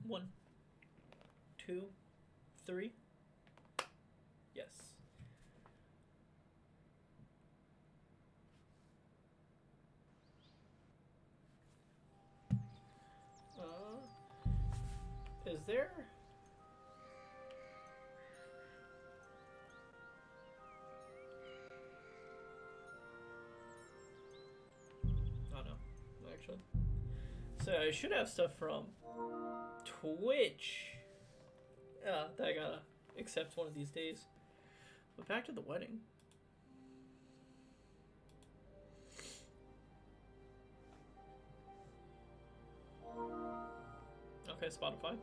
1, 2, 3. Yes. Is there? Oh no, actually. So I should have stuff from Twitch. That I gotta accept one of these days. But back to the wedding. Okay, Spotify.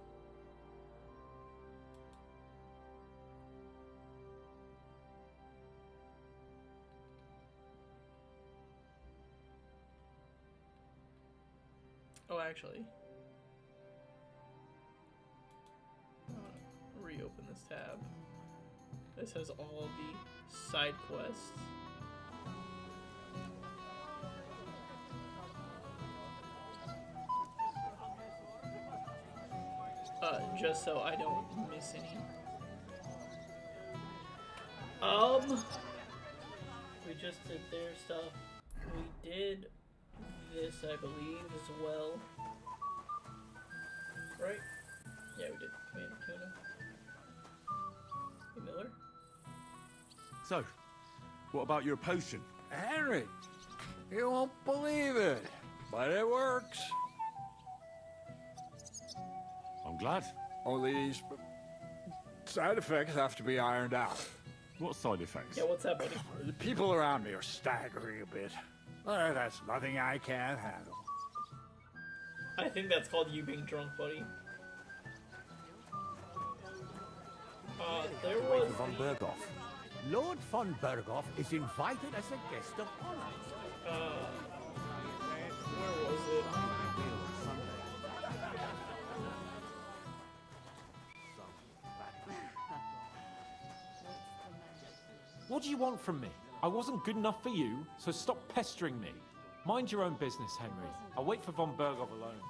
Oh, actually. Reopen this tab. This has all the side quests. Just so I don't miss any. We just did their stuff. We did this, I believe, as well. Right? Yeah, we did. Tomato tuna. Hey, Miller? So, what about your potion? Henry, you won't believe it, but it works. I'm glad. Only these side effects have to be ironed out. What side effects? Yeah, what's that, buddy? The people around me are staggering a bit. That's nothing I can't handle. I think that's called you being drunk, buddy. There was von Berghoff. Lord von Berghoff is invited as a guest of honor. Where was it? What do you want from me? I wasn't good enough for you, so stop pestering me. Mind your own business, Henry. I'll wait for von Berghoff alone.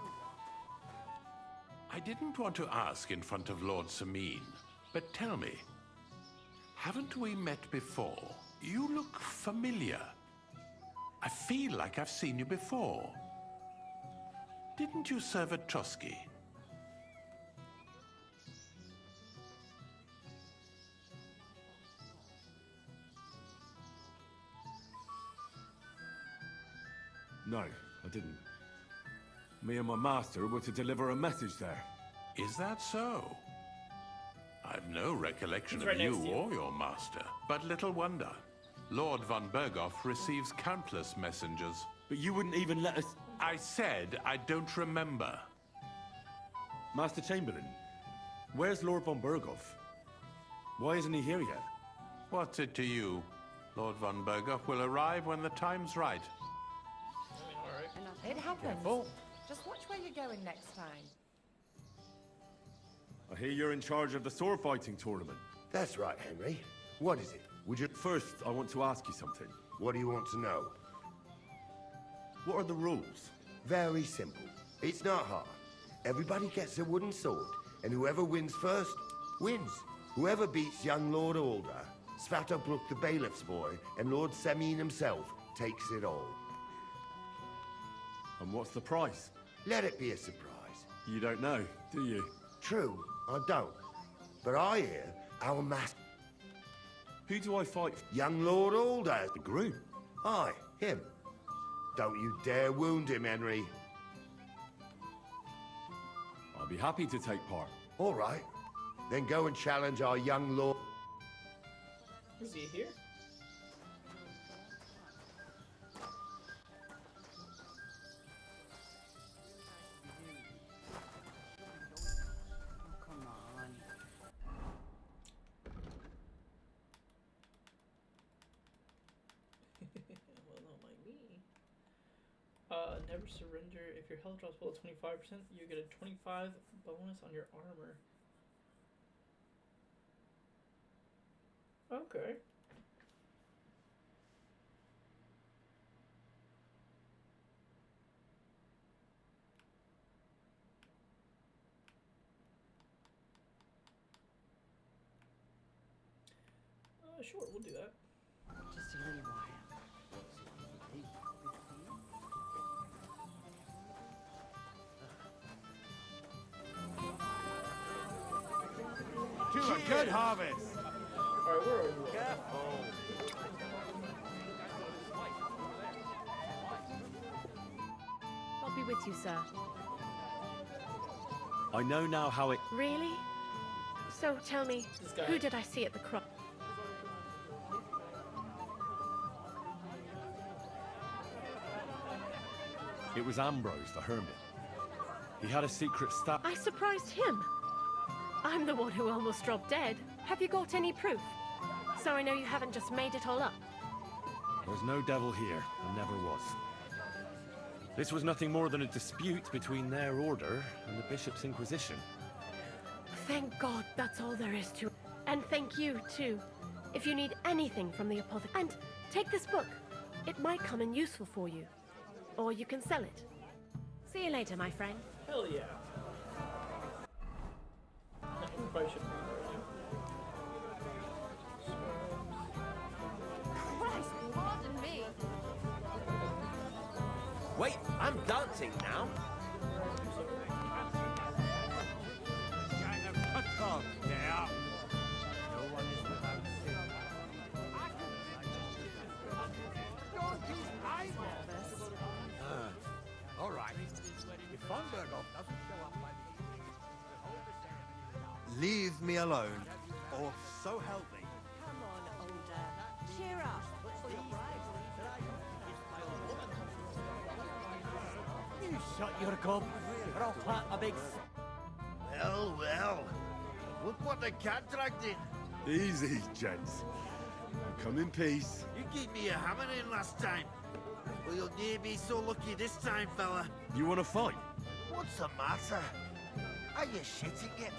I didn't want to ask in front of Lord Sameen, but tell me, haven't we met before? You look familiar. I feel like I've seen you before. Didn't you serve at Trotsky? No, I didn't. Me and my master were to deliver a message there. Is that so? I've no recollection He's of right you next to you. or your master, but little wonder. Lord von Berghoff receives countless messengers. But you wouldn't even let us... I said I don't remember. Master Chamberlain, where's Lord von Berghoff? Why isn't he here yet? What's it to you? Lord von Berghoff will arrive when the time's right. I mean, alright. It happens. Careful. Just watch where you're going next time. I hear you're in charge of the sword fighting tournament. That's right, Henry. What is it? Would you... First, I want to ask you something. What do you want to know? What are the rules? Very simple. It's not hard. Everybody gets a wooden sword, and whoever wins first, wins. Whoever beats young Lord Alder, Svatobrook the bailiff's boy, and Lord Sameen himself, takes it all. And what's the price? Let it be a surprise. You don't know, do you? True, I don't. But I hear our master, Who do I fight? young Lord Alder. The groom. Aye, him. Don't you dare wound him, Henry. I'll be happy to take part. All right. Then go and challenge our young lord. Is he here? Come on. Well, not like me. Never surrender. If your health drops below 25%, you get a 25 bonus on your armor. Okay. Sure, we'll do that. Just a little while. To a good harvest. Alright, where are you? Careful. I'll be with you, sir. I know now how it... Really? So tell me, This guy. who did I see at the cross? It was Ambrose, the hermit. He had a secret staff. I surprised him. I'm the one who almost dropped dead. Have you got any proof? So I know you haven't just made it all up. There's no devil here, and never was. This was nothing more than a dispute between their order and the Bishop's Inquisition. Thank God that's all there is to it. And thank you, too. If you need anything from the apothecary. And take this book. It might come in useful for you. Or you can sell it. See you later, my friend. Hell yeah. I probably should read right now. Christ, pardon me. Wait, I'm dancing now. Gang of cut-off, yeah. No one is without sin. Don't use eyeballs. All right. If von Berghoff doesn't show up by the... Leave me alone, or so help me. Come on, older. Cheer up. You shut your gob, or I'll plant a big... Well, well. Look what the cat dragged in. Easy, gents. Come in peace. You gave me a hammer in last time. Well, you'll near be so lucky this time, fella. You want to fight? What's the matter? Are you shitting it?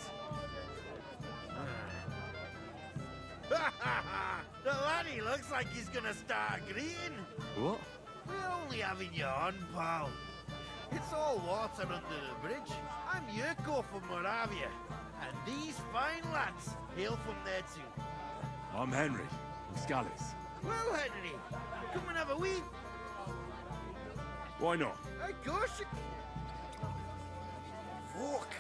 The laddie looks like he's gonna start agreeing. What? We're only having you on, pal. It's all water under the bridge. I'm Yurko from Moravia, and these fine lads hail from there too. I'm Henry, from Scallis. Well, Henry, come and have a wee. Why not? Of course you... Fuck.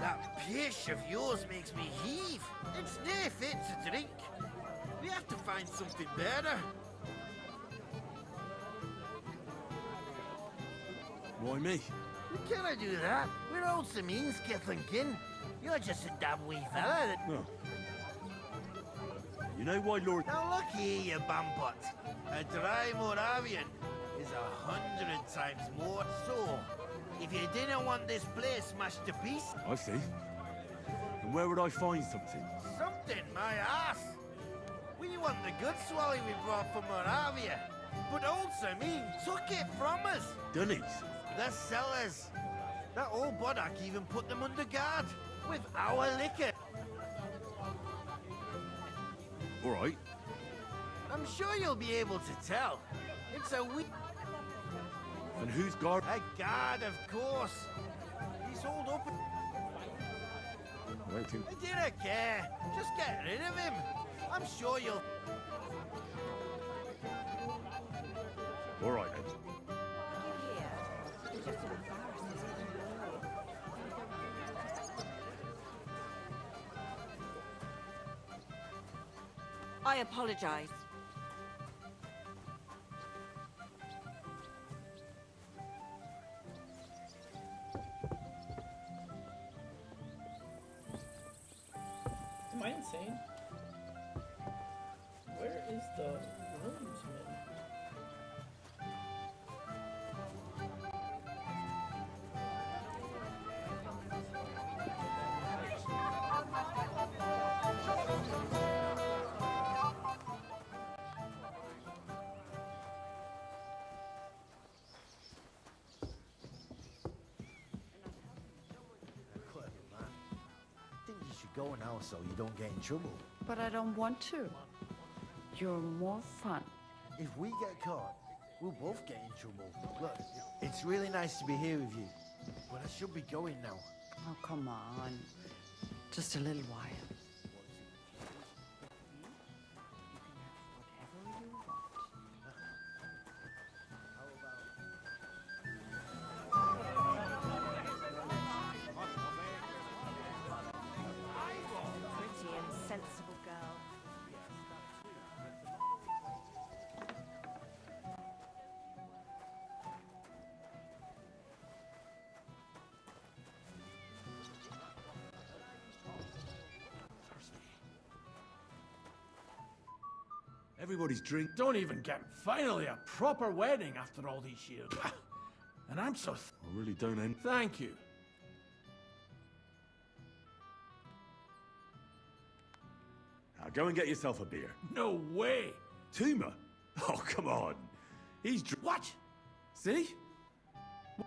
That pish of yours makes me heave. It's near fit to drink. We have to find something better. Why me? We cannot do that. We're old Samin's Kithling kin. You're just a damn wee fella that... No. You know why Lord... Now look here, you bampot. A dry Moravian is 100 times more. So, if you didn't want this place smashed to pieces... I see. And where would I find something? Something, my ass. We want the good swally we brought from Moravia. But old Samin took it from us. Dunnies. The sellers. That old Boddock even put them under guard with our liquor. All right. I'm sure you'll be able to tell. It's a wee... And who's guard? A guard, of course. He's holed up... Waiting. I didn't care. Just get rid of him. I'm sure you'll... All right, then. It just embarrasses me. I apologize. Am I insane? Where is the groomsman? Clever man. I think you should go now so you don't get in trouble. But I don't want to. You're more fun. If we get caught, we'll both get in trouble. Look, it's really nice to be here with you. But I should be going now. Oh, come on. Just a little while. Everybody's drink. Don't even get finally a proper wedding after all these years. And I'm so... I really don't end. Thank you. Now go and get yourself a beer. No way. Tuma? Oh, come on. He's What? See?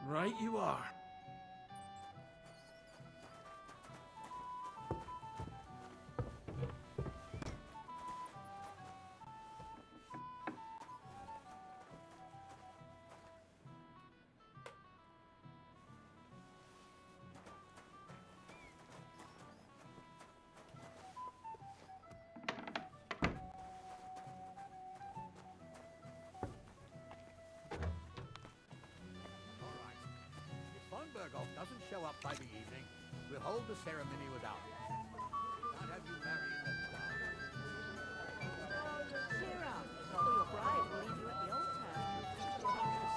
Right you are. If von Berghoff doesn't show up by the evening, we'll hold the ceremony without him. We can't have you marry in the dark. Cheer up, or your bride will leave you at the altar.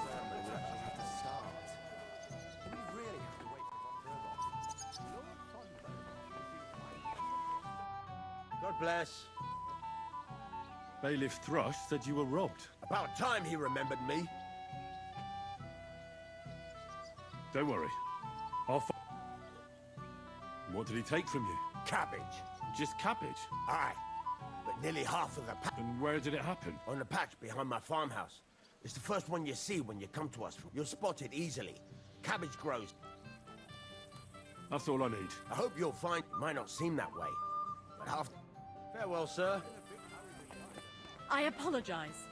Ceremony will actually have to start. We really have to wait for von Berghoff. Lord von Berghoff is invited. God bless. Bailiff Thrush said you were robbed. About time he remembered me. Don't worry. What did he take from you? Cabbage. Just cabbage? Aye. But nearly half of the patch. And where did it happen? On the patch behind my farmhouse. It's the first one you see when you come to us. You'll spot it easily. Cabbage grows. That's all I need. I hope you'll find it might not seem that way. But half... Farewell, sir. I apologize.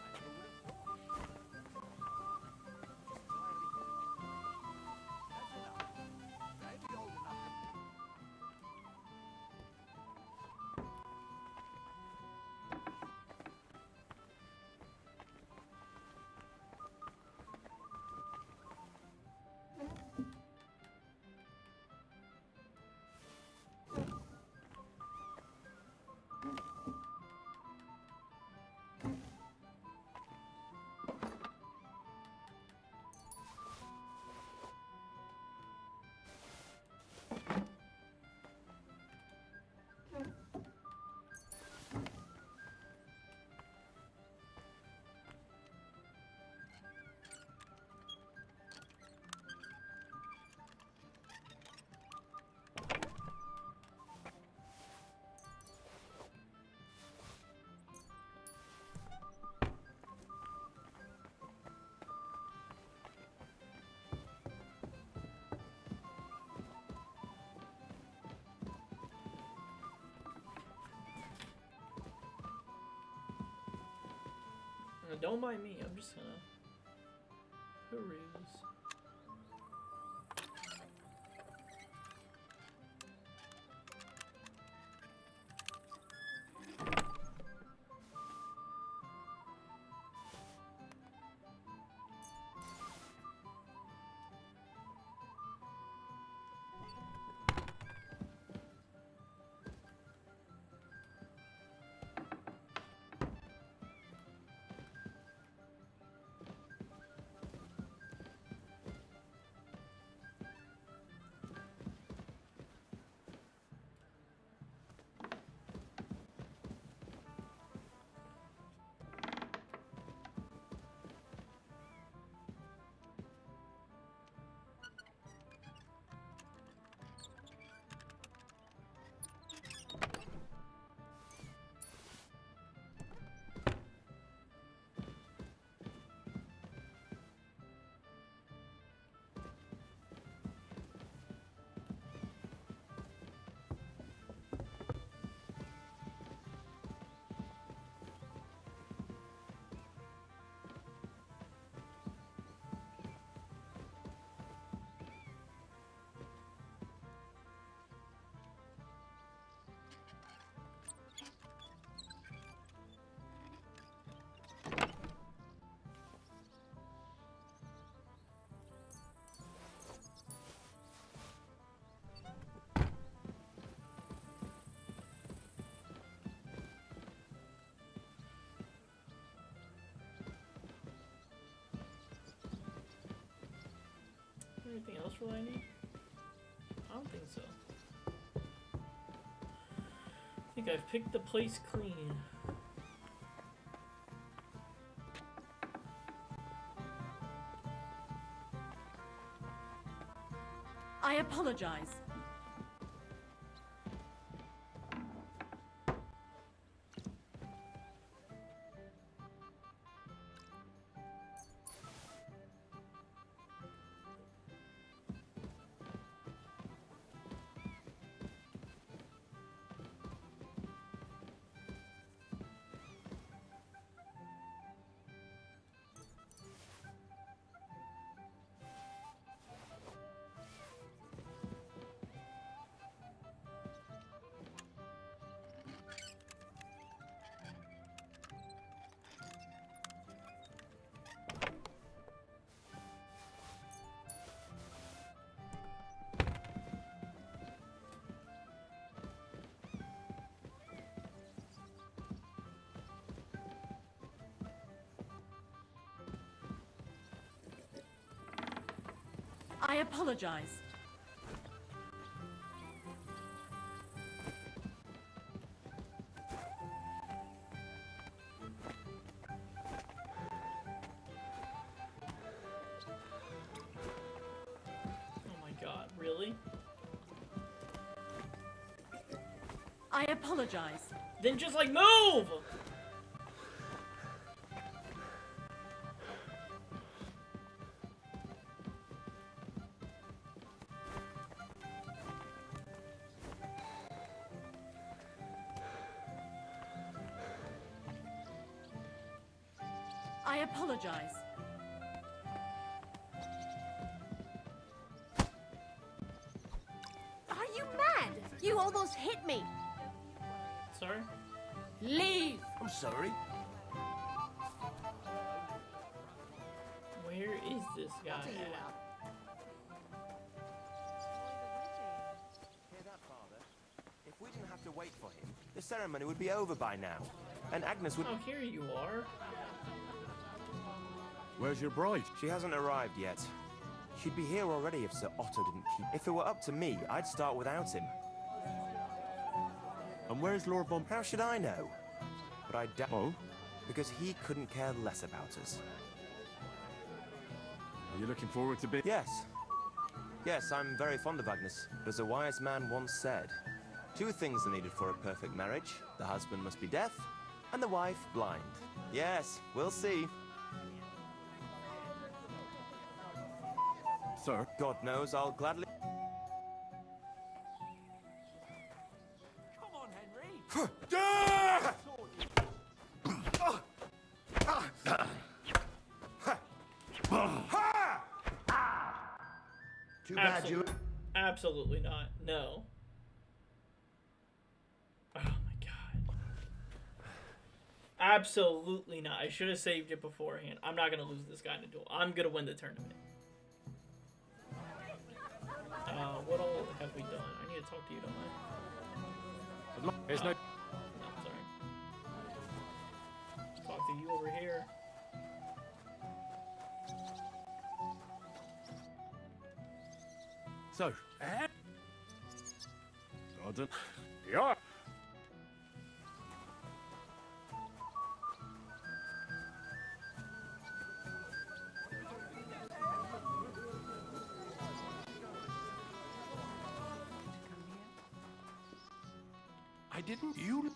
Don't mind me, I'm just gonna peruse. Anything else really I need? I don't think so. I think I've picked the place clean. I apologize. I apologize. Oh my god, really? I apologize. Then just like move! I apologize. Are you mad? You almost hit me. Sorry? Leave. I'm sorry. Where is this guy at? Hear that, Father? If we didn't have to wait for him, the ceremony would be over by now. And Agnes would... Oh, here you are. Where's your bride? She hasn't arrived yet. She'd be here already if Sir Otto didn't keep... If it were up to me, I'd start without him. And where's Lord Von... How should I know? But I doubt... Oh? Because he couldn't care less about us. Are you looking forward to being... Yes. Yes, I'm very fond of Agnes. But as a wise man once said, 2 things are needed for a perfect marriage. The husband must be deaf, and the wife blind. Yes, we'll see. Sir? God knows I'll gladly... Come on, Henry! Too bad you... Absolutely not. No. Oh my god. Absolutely not. I should have saved it beforehand. I'm not going to lose this guy in a duel. I'm going to win the tournament. What all have we done? I need to talk to you, don't I? There's no... No, sorry. Talk to you over here. So, Gordon. Yeah. I didn't. You.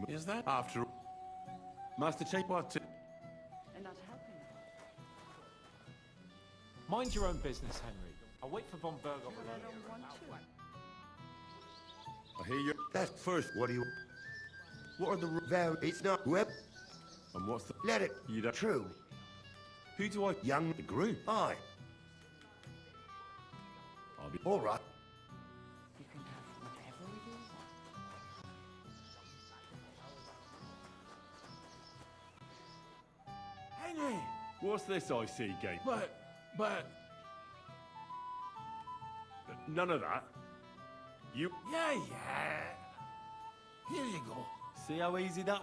Is that after? Master Chapar to... And not helping. Mind your own business, Henry. I'll wait for Von Berg over I there. don't want to. I hear you. That's first. What do you... What are the... Well, it's not... Well, And what's the... let it... You don't... True. Who do I... Young... The group. Aye. I'll be... All right. You can have whatever you want. Henry! What's this I see, Gabe? But. None of that. You... Yeah. Here you go. See how easy that...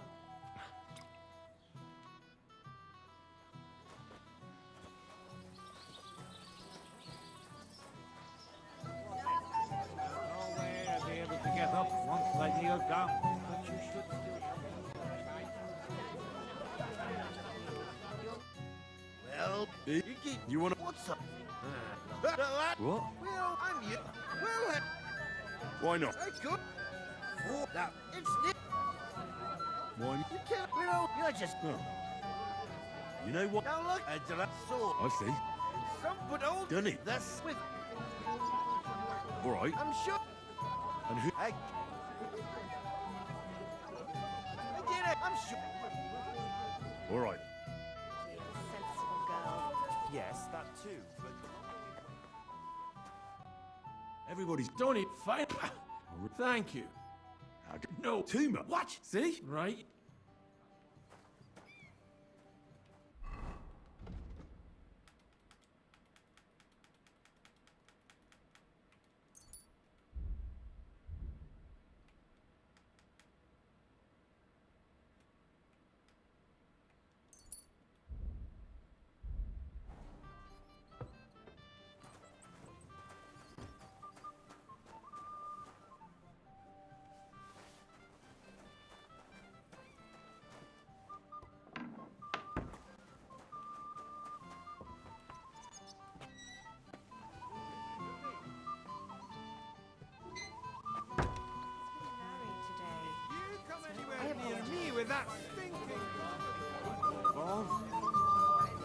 No way I'll be able to get up once I kneel down. But you should still... Well, You wanna... What's up? What? Well, I'm you. Well, Why not? I could. Oh, now, it's Nick. Why? You can't, you're just... Oh. You know what? Now look, a giraffe sword. I see. Some put old... Done it. That's with... All right. I'm sure... And who... I did it, I'm sure... All right. Sensible girl. Yes, that too, but... Everybody's done it. Fine. Thank you. No. Too much. What? See? Right? You come anywhere near me with that stinking... Oh. I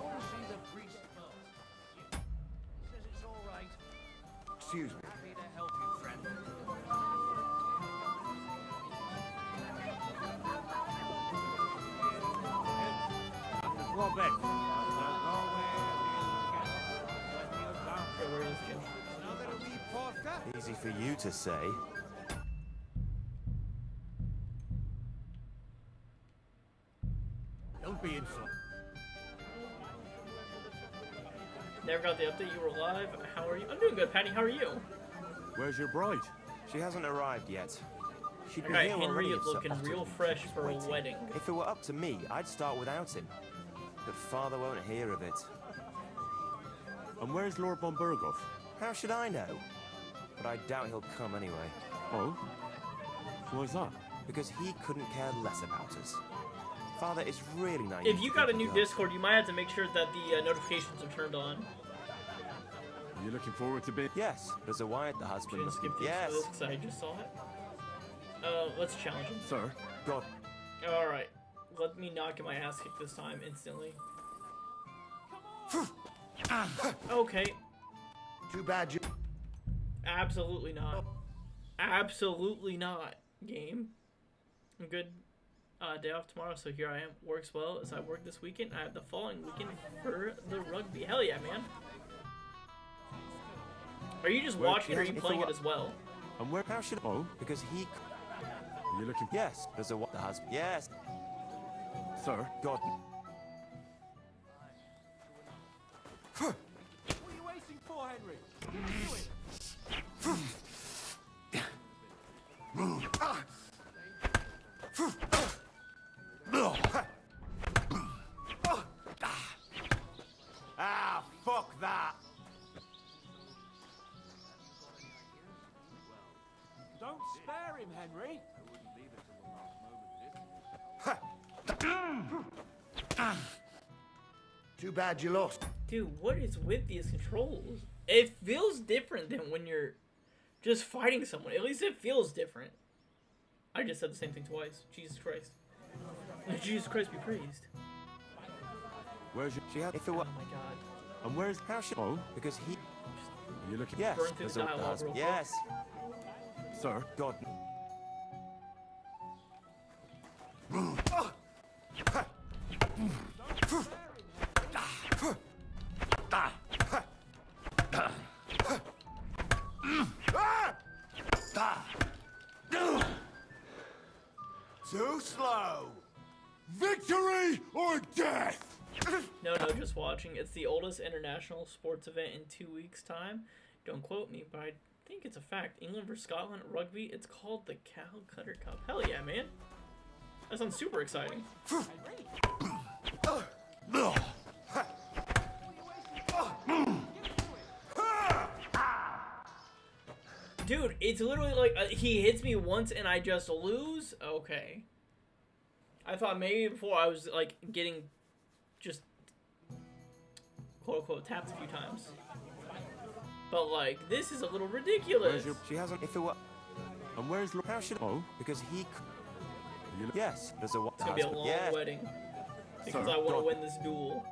want to see the priest first. He says it's all right. Excuse me. Happy to help you, friend. Robert. Another wee porter. Easy for you to say. Don't be insolent. Never got the update. You were alive. How are you? I'm doing good, Patty. How are you? Where's your bride? She hasn't arrived yet. She'd I be got here Henry already if so- looking after real fresh for a waiting. wedding. If it were up to me, I'd start without him. But Father won't hear of it. And where's Lord von Burghoff? How should I know? But I doubt he'll come anyway. Oh? Why's that? Because he couldn't care less about us. Father is really naive. If you got a to new go. Discord, you might have to make sure that the notifications are turned on. Are you looking forward to being... Yes, there's a Wyatt, the husband. Shouldn't skip these Yes. for this because I just saw it. Let's challenge him. Sir? God. Alright. Let me not get my ass kicked this time instantly. Okay. Too bad you... Absolutely not. Absolutely not. Game. I'm good. Day off tomorrow, so here I am. Works well as I work this weekend. I have the following weekend for the rugby. Hell yeah, man. Are you just watching or are you playing it as well? And where... How should... Oh? Because he... Are you looking... Yes, there's a... The husband. Yes. Sir? God. What are you waiting for, Henry? Do it. Ah, fuck that. Don't spare him, Henry. Too bad you lost. Dude, what is with these controls? It feels different than when you're just fighting someone. At least it feels different. I just said the same thing twice. Jesus Christ. Jesus Christ be praised. Where's your... She had... If it Oh were... my god. And where's... How should... Oh? Because he... Are you looking... Yes, Burn through there's the a... dialogue husband. real quick. Yes. Sir? God. Too slow. Victory or death? No, just watching. It's the oldest international sports event in 2 weeks' time. Don't quote me, but I think it's a fact. England versus Scotland at rugby. It's called the Calcutta Cup. Hell yeah, man. That sounds super exciting. Dude, it's literally like he hits me once and I just lose? Okay. I thought maybe before I was like getting just quote unquote tapped a few times. But like, this is a little ridiculous. She hasn't. If it were. And where's Lord? How should? Oh, Because he. Yes, there's a. It's gonna be a long wedding because Sir, I want to don't- win this duel.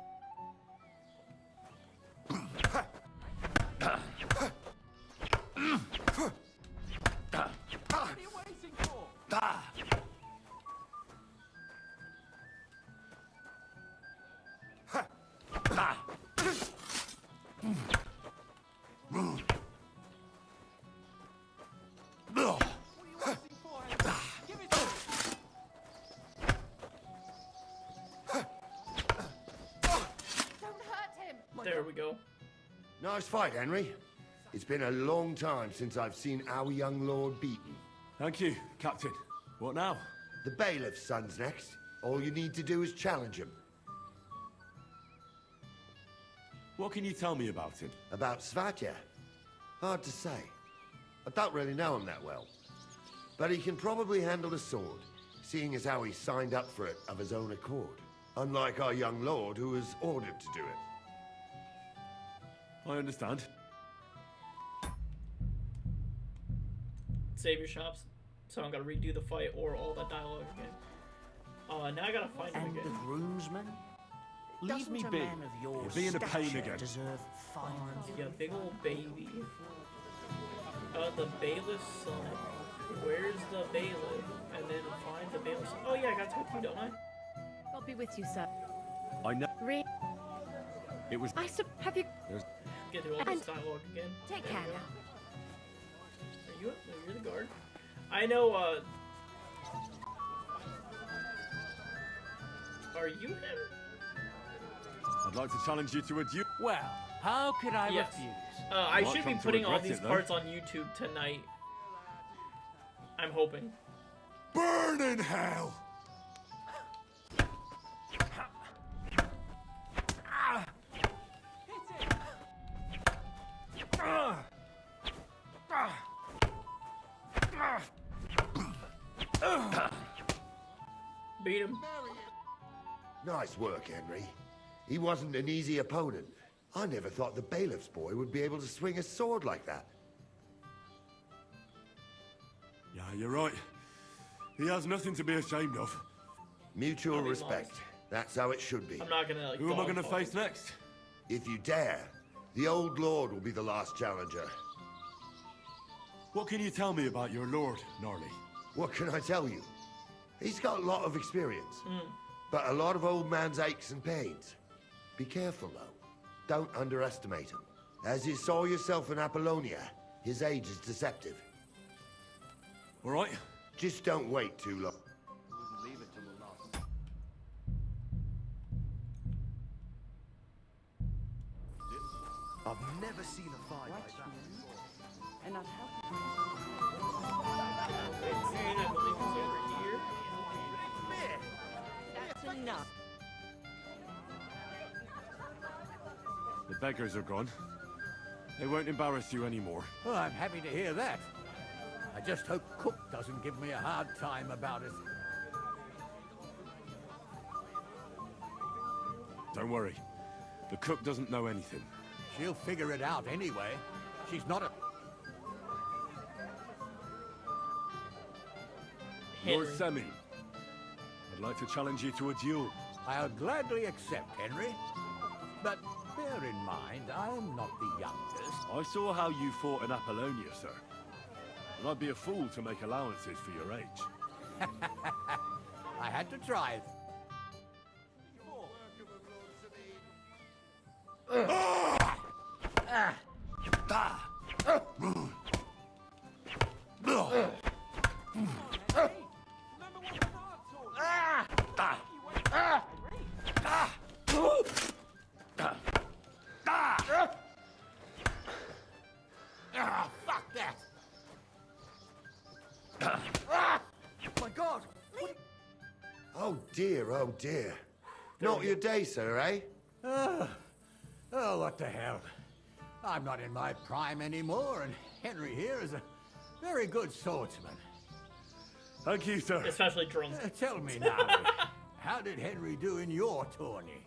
What are you waiting for? Give it to me. Don't hurt him! There we go. Nice fight, Henry. It's been a long time since I've seen our young lord beaten. thank you, Captain. What now? The bailiff's son's next. All you need to do is challenge him. What can you tell me about him? About Svatya? Hard to say. I don't really know him that well. But he can probably handle a sword, seeing as how he signed up for it of his own accord. Unlike our young lord, who was ordered to do it. I understand. Save your shops. So I'm gonna redo the fight or all that dialogue again. Now I gotta find him And the again. groomsman? Leave Doesn't me a be. man of your You're being a pain stature again. deserve fine? Yeah, big old baby. The bailiff's son. Where's the bailiff? And then find the bailiff's son. Oh yeah, I gotta talk to you, don't I? I'll be with you, sir. I know. It was. Have you... Get through all this dialogue again. Take There care we go. now. Are you up? No, you're the guard. I know, are you him? I'd like to challenge you to a duel. Well, how could I Yes. refuse? I Might should be come to putting all regret these it, though. parts on YouTube tonight. I'm hoping. Burn in hell! Beat him. Nice work, Henry. He wasn't an easy opponent. I never thought the bailiff's boy would be able to swing a sword like that. Yeah, you're right. He has nothing to be ashamed of. Mutual I'll be respect. lost. That's how it should be. I'm not gonna like. Who am I going to dogfight. face next? If you dare, the old lord will be the last challenger. What can you tell me about your lord, Gnarly? What can I tell you? He's got a lot of experience, but a lot of old man's aches and pains. Be careful, though. Don't underestimate him. As you saw yourself in Apollonia, his age is deceptive. All right. Just don't wait too long. I've never seen a fight like that. And I'd help you. Insane, I believe it's over here. That's enough. The beggars are gone. They won't embarrass you anymore. Well, I'm happy to hear that. I just hope Cook doesn't give me a hard time about it. Don't worry. The cook doesn't know anything. She'll figure it out anyway. She's not a... Lord Henry. Semi, I'd like to challenge you to a duel. I'll gladly accept, Henry. But bear in mind, I am not the youngest. I saw how you fought in Apollonia, sir. And I'd be a fool to make allowances for your age. I had to try. Fuck that! My God! Oh dear, oh dear. Not your day, sir, eh? Oh, what the hell. I'm not in my prime anymore, and Henry here is a very good swordsman. Thank you, sir. Especially drunk. Tell me now, how did Henry do in your tourney?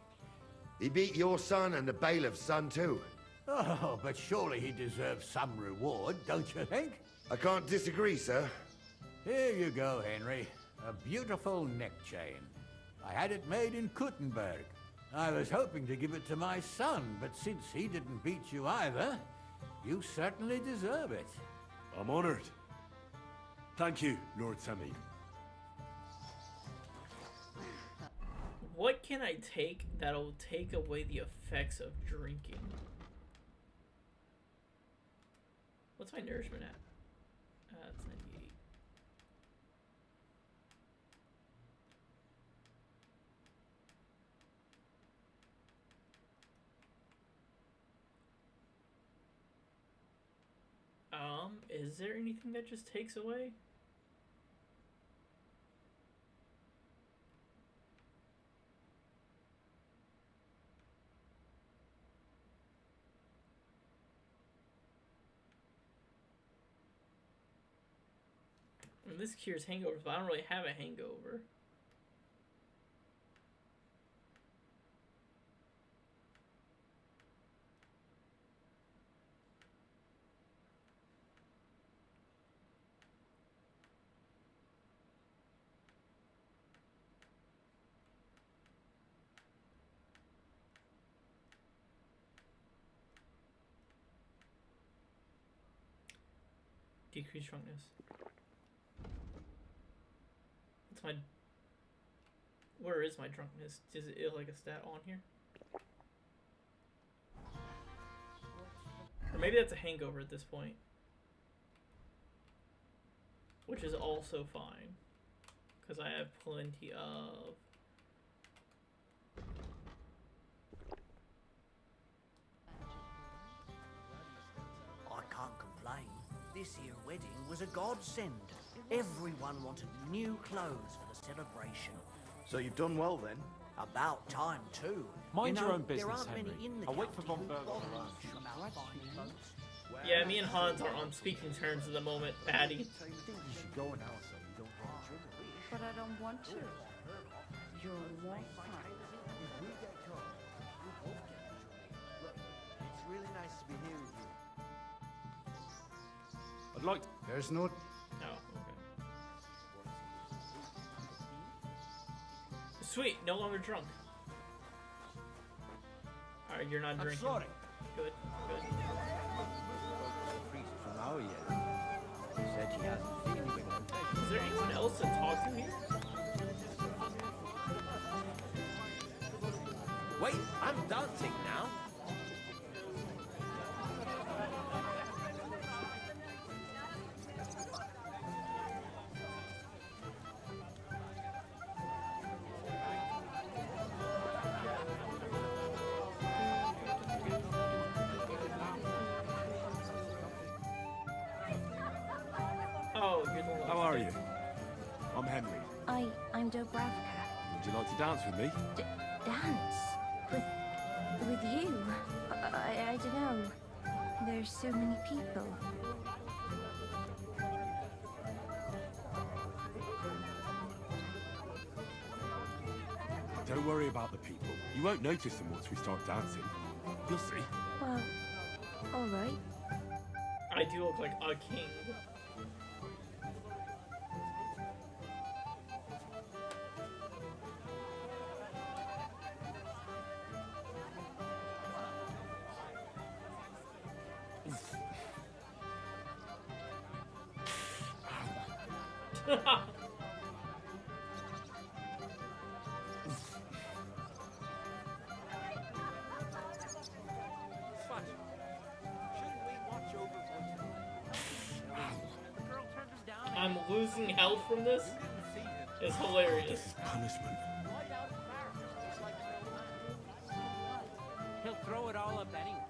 He beat your son and the bailiff's son too. Oh, but surely he deserves some reward, don't you think? I can't disagree, sir. Here you go, Henry. A beautiful neck chain. I had it made in Kuttenberg. I was hoping to give it to my son, but since he didn't beat you either, you certainly deserve it. I'm honored. Thank you, Lord Sameen. What can I take that'll take away the effects of drinking? What's my nourishment at? It's 98. Is there anything that just takes away? I mean, this cures hangovers, but I don't really have a hangover. Decrease drunkenness. What's my... Where is my drunkenness? Is it like a stat on here? Or maybe that's a hangover at this point. Which is also fine. Because I have plenty of... I can't complain. This here wedding was a godsend. Everyone wanted new clothes for the celebration. So you've done well then? About time too. Mind You your know, own business, there aren't Henry. many in the I'll wait for county Von who Berger bother alone. much about fine clothes. Yeah, me and Hans are on speaking terms at the moment, Patty. I think you should go now so you don't get in trouble. But I don't want to. You're more fine. If we get caught, we both get in trouble. Look, it's really nice to be here with you. I'd like to... There's no... Oh, okay. Sweet, no longer drunk. Alright, you're not drinking. sorry. Good, good. Priest from our end. He said he hasn't seen you. Is there anyone else to talk to here? Wait, I'm dancing now. Oh, you're the one. How are you? I'm Henry. I'm Dobravka. Would you like to dance with me? Dance? With you? I don't know. There's so many people. Don't worry about the people. You won't notice them once we start dancing. You'll see. Well, alright. I do look like a king. I'm losing health from this. It's hilarious. This is punishment. He'll throw it all up anyway.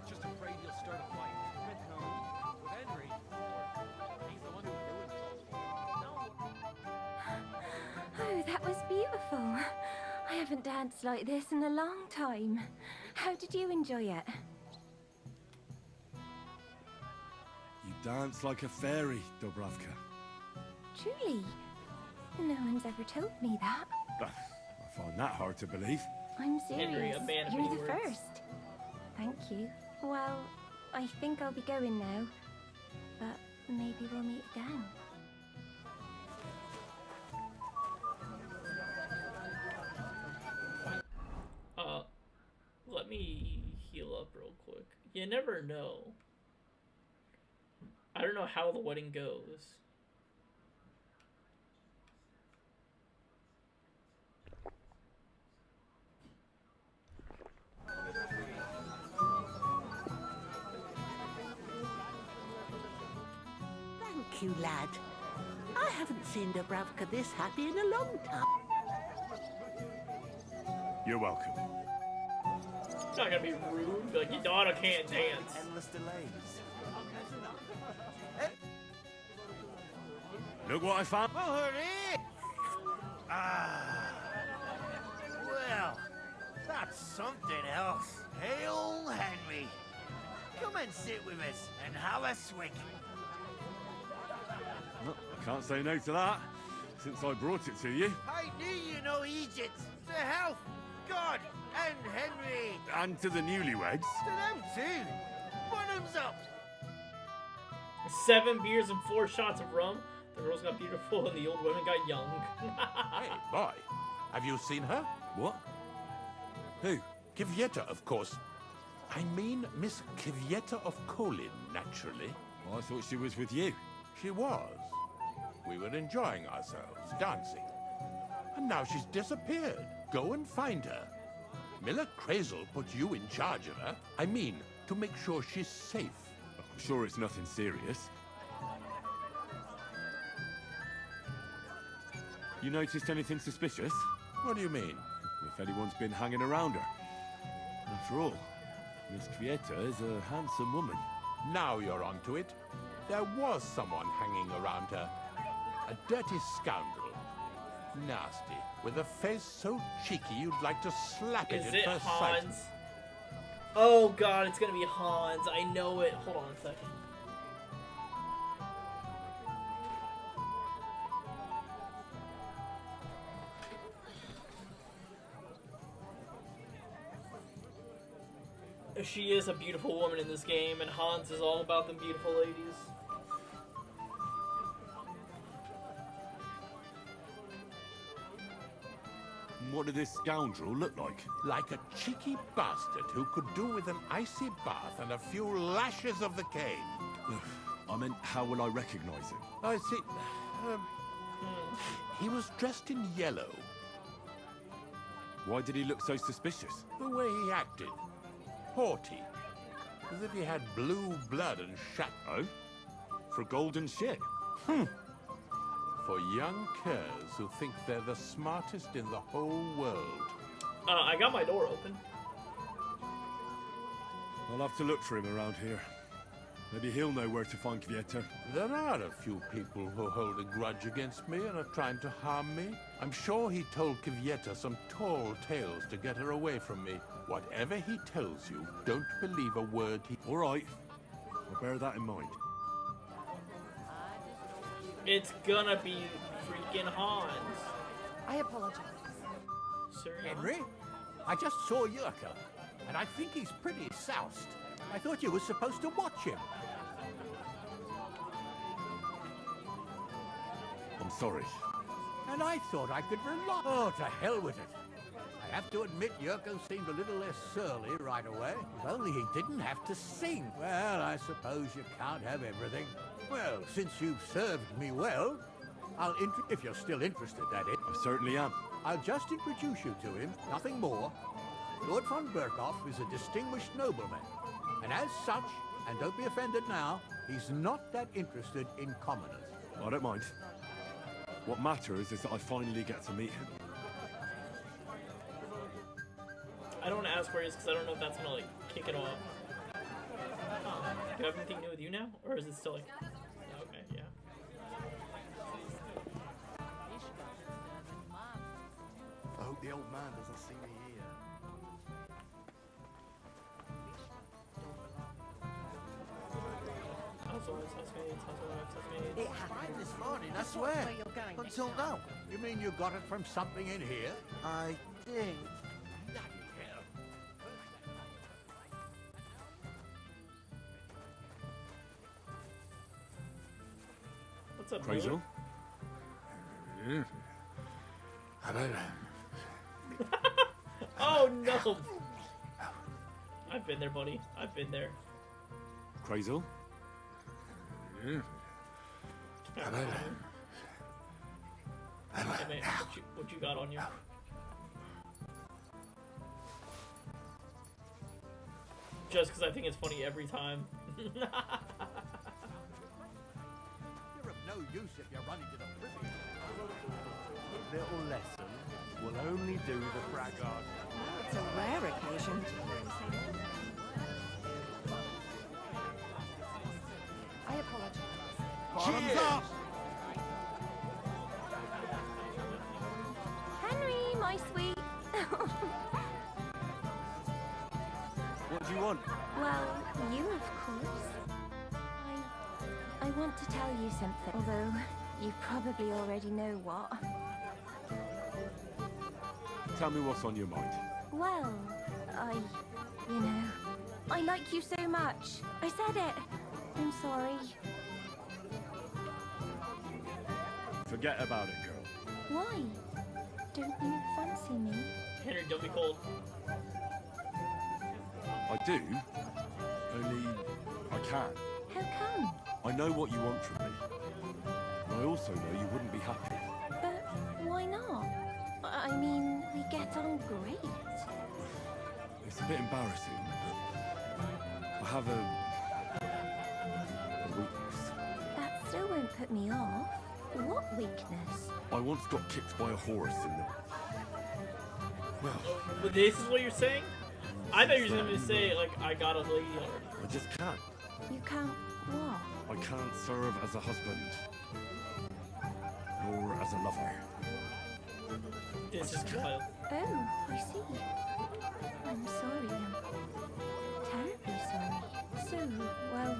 Just afraid you'll start a fight. With Henry. He's the one who's doing this. Oh, that was beautiful. I haven't danced like this in a long time. How did you enjoy it? You dance like a fairy, Dobravka. Truly? No one's ever told me that. I find that hard to believe. I'm Henry, serious. a man of You're many the words. first. Thank you. Well, I think I'll be going now. But maybe we'll meet again. Let me heal up real quick. You never know. I don't know how the wedding goes. Thank you, lad. I haven't seen Dubravka this happy in a long time. You're welcome. It's not gonna be rude, be like, your daughter can't dance. Endless delays. Look what I found. Well, hurry! Ah. Well, that's something else. Hail Henry. Come and sit with us and have a swig. Well, I can't say no to that, since I brought it to you. I knew you know Egypt. To health, God, and Henry. And to the newlyweds. To them too. Bottoms up. 7 beers and 4 shots of rum. The girls got beautiful and the old women got young. Hey, boy. Have you seen her? What? Who? Kvyetta, of course. I mean Miss Kvyetta of Kolin, naturally. Well, I thought she was with you. She was. We were enjoying ourselves, dancing. And now she's disappeared. Go and find her. Miller Crazel put you in charge of her. I mean, to make sure she's safe. I'm sure it's nothing serious. You noticed anything suspicious? What do you mean? If anyone's been hanging around her. After all, Miss Kvyetta is a handsome woman. Now you're onto it. There was someone hanging around her. A dirty scoundrel. Nasty. With a face so cheeky you'd like to slap it Is at it first Hans? sight. Oh god, it's gonna be Hans. I know it. Hold on a second. She is a beautiful woman in this game, and Hans is all about them beautiful ladies. What did this scoundrel look like? Like a cheeky bastard who could do with an icy bath and a few lashes of the cane. I meant, how will I recognize him? I see. He was dressed in yellow. Why did he look so suspicious? The way he acted. Haughty. As if he had blue blood and shat. Oh? For a golden ship? For young curs who think they're the smartest in the whole world. I got my door open. I'll have to look for him around here. Maybe he'll know where to find Kvyetta. There are a few people who hold a grudge against me and are trying to harm me. I'm sure he told Kvyetta some tall tales to get her away from me. Whatever he tells you, don't believe a word he... All right. I'll bear that in mind. It's gonna be freaking Hans. I apologize. Sir, Henry, I just saw Yurka, and I think he's pretty soused. I thought you were supposed to watch him. I'm sorry. And I thought I could rely. Oh, to hell with it. I have to admit, Yurko seemed a little less surly right away. If only he didn't have to sing. Well, I suppose you can't have everything. Well, since you've served me well, I'll if you're still interested, that is. I certainly am. I'll just introduce you to him, nothing more. Lord von Berkhoff is a distinguished nobleman. And as such, and don't be offended now, he's not that interested in commoners. I don't mind. What matters is that I finally get to meet him. I don't want to ask where he is because I don't know if that's gonna like kick it off. Oh, do I have anything new with you now, or is it still like? Okay, yeah. I hope the old man doesn't see me here. It happened this morning, I swear. Until now. You mean you got it from something in here? I interesting. What's up, Crazel? brother? Oh no! I've been there, buddy. I've been there. Crazel? Hey, man, what you got on you? Just because I think it's funny every time. You're of no use if you're running to the privy. Little lesson will only do the braggart. It's a rare occasion. I apologize. Bottoms up! Henry, my sweet. What do you want? Well, you, of course. I want to tell you something, although you probably already know what. Tell me what's on your mind. Well, you know, I like you so much. I said it. I'm sorry. Forget about it, girl. Why? Don't you fancy me? Henry, don't be cold. I do, only I can't. How come? I know what you want from me. And I also know you wouldn't be happy. But why not? I mean, we get on great. It's a bit embarrassing, but I have a weakness. That still won't put me off. What weakness? I once got kicked by a horse in the... Well, But this is what you're saying? I thought you were going to say, like, I got a lady already. I just can't. You can't what? I can't serve as a husband. Nor as a lover. This is wild. Oh, I see. I'm sorry. I'm terribly sorry. So, well,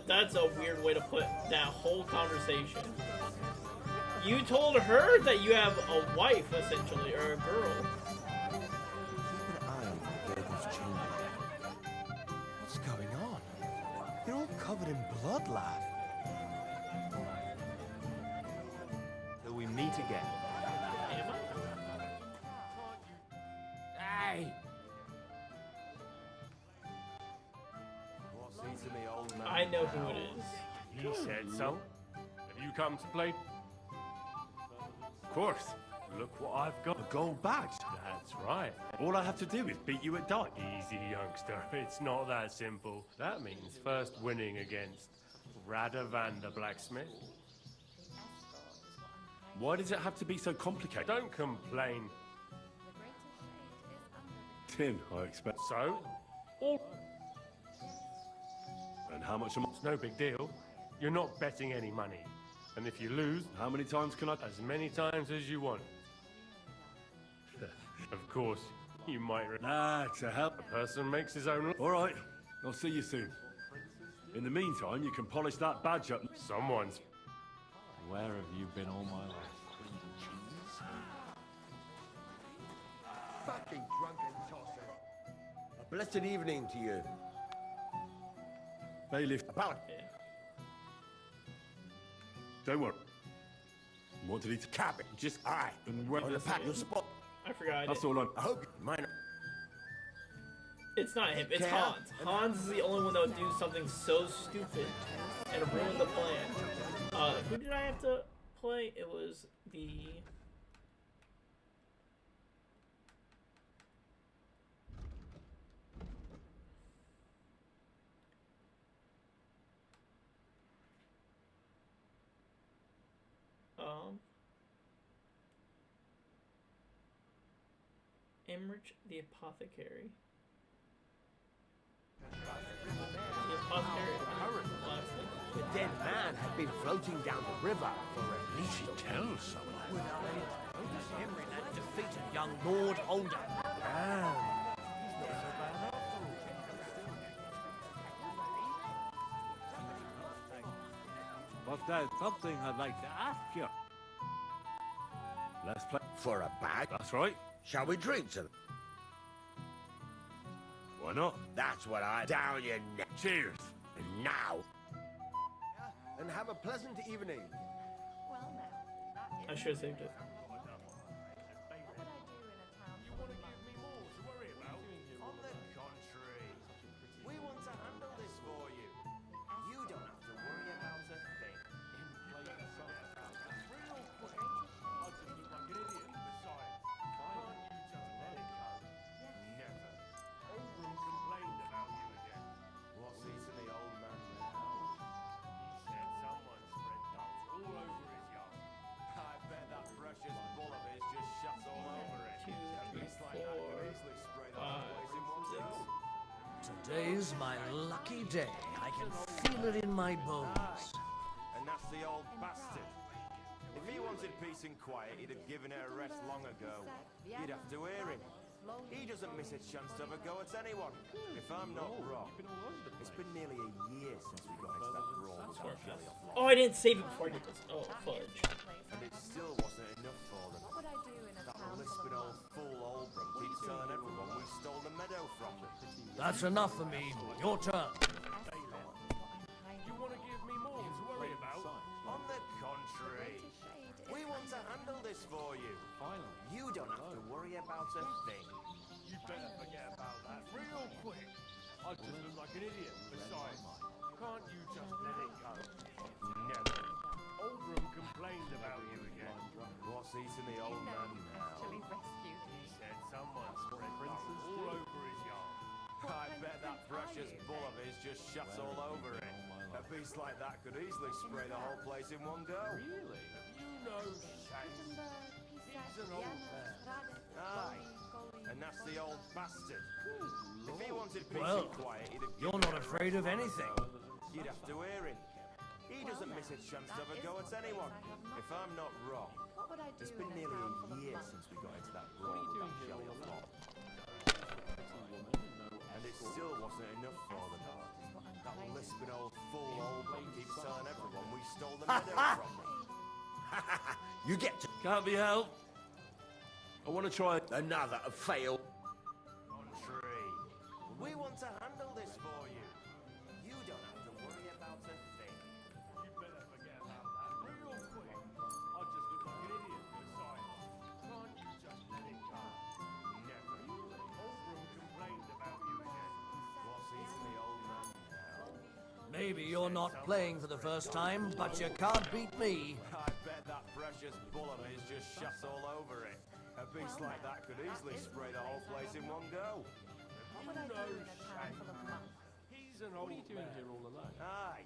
That's a weird way to put that whole conversation. You told her that you have a wife, essentially, or a girl. Keep an eye on the baby's chamber. What's going on? You're all covered in blood, lad. Till we meet again. Am I? Hey! What's eating me, old man? I know who it is. He said so. Have you come to play? Of course. Look what I've got. A gold badge. That's right. All I have to do is beat you at dice. Easy, youngster. It's not that simple. That means first winning against Radovan the blacksmith. Why does it have to be so complicated? Don't complain. Tin, I expect. So, all... And how much am I? It's no big deal. You're not betting any money. And if you lose... How many times can I... As many times as you want. Of course, you might... To help. A person makes his own... All right, I'll see you soon. In the meantime, you can polish that badge up. Someone's... Where have you been all my life? Fucking drunken tosser. A blessed evening to you. Bailiff. About Don't worry. What did he... cabin. Just aye. And where... On the pack, you'll spot. I forgot. That's all I hope you mine. It's not him, it's Care? Hans. Hans is the only one that would do something so stupid and ruin the plan. Who did I have to play? It was the... Emmerich the Apothecary. The Apothecary. The dead man had been floating down the river for at least Tell someone. Henry had defeated young Lord Holder. But there's something I'd like to ask you. Let's play. For a bag? That's right. Shall we drink to them? Why not? That's what I... Down your neck. Cheers. And now... And have a pleasant evening. I should have saved it. On the contrary, we want to handle this for you. You don't have to worry about a thing. Real quick. I'll just look like an idiot besides. Can't you just let it go? Never. Oldham complained about you again. What's eating the old man now? He said someone spread dust all over his yard. I bet that precious bull of his just shuts all over it. It's like that could easily spray the whole place in one go. Today's my lucky day. I can feel it in my bones. And that's the old bastard. If he wanted peace and quiet, he'd have given it a rest long ago. You'd have to hear him. He doesn't miss a chance to have a go at anyone. If I'm not wrong, it's been nearly a year since we got into that brawl with that jelly off lot. Oh, I didn't save it before I did this. Oh, fudge. And it still wasn't enough for them. That lisping old fool Oldham keeps telling everyone we stole the meadow from them. That's enough for me. Your turn. You want to give me more to worry about? On the contrary, we want to handle this for you. You don't have to worry about a thing. You better forget about that real quick. I just look like an idiot besides. Can't you just let it go? Never. Oldham complained about you again. What's eating the old man now? He said someone spread dust all over his yard. I bet that precious bull of his just shuts all over it. A beast like that could easily spray the whole place in one go. Really? You know Shane. He's an old man. Aye. And that's the old bastard. If he wanted peace Well, and quiet, he'd have you're given not it a afraid rest of long anything. ago. You'd have to hear him. He doesn't miss a chance to have a go at anyone. If I'm not wrong, it's been nearly a year since we got into that brawl with that jelly off lot. And it still wasn't enough for them. That lisping old fool Oldham keeps telling everyone we stole the meadow from them. You get to... Can't be helped. I want to try. Another fail. Contrary. We want to handle this for you. You don't have to worry about a thing. You better forget about that real quick. I just look like an idiot besides. Can't you just let it go? Never. Oldham complained about you again. What's eating the old man now? Maybe you're not playing for the first time, but you can't beat me. I bet that precious bull of his just shuts all over it. A beast like that could easily spray the whole place in one go. You know Shane. He's an old man. Here all alone? Aye.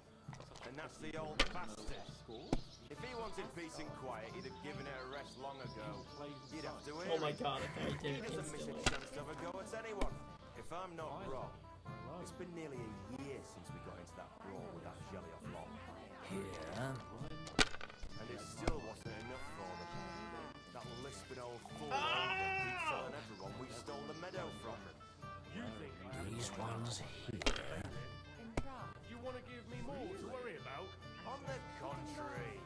And that's the old bastard. If he wanted peace and quiet, he'd have given it a rest long ago. You'd have to hear Oh my him. god, I He did it doesn't miss a instantly. chance to have a go at anyone. If I'm not wrong, it's been nearly a year since we got into that brawl with that jelly off lot. Here. And it still wasn't enough for them. That lisping old fool Oldham keeps telling everyone we stole the meadow from them. You think These ones here. you want to give me more to worry about? On the contrary,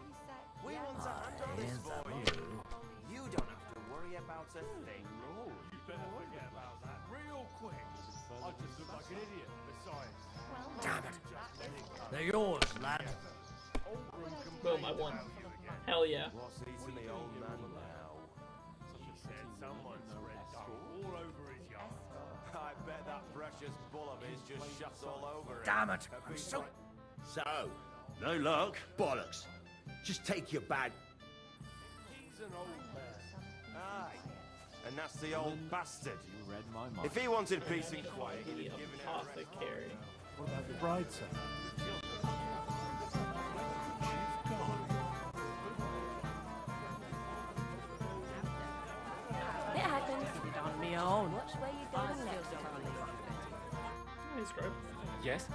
we want to handle this Here's for the you. You don't have to worry about a thing. You better forget about that real quick. I just look like an idiot besides. Damn it. Just let it go. They're yours, lad. Oldham Boom, I won. about you again. Hell yeah. What's eating the old man now? He said someone spread dust all over his yard. I bet that precious bull of his just shuts all over it. Damn it. A I'm beast so... like- So, No luck. bollocks. Just take your bag. He's an old man. Aye. And that's the old bastard. You read my mind. If he wanted peace and quiet, he'd The have given it a rest. apothecary. What about the bride, sir? It happens. On me own. Which way you going next, Charlie? Hey, Scrub. Yes?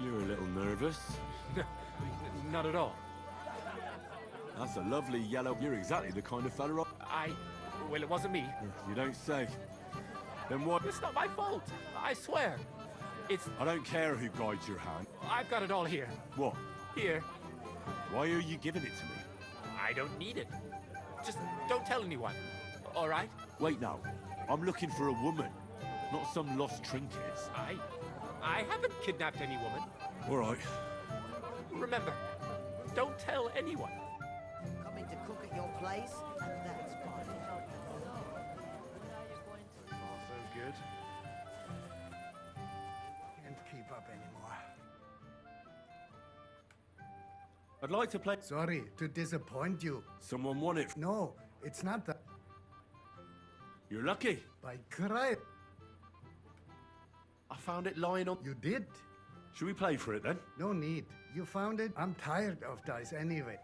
You're a little nervous. Not at all. That's a lovely yellow. You're exactly the kind of fella Well, it wasn't me. You don't say. Then what? It's not my fault. I swear. I don't care who guides your hand. I've got it all here. What? Here. Why are you giving it to me? I don't need it. Just don't tell anyone. All right? Wait now. I'm looking for a woman, not some lost trinkets. I haven't kidnapped any woman. All right. Remember, don't tell anyone. Coming to cook at your place? That's fine. So good. Can't keep up anymore. I'd like to play. Sorry to disappoint you. Someone want it. No, it's not that. You're lucky. By Christ. I found it lying on. You did? Should we play for it then? No need. You found it? I'm tired of dice anyway.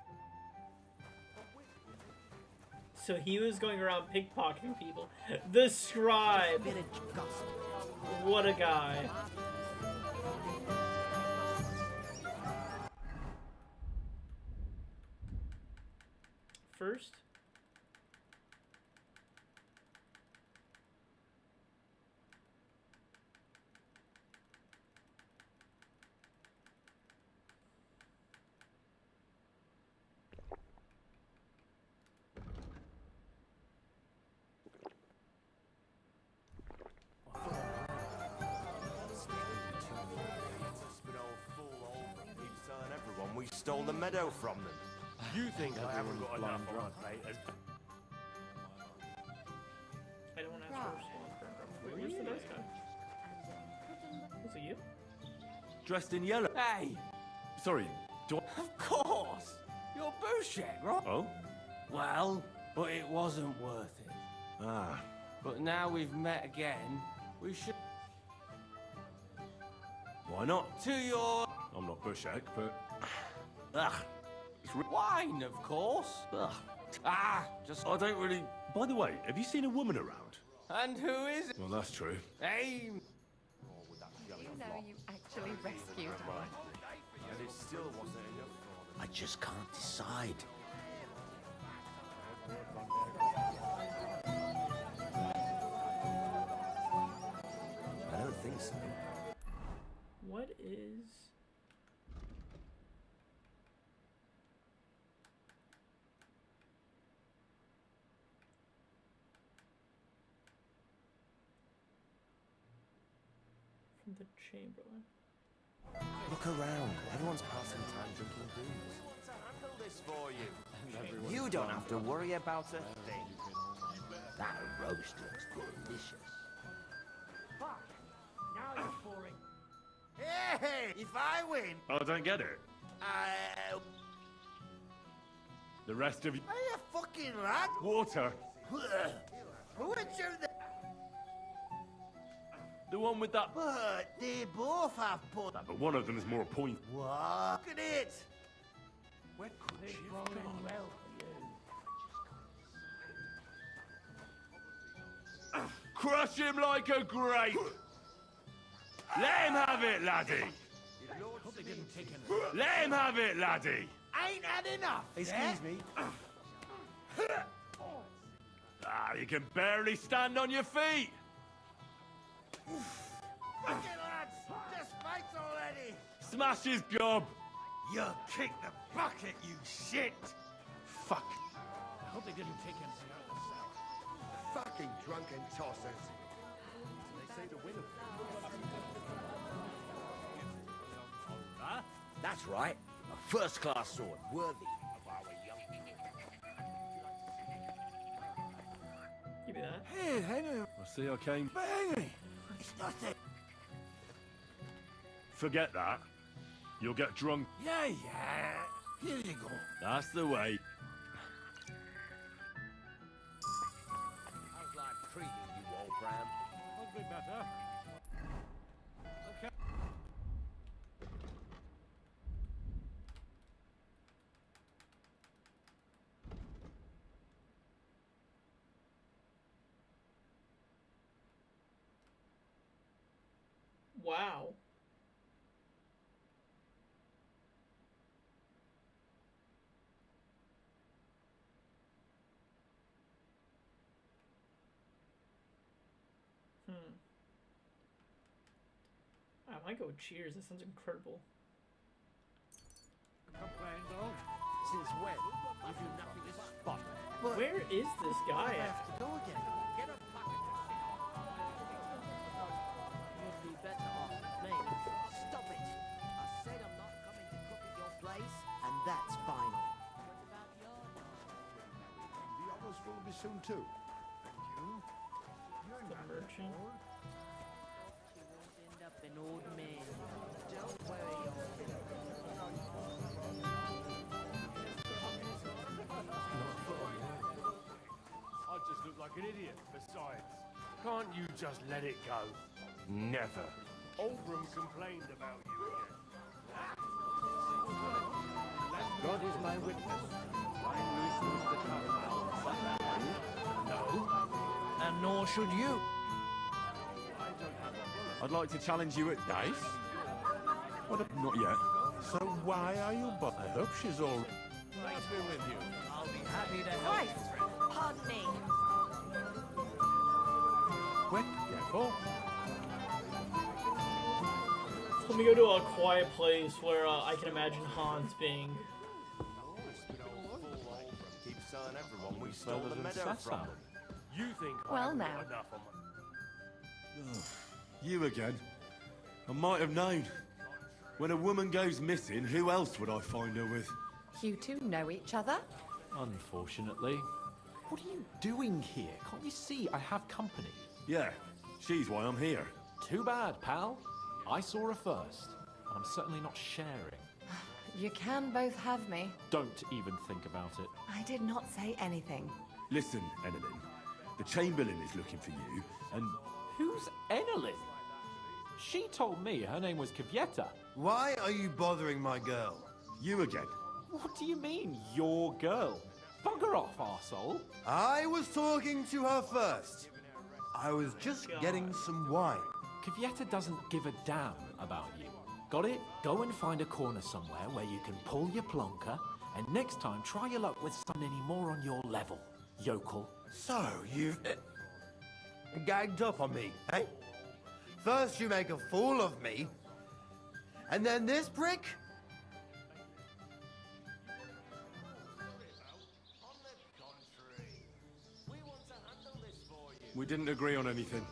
So he was going around pickpocketing people. The scribe. What a guy. First. We stole the meadow from them. You think I haven't got enough on my plate. I don't ask for a response. Wait, where's the dice guy? Was it you? Dressed in yellow. Hey! Sorry, do I... Of course! You're Bouchek, right? Oh? Well, but it wasn't worth it. Ah. But now we've met again, we should... Why not? To your... I'm not Bushek, but... Ugh. Wine, of course. Ugh. Ah, just... I don't really... By the way, have you seen a woman around? And who is it? Well, that's true. Hey! You know you actually rescued me. And it still wasn't enough for them. I just can't decide. I don't think so. What is... From the Chamberlain. Look around. Everyone's passing time drinking booze. To handle this for you. You don't have to worry about a thing. That roast looks delicious. Fuck! Now you're boring. Hey! If I win, I don't get it. The rest of you... are you fucking lad? Water. Which of the... The one with that... But they both have put... But one of them is more point. What? Look at it! Where could she have Rolling gone? well for you. Crush him like a grape! Let him have it, laddie! Let him have it, laddie! Ain't had enough. Excuse me. Ah, you can barely stand on your feet! Fuck it, lads! Just fight already! Smash his gob! You kicked the bucket, you shit! Fuck. I hope they didn't take anything out of the cell. Fucking drunken tossers. They say the winner. Huh? That's right. A first-class sword, worthy of our young... Give me that. Hey, hang on. I see I came... Bang! It's nothing. Forget that. You'll get drunk. Yeah, yeah. Here you go. That's the way. How's life treating you, old Bram? Could be better. Okay. Wow. I might go with Cheers. That sounds incredible. Complain, though. Since when? You do nothing but spot. But Where is this guy I at? have to go again. Get a bucket of You'd be better off with me. Stop it! I said I'm not coming to cook at your place, and that's final. The others will be soon too. The merchant. You won't end up an old man. Don't worry, I just look like an idiot. Besides, can't you just let it go? Never. Oldham complained about you again. God is my witness. I refuse to come. No, and nor should you. I'd like to challenge you at Dice? What? Not yet. So why are you bothered? I hope she's all... Nice to be with you. I'll be happy to help. Christ! Pardon me. Quick, careful. Let me go to a quiet place where I can imagine Hans being. Keep telling everyone we stole Further the than meadow Sessa. from them. You think I Well, haven't now. got enough on my... You again. I might have known. When a woman goes missing, who else would I find her with? You two know each other? Unfortunately. What are you doing here? Can't you see I have company? Yeah, she's why I'm here. Too bad, pal. I saw her first, and I'm certainly not sharing. You can both have me. Don't even think about it. I did not say anything. Listen, Enelin. The Chamberlain is looking for you, and... Who's Enelin? She told me her name was Kvyetta. Why are you bothering my girl? You again. What do you mean, your girl? Bugger off, arsehole. I was talking to her first. I was just getting some wine. Kvyetta doesn't give a damn about you. Got it? Go and find a corner somewhere where you can pull your plonker, and next time try your luck with someone any more on your level, yokel. So, you've gagged up on me, eh? First you make a fool of me, and then this prick? We didn't agree on anything.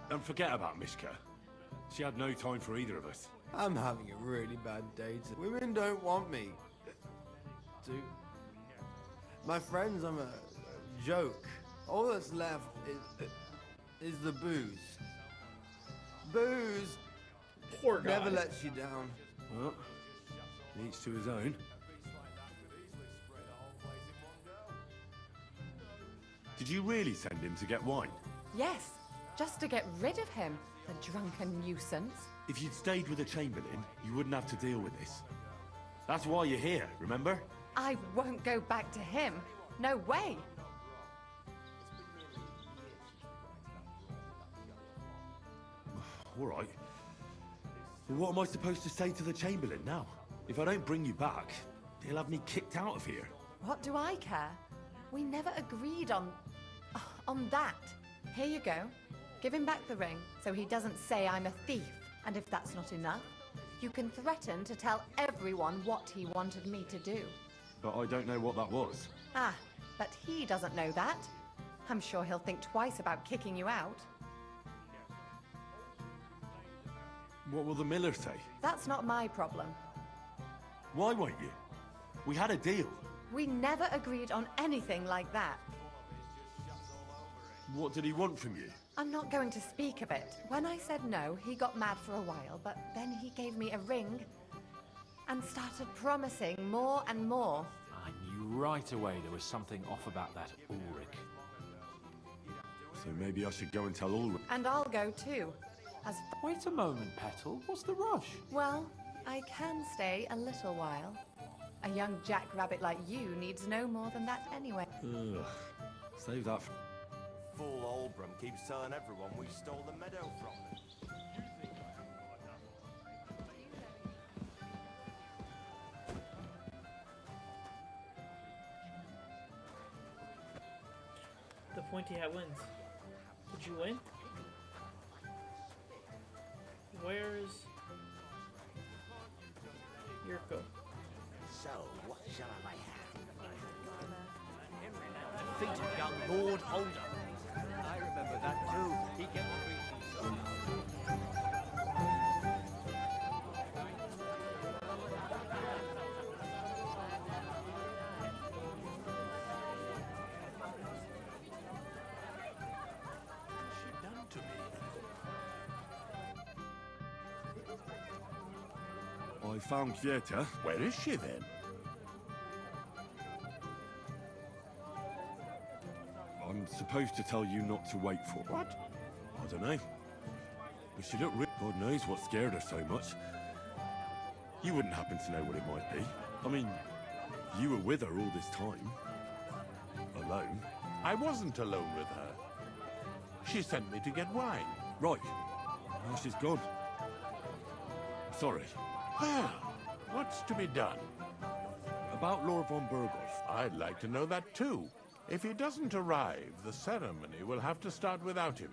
Don't forget about Mishka. She had no time for either of us. I'm having a really bad day. Women don't want me. My friends, I'm a joke. All that's left is the booze. Booze Poor guy. never lets you down. Well, each to his own. Did you really send him to get wine? Yes, just to get rid of him, the drunken nuisance. If you'd stayed with the Chamberlain, you wouldn't have to deal with this. That's why you're here, remember? I won't go back to him. No way. All right. Well, what am I supposed to say to the Chamberlain now? If I don't bring you back, he'll have me kicked out of here. What do I care? We never agreed on that. Here you go. Give him back the ring so he doesn't say I'm a thief. And if that's not enough, you can threaten to tell everyone what he wanted me to do. But I don't know what that was. Ah, but he doesn't know that. I'm sure he'll think twice about kicking you out. What will the miller say? That's not my problem. Why won't you? We had a deal. We never agreed on anything like that. What did he want from you? I'm not going to speak of it. When I said no, he got mad for a while, but then he gave me a ring and started promising more and more. I knew right away there was something off about that Ulrich. So maybe I should go and tell Ulrich. And I'll go too. Wait a moment, Petal. What's the rush? Well, I can stay a little while. A young jackrabbit like you needs no more than that anyway. Ugh. Save that for... Fool Oldham keeps telling everyone we stole the meadow from them. The pointy hat wins. Did you win? Where's Yurko? So, what shall I have? Henry now defeated young Lord Holder. I remember that too. He kept Done to me. I found Kieta. Where is she then? I'm supposed to tell you not to wait for what? I don't know. But she looked God knows what scared her so much. You wouldn't happen to know what it might be. I mean, you were with her all this time. Alone. I wasn't alone with her. She sent me to get wine. Right. Now she's gone. Sorry. Well, what's to be done? About Lord von Burgos. I'd like to know that too. If he doesn't arrive, the ceremony will have to start without him.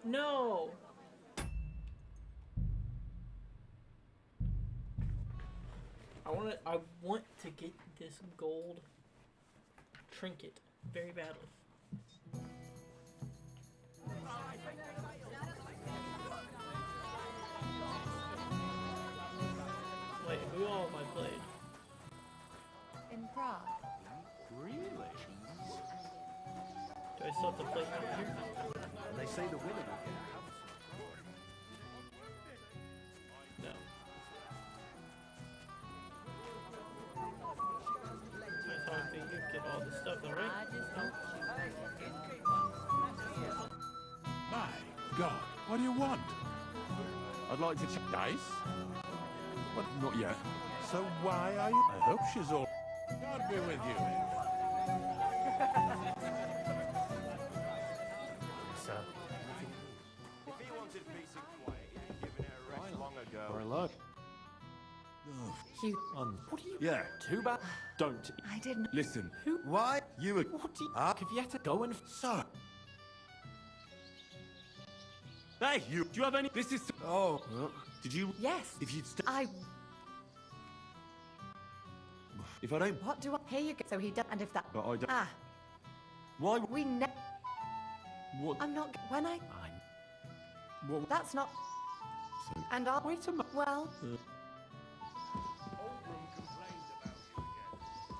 No. I want to get this gold trinket very badly. Wait, who all have I played? In Prague. Really? Do I still have to play down here? And they say the winner will get a house. No. I thought we could get all this stuff though, right? My God, what do you want? I'd like to check. Dice? What? Not yet. So why are you? I hope she's all. God be with you. Sir. If he wanted peace and quiet, he'd given her a rest long ago. Or luck. Hugh. What are you? Yeah. Too bad. Don't. I didn't. Listen. Who? Why? You were. What do you? Kivieta, go and. Sir. Hey, you. Do you have any? This is. Oh. Did you? Yes. If you'd. If I don't. What do I? Here you go. So he does. And if that. But I don't. Ah. Why? We ne. What? I'm not. When I. What? That's not. So. And I'll. Wait a minute. Well.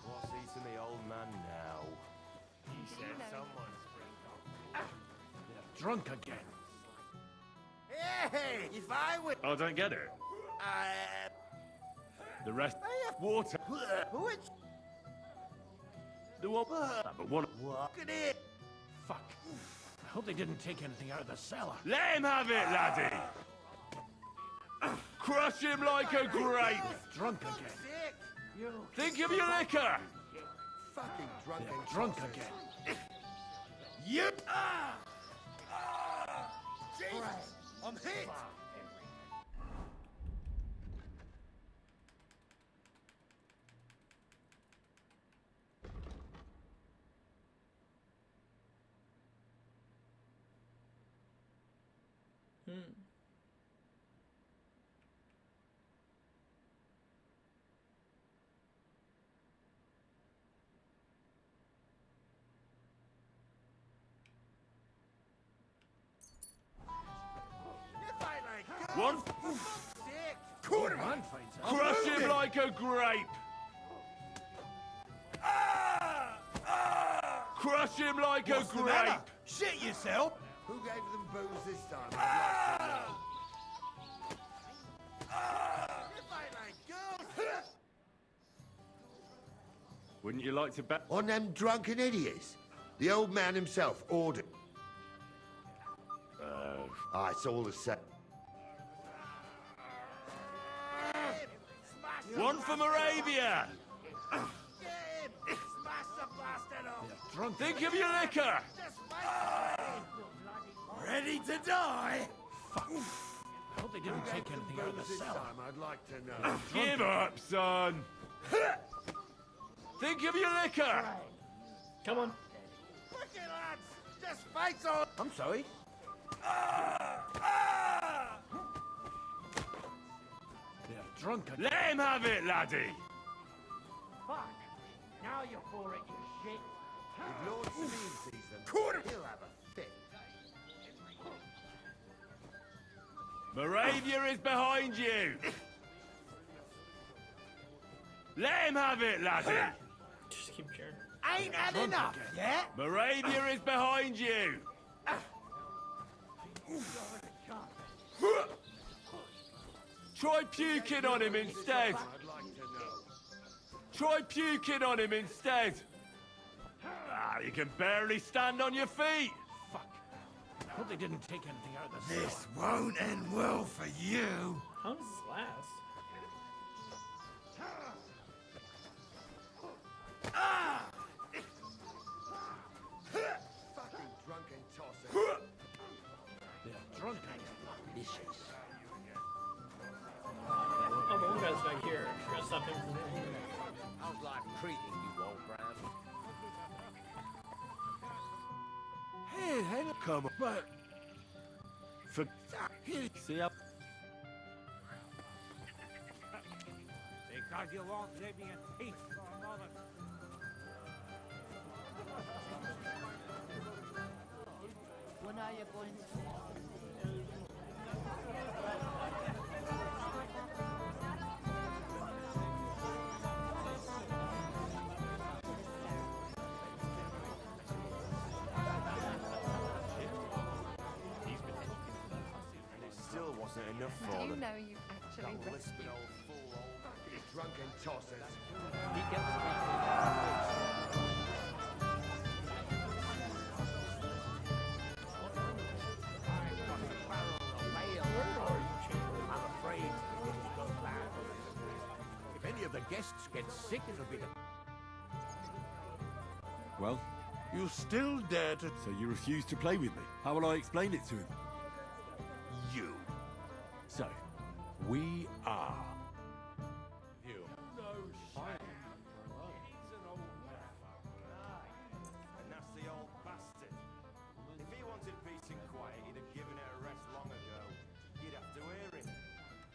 What's eating the old man now? He said someone's Drunk again. Hey, if I were... I don't get it. The rest. Water. Who is... The one. But one. Look at it. Fuck. I hope they didn't take anything out of the cellar. Let him have it, laddie. Crush him like a grape. Drunk again. Sick. Think of your liquor. Fucking drunk and Drunk again. You... Jesus, I'm hit. One. Sick. Man finds out. Crush him like a grape. Crush him like What's a the grape. matter? Shit yourself. Who gave them booze this time? I'd like to know. Wouldn't you like to bet? On them drunken idiots. The old man himself ordered. It's all the same. One for Moravia. Get him. Smash the bastard off. Drunk. Think of your liquor. Ready to die. Fuck. I hope they didn't take anything out of the This cellar. time, I'd like to know. Give up, son. Think of your liquor. Come on. Quick, lads. Just fight on. I'm sorry. They're drunk again. Let him have it, laddie. Fuck. Now you're for it, you shit. If Lord Sabine sees them, he'll have a fit. Moravia is behind you! Let him have it, laddie! Just keep cheering. Ain't had enough yet? Moravia is behind you! Try puking on him instead! Try puking on him instead! Ah, you can barely stand on your feet! Fuck. I hope they didn't take anything out of the This won't end well for you. How does this last? Fucking drunken tosser. They're drunk and delicious. Oh, the one guy's back here. We're gonna stop him from doing it. How's life treating you, old Bram? Hey, hang on, come on, but... See up. Because you won't leave me a thief for a moment. When are you going to... And it still wasn't enough for Do you them. know you actually That rescued lisping old fool, You drunken tossers. He gets me. I'm afraid it will go bad. If any of the guests get sick, it'll be the... Well, You still dare to... so you refuse to play with me? How will I explain it to him? You. So, We are. You. And that's the old bastard. If he wanted peace and quiet, he'd have given it a rest long ago. You'd have to hear him.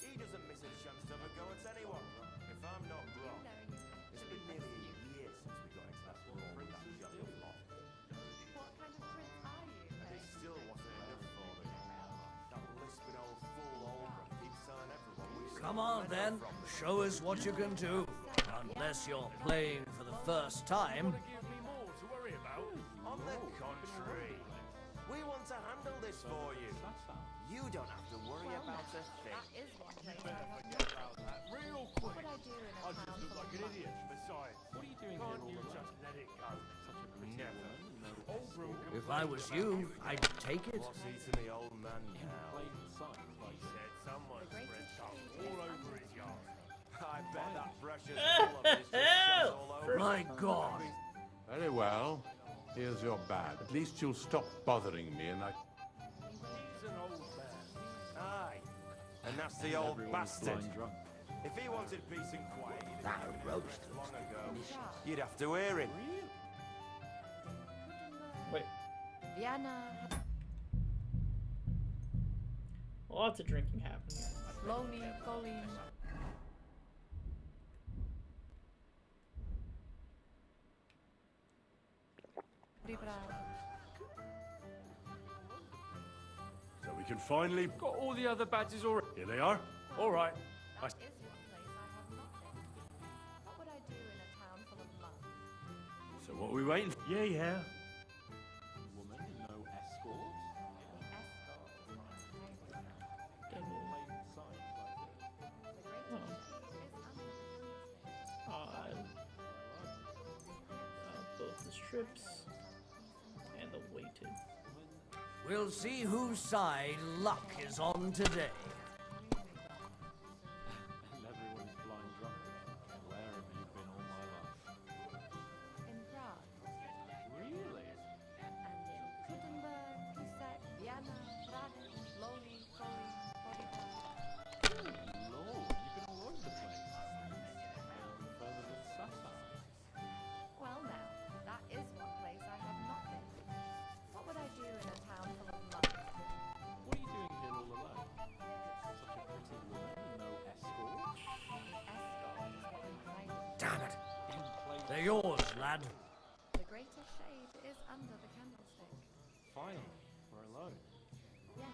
He doesn't miss a chance to have a go at anyone. If I'm not wrong, it's been nearly a year since we got into that brawl with that jolly lot. What kind of prince are you? And it still wasn't enough for them. That lisping old fool Olbra keeps telling everyone we Come on then, show us what you can do. Unless you're playing for the first time. Give me more to worry about. On the contrary, we want to handle this for you. You don't have to worry about a thing. That is one place I have Forget about that real What quick. would I do in I a just town look full like of an monks? idiot. Besides, What are you doing can't here you all alone? just let it go? Such a pretty Never. woman, no Old Broom If I was you, I'd take it. What's eating the old man in now? plain sight, like said someone spread stuff all over his yard. I bet that precious full of this just shows all over. My God. Very well. Here's your bad. At least you'll stop bothering me and I... He's an old man. Aye. And that's the old everyone's bastard. blind drunk. If he wanted peace and quiet, he'd That have given it a roast rest looks long ago. delicious. You'd have to hear him. Wait. Vienna, Lots of drinking happening here. Slowly, Colleen. so we can finally... Got all the other badges already. Here they are. All right. That is one place I have not been. What would I do in a town full of monks? So what are we waiting for? Yeah. Woman, no escort. Double. Plain sight, like Both the strips and the weighted. We'll see whose side luck is on today. and everyone's blind drunk. Where have you been all my life? In Prague. Really? And in Kuttenberg, Pisa, Vienna, Prague, Slowly, Colleen, Bodita. Lord, you've been all over the place. Further than Sasa. Well now, that is one place I have not been. What would I do in a town full of monks? What are you doing here all alone? They're yours, lad. The greater shade is under the candlestick. Finally, we're alone. Yes.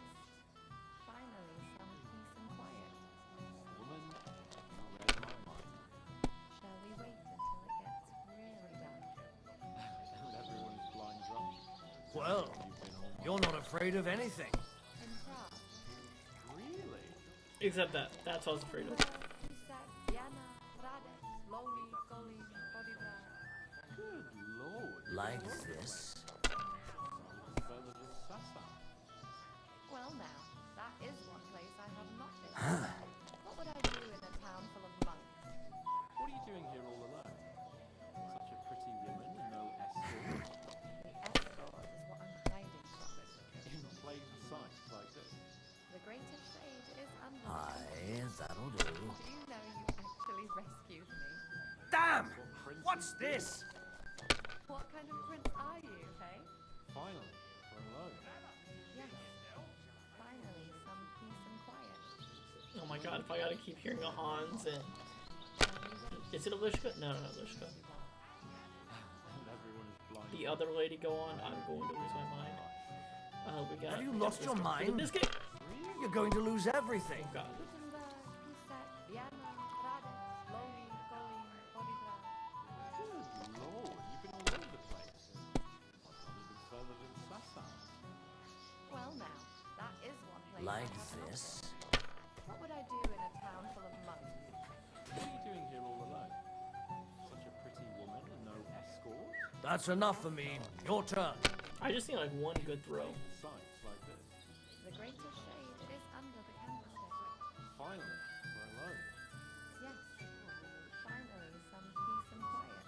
Finally, some peace and quiet. Woman, you read my mind. Shall we wait until it gets really dark? And everyone's blind drunk. Well, you're not afraid of anything. In Prague. Really? Except that. That's what I was afraid of. Good lord. Like this? Further than Sasa. Well now, that is one place I have not been. What would I do in a town full of monks? What are you doing here all alone? Such a pretty woman and no escort. The escort is what I'm hiding from. In plain sight like this. The greater shade is under. Aye, that'll do. Do you know you actually rescued me? Damn! What's this? What kind of prince are you, hey? Finally, we're alone. Yes. Finally, some peace and quiet. Oh my god, if I gotta keep hearing a Hans and... Is it Alishka? No, not Alishka. And everyone is blind. The other lady go on, I'm going to lose my mind. We got... Have you lost your mind? This game! You're going to lose everything. Oh god. Good lord, you've been all over the place. Even further than Sasa. Well now, that is one place. Like this? What would I do in a town full of monks? What are you doing here all alone? Such a pretty woman and no escort? That's enough for me. Your turn. I just need like one good throw. Sights like this. The greater shade is under the candlestick. Finally, we're alone. Yes. Finally, some peace and quiet.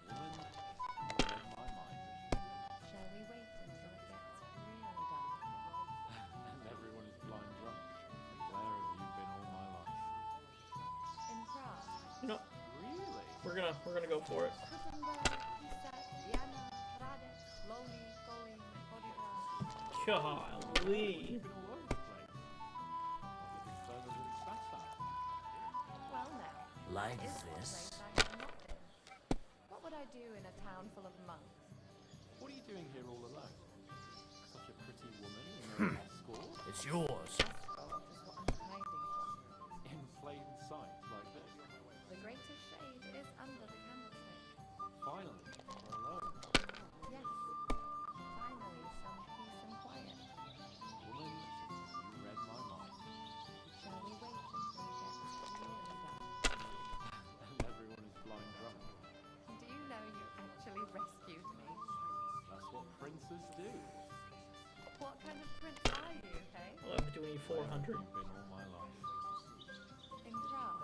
Woman, you read my mind. Shall we wait until it gets really dark? And everyone is blind drunk. Where have you been all my life? In Prague. You know, Really? we're gonna go for it. Golly. You've been all over the place. Even further than Sasa. Well now, Like is one this? place I have not been. What would I do in a town full of monks? What are you doing here all alone? Such a pretty woman and no escort? It's yours. Escort is what I'm hiding from. In plain sight like this. The greater shade is under the candlestick. Finally, we're alone. Yes. Finally, some peace and quiet. Woman, you read my mind. Shall we wait until it gets really dark? And everyone is blind drunk. Do you know you actually rescued me? That's what princes do. What kind of prince are you, hey? Well, I'm doing 400. You've been all my life. In Prague.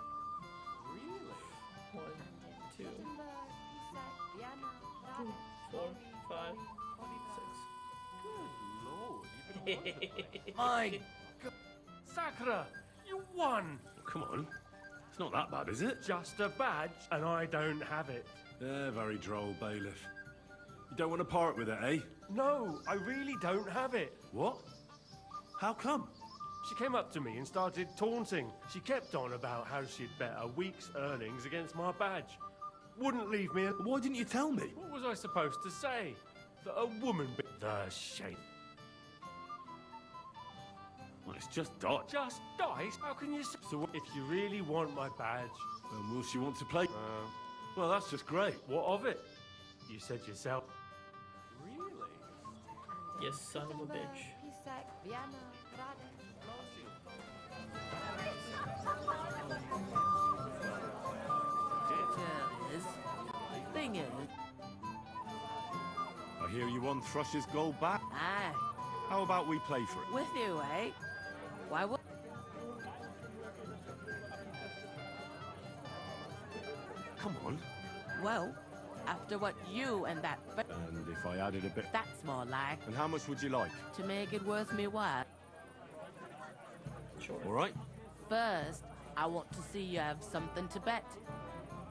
Really? 1, 2, Wittenberg, Pisa, Vienna, Prague, 4, Loni, 5, Loni, 6. Good lord, you've been all over the place. My God. Sakura, you won. Come on. It's not that bad, is it? Just a badge, and I don't have it. Very droll, bailiff. You don't want to part with it, eh? No, I really don't have it. What? How come? She came up to me and started taunting. She kept on about how she'd bet a week's earnings against my badge. Wouldn't leave me. Why didn't you tell me? What was I supposed to say? That a woman bit the shame. Well, it's just dot. Just dice? How can you say? So if you really want my badge, Will she want to play? Well, that's just great. what of it? You said yourself. Really? You son of a bitch. Pisa, Vienna, Prague, Thing is, I hear you won Thrush's gold back. aye, How about we play for it? with you, eh? Why would? Come on. Well, after what you and that, but And if I added a bit... that's more like And how much would you like? to make it worth me while. Sure. All right. First, I want to see you have something to bet.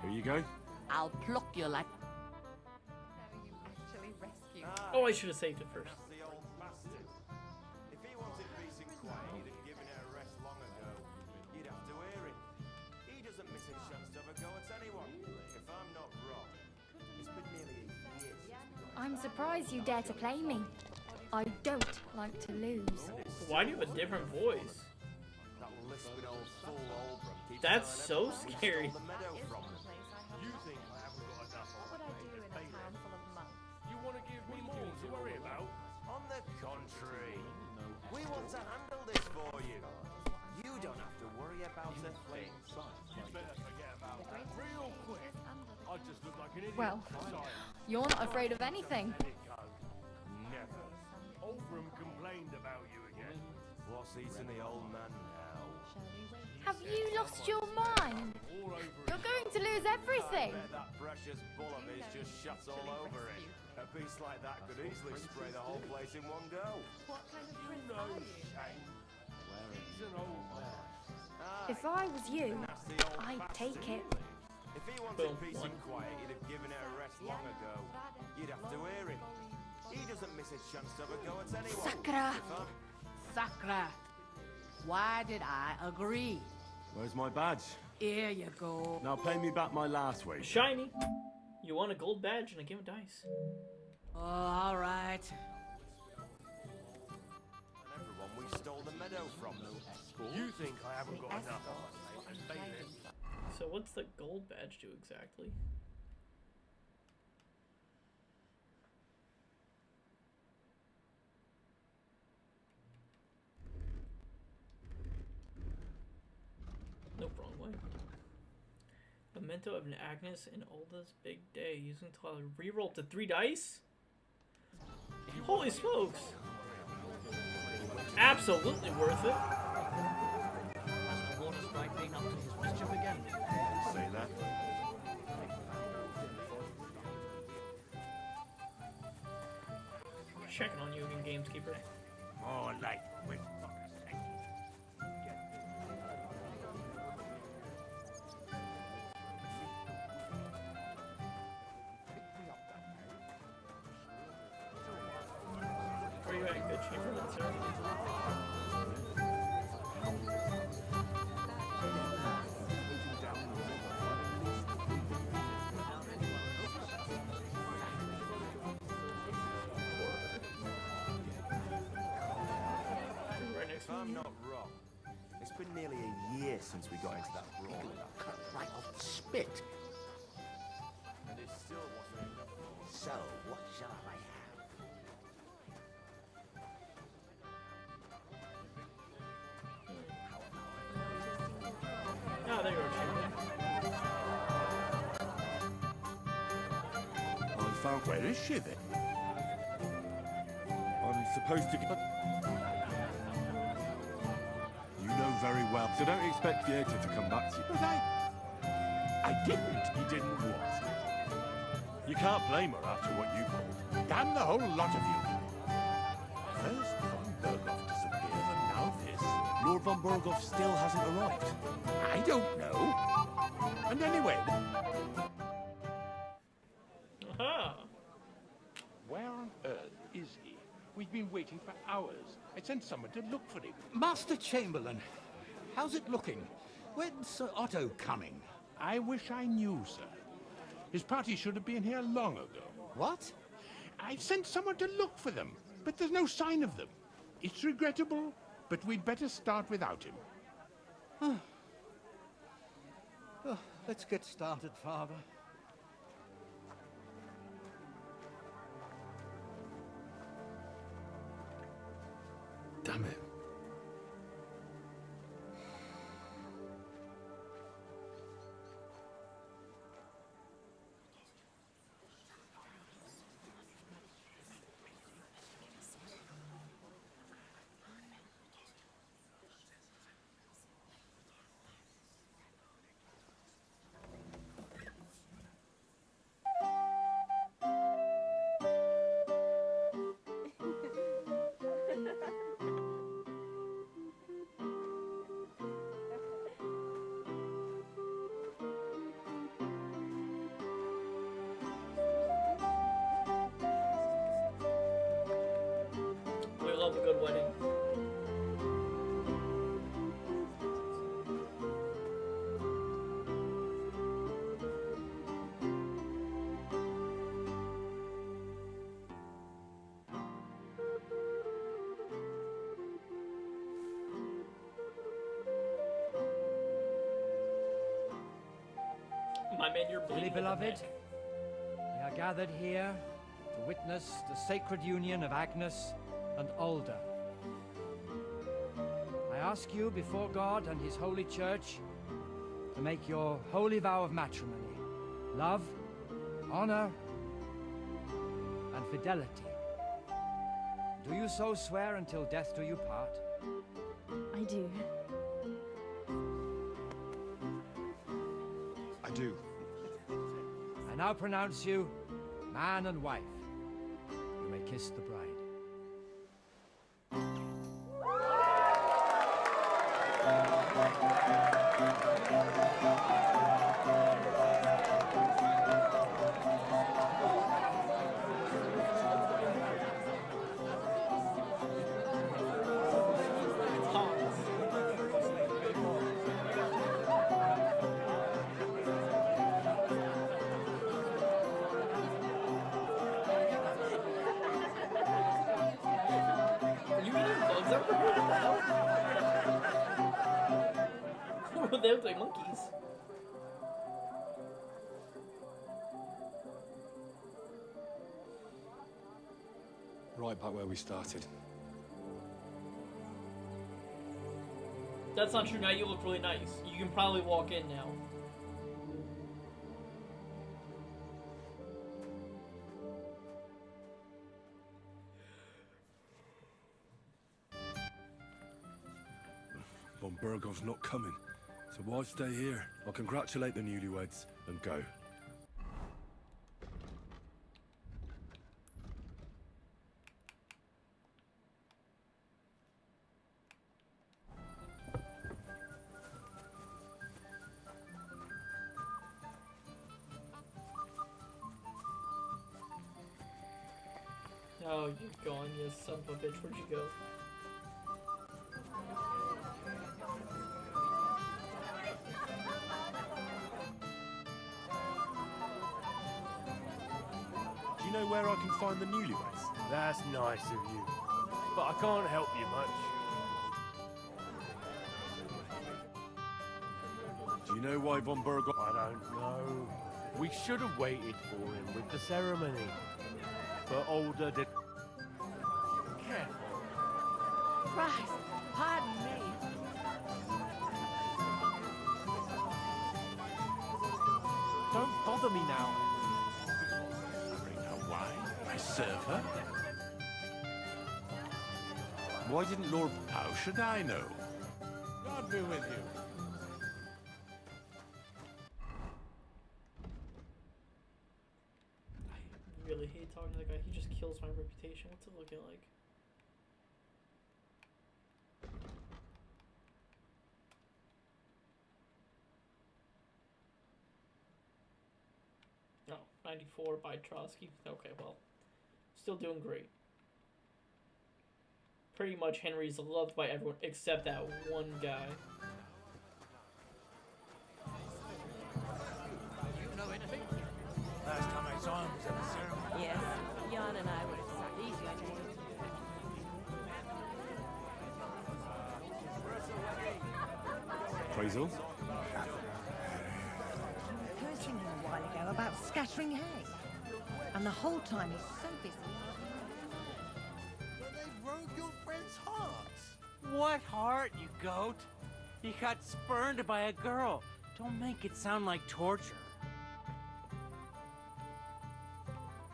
Here you go. I'll pluck you like. No, you actually rescued me. Oh, I should have saved it first. The old bastard. If he wanted peace and quiet, he'd have given her a rest long ago. You'd have to hear him. He doesn't miss a chance to have a go at anyone. If I'm not wrong, I'm surprised you dare to play me. I don't like to lose. Why do you have a different voice? That's so scary. You think I haven't got enough? What would I do in a town full of monks? You want to give me more to worry about? On the contrary, we want to handle this for you. You don't have to worry about a thing. You better forget about that real quick. I just look like an idiot. Well, you're not afraid of anything. Never. Oldham complained about you again. What's eating the old man now? Have you lost your mind? You're going to lose everything. I bet that precious bull of his just shuts all over it. A beast like that could easily spray the whole place in one go. What kind of prince are you? He's an old man. If I was you, I'd take it. If he wanted peace and quiet, he'd have given it a rest long ago. You'd have to hear him. He doesn't miss a chance to have a go at anyone. Sakura! Sakura, why did I agree? Where's my badge? Here you go. Now pay me back my last wage. Shiny. You want a gold badge and a game of dice. Oh, all right. And everyone we stole the meadow from. You think I haven't got enough? So what's the gold badge do exactly? Nope, wrong way. Memento of an Agnes and Olda's big day. Using to reroll up to 3 dice? Holy smokes! Absolutely worth it. Say that. Checking on you again, Gameskeeper. More like with Where you at? Good chamberlain, sir. If I'm not wrong, it's been nearly a year since we got into that brawl. Cut right off the spit. And it still wasn't enough. So, what shall I have? Ah, there you are, chamberlain. I found. Where is she then? I'm supposed to get. You know very well, so don't expect Vieta to come back to you. But I didn't. You didn't what? You can't blame her after what you pulled. Damn the whole lot of you. First von Berghoff disappears, and now this. Lord von Berghoff still hasn't arrived. I don't know. And anyway, Aha! Where on earth is he? We've been waiting for hours. I sent someone to look for him. Master Chamberlain, how's it looking? When's Sir Otto coming? I wish I knew, sir. His party should have been here long ago. What? I sent someone to look for them, but there's no sign of them. It's regrettable, but we'd better start without him. Oh, let's get started, Father. Damn it. We love a good wedding. Nah, man, you're bleeding. Dearly in the beloved, neck. we are gathered here to witness the sacred union of Agnes and Alda. I ask you before God and His holy church to make your holy vow of matrimony, love, honor, and fidelity. Do you so swear until death do you part? I do. I do. I now pronounce you man and wife. You may kiss the bride. Are you eating bugs over here? What the hell? They look like monkeys. Right back where we started. That's not true. Now you look really nice. You can probably walk in now. Von Burgov's not coming, so why stay here? I'll congratulate the newlyweds and go. Oh, you're gone, you son of a bitch. Where'd you go? Do you know where I can find the newlyweds? That's nice of you. But I can't help you much. Do you know why Von Burgov... I don't know. We should have waited for him with the ceremony. But Alda did... Careful. Christ, pardon me. Don't bother me now. Bring her wine. I serve her. Why didn't Lord... How should I know? God be with you. I really hate talking to that guy. He just kills my reputation. What's it looking like? No, 94 by Trotsky. Okay, well, still doing great. Pretty much Henry's loved by everyone except that one guy. You know anything? Last time I saw him was at the ceremony. Yes, Jan and I were easy on you. Appraisal? Heard you a while ago about scattering hay. And the whole time he's so busy. They broke your friend's heart. What heart, you goat? He got spurned by a girl. Don't make it sound like torture.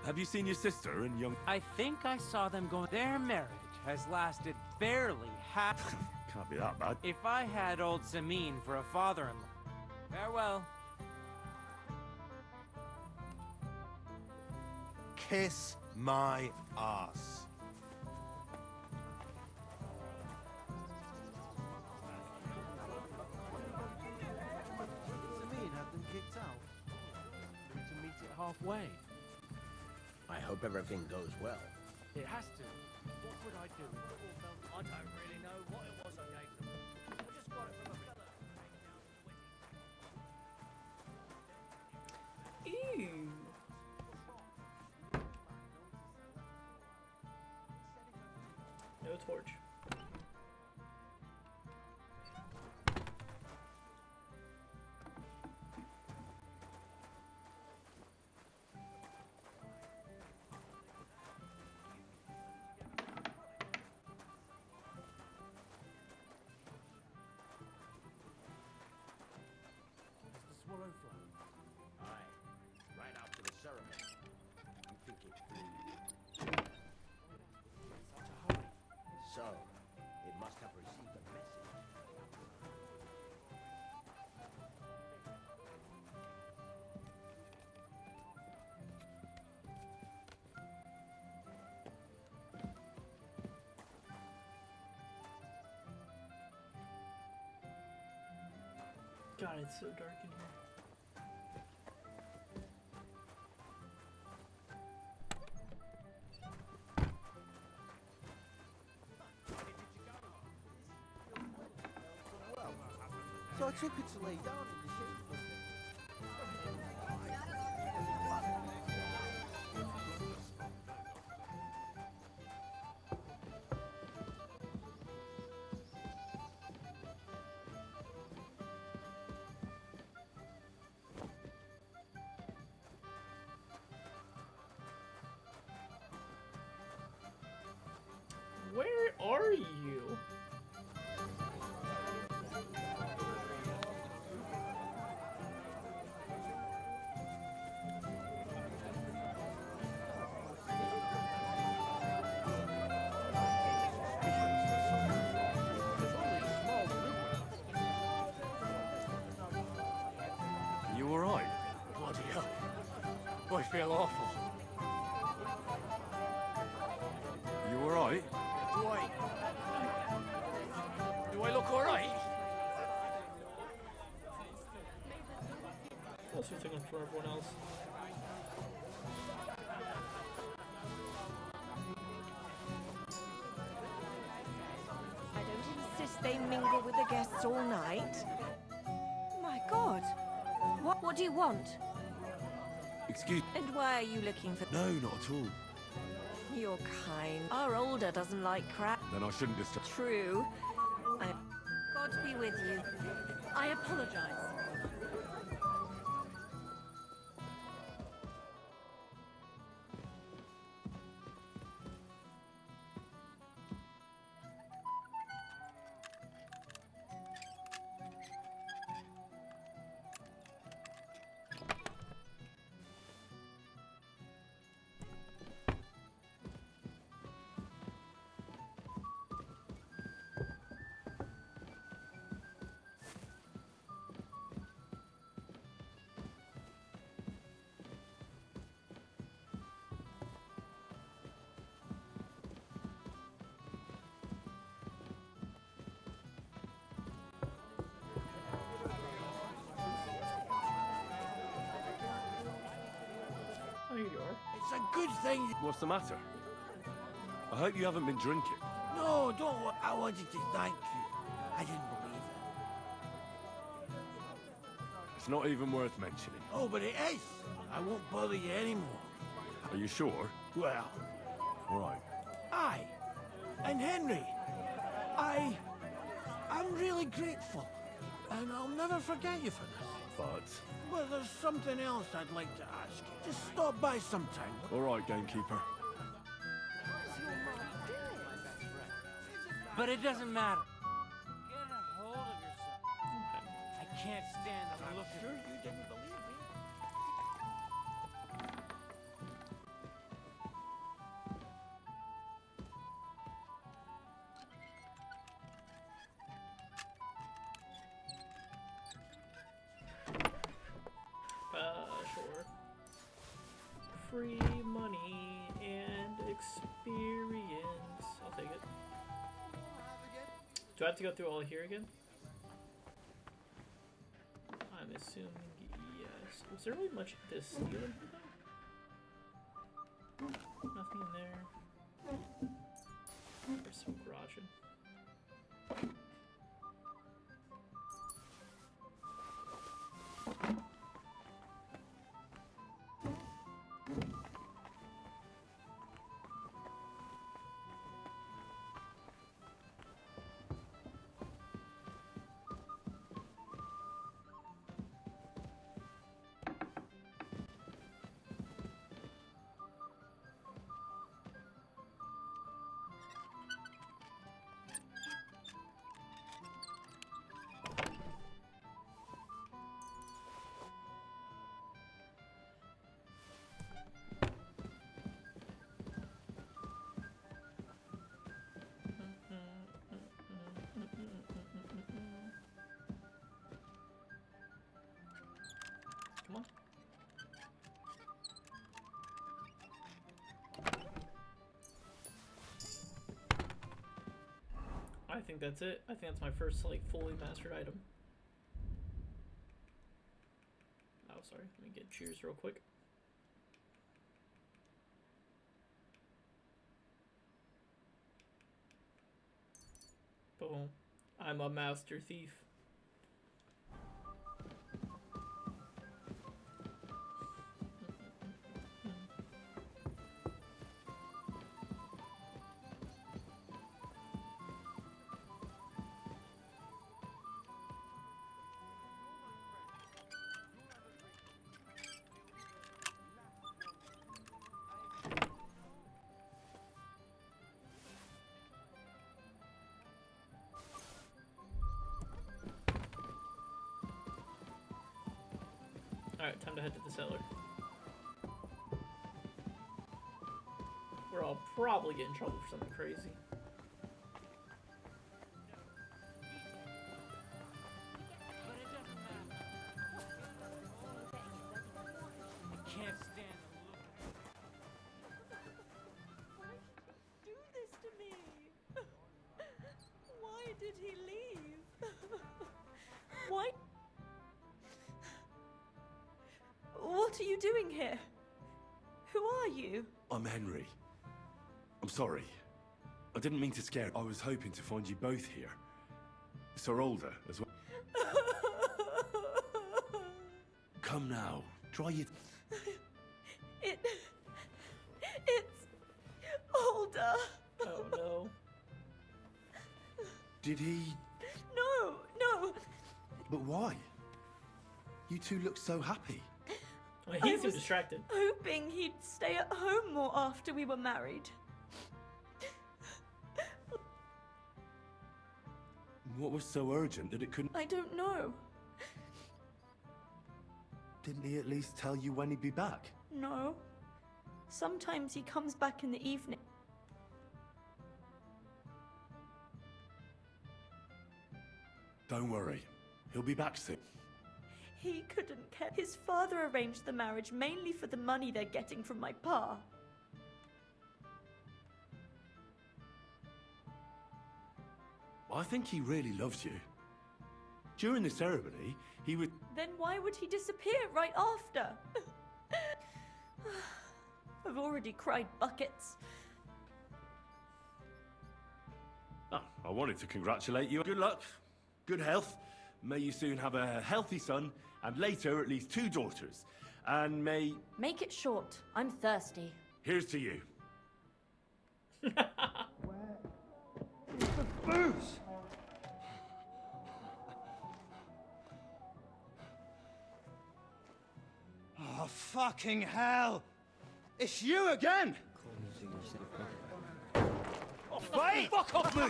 Have you seen your sister and young... I think I saw them going. Their marriage has lasted barely half. Can't be that bad. If I had old Samin for a father-in-law. Farewell. Kiss my ass. Samin had them kicked out. Need to meet it halfway. I hope everything goes well. It has to. What would I do if it all fell? I don't really know what it was I gave them. I just got it from a fella. Ew. No torch. God, it's so dark in here. So I took her to lay down in the shade for a bit. Where are you? Are you alright? Bloody hell. I feel awful. You alright? Do I look alright? Also taking for everyone else. I don't insist they mingle with the guests all night. My God. What do you want? Excuse... And why are you looking for... No, not at all. You're kind. Our older doesn't like crap. Then I shouldn't disturb... True. God be with you. I apologize. Oh, you are. It's a good thing. What's the matter? I hope you haven't been drinking. No, don't. I wanted to thank you. I didn't believe it. It's not even worth mentioning. Oh, but it is. I won't bother you anymore. Are you sure? Well, Alright. I and Henry, I'm really grateful, and I'll never forget you for this. But... But there's something else I'd like to ask you. Just stop by sometime. Alright, gamekeeper. But it doesn't matter. Get a hold of yourself. I can't stand the look Sure you didn't believe me? Sure. Free money and experience. I'll take it. Do I have to go through all here again? I'm assuming yes. Was there really much to steal in here though? Nothing in there. There's some garaging. Come on. I think that's it. I think that's my first like fully mastered item. let me get cheers real quick. Boom. I'm a master thief. Alright, time to head to the cellar. Where I'll probably get in trouble for something crazy. I can't stand Do this to me. Why did he leave? Why? What are you doing here? Who are you? I'm Henry. I'm sorry. I didn't mean to scare. I was hoping to find you both here. Sir Older as well. Come now. Dry your... It's Older. Oh no. Did he... No. But why? You two look so happy. Well, he's so distracted. Hoping he'd stay at home more after we were married. What was so urgent that it couldn't... I don't know. Didn't he at least tell you when he'd be back? No. Sometimes he comes back in the evening. Don't worry. He'll be back soon. He couldn't care. His father arranged the marriage mainly for the money they're getting from my pa. I think he really loves you. During the ceremony, he would... Then why would he disappear right after? I've already cried buckets. Oh, I wanted to congratulate you. Good luck. Good health. May you soon have a healthy son, and later at least 2 daughters. And may... Make it short. I'm thirsty. Here's to you. Booze! Oh, fucking hell! It's you again! Oh, wait! Fuck off me!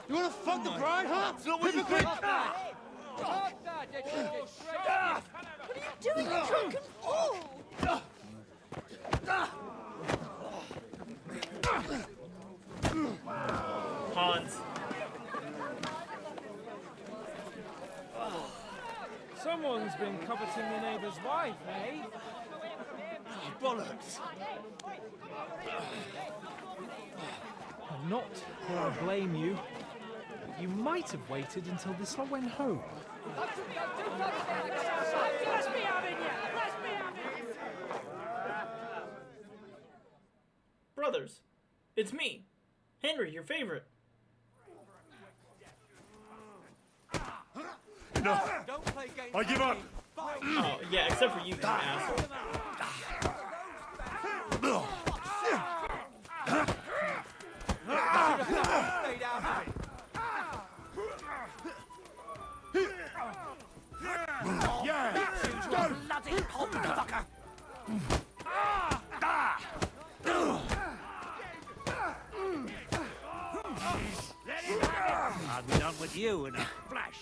You wanna fuck the bride, huh? It's not what you think! What are you doing, you drunken fool? Hans. Someone's been coveting the neighbour's wife, eh? Oh, bollocks! I'm not that I blame you. But you might have waited until this lot went home. Brothers, it's me, Henry, your favorite. No. I give up. Oh, yeah, except for you, you asshole. Yeah! Go! Bloody cockfucker! I'll be done with you in a flash.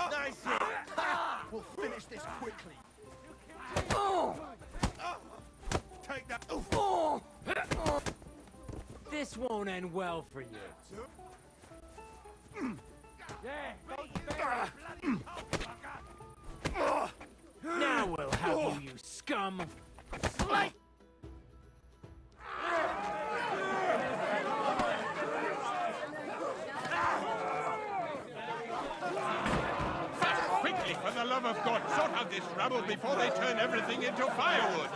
Nice hit. We'll finish this quickly. Take that. This won't end well for you. Now we'll help you, you scum! trouble before they turn everything into firewood.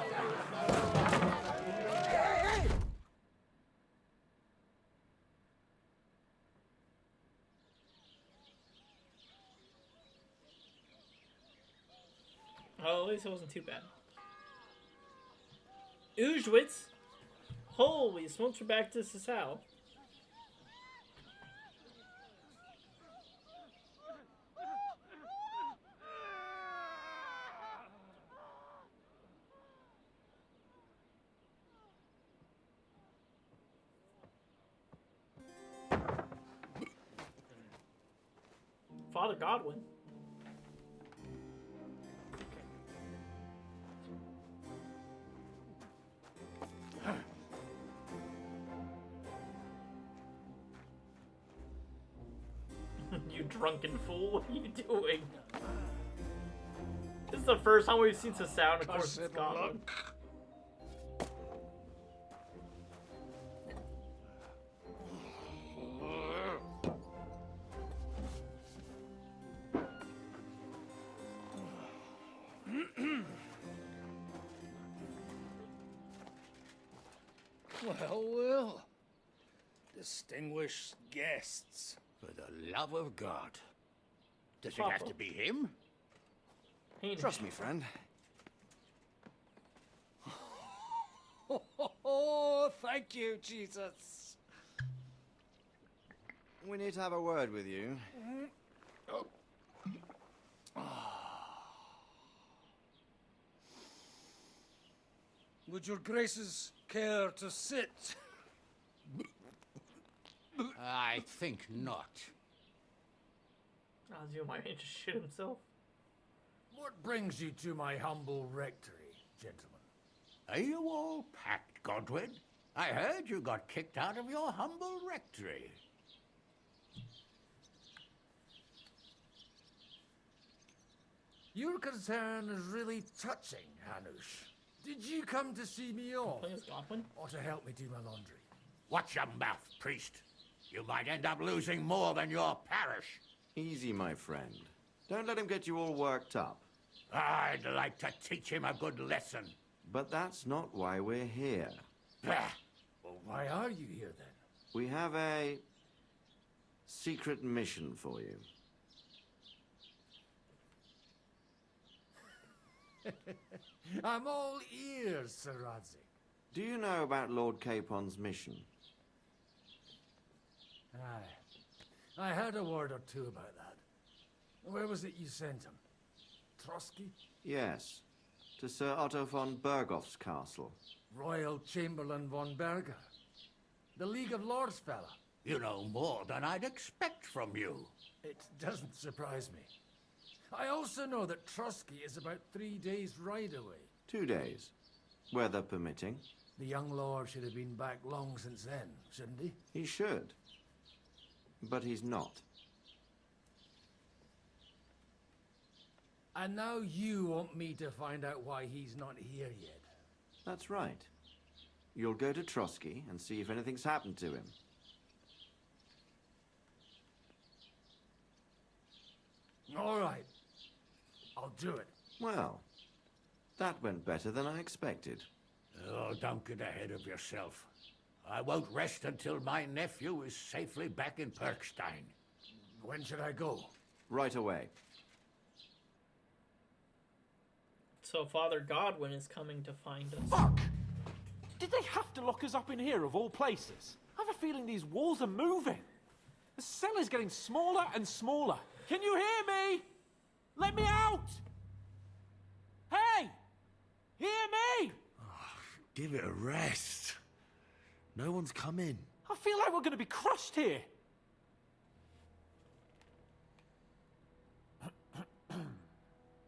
Oh, at least it wasn't too bad. Auschwitz? Holy smokes, we're back to Sasau. Father Godwin. You drunken fool, what are you doing? This is the first time we've seen Sasau, and of course it's Scotland. Well. Distinguished guests. For the love of God. Does it have to be him? Trust me, friend. Oh, thank you, Jesus. We need to have a word with you. Would your graces care to sit? I think not. Azio might just shit himself. What brings you to my humble rectory, gentlemen? Are you all packed, Godwin? I heard you got kicked out of your humble rectory. Your concern is really touching, Hanush. Did you come to see me off? Or to help me do my laundry? Watch your mouth, priest. You might end up losing more than your parish. Easy, my friend. Don't let him get you all worked up. I'd like to teach him a good lesson. But that's not why we're here. Well, why are you here, then? We have a secret mission for you. I'm all ears, Sir Radzik. Do you know about Lord Capon's mission? Aye. I heard a word or two about that. Where was it you sent him? Trotsky? Yes. To Sir Otto von Bergoff's castle. Royal Chamberlain von Berger. The League of Lords fella. You know more than I'd expect from you. It doesn't surprise me. I also know that Trotsky is about 3 days' ride away. 2 days. Weather permitting. The young lord should have been back long since then, shouldn't he? He should. But he's not. And now you want me to find out why he's not here yet. That's right. You'll go to Trotsky and see if anything's happened to him. All right. I'll do it. Well, that went better than I expected. Oh, don't get ahead of yourself. I won't rest until my nephew is safely back in Perkstein. When should I go? Right away. So Father Godwin is coming to find us. Fuck! Did they have to lock us up in here of all places? I have a feeling these walls are moving. The cell is getting smaller and smaller. Can you hear me? Let me out! Hey! Hear me! Give it a rest. No one's coming. I feel like we're going to be crushed here.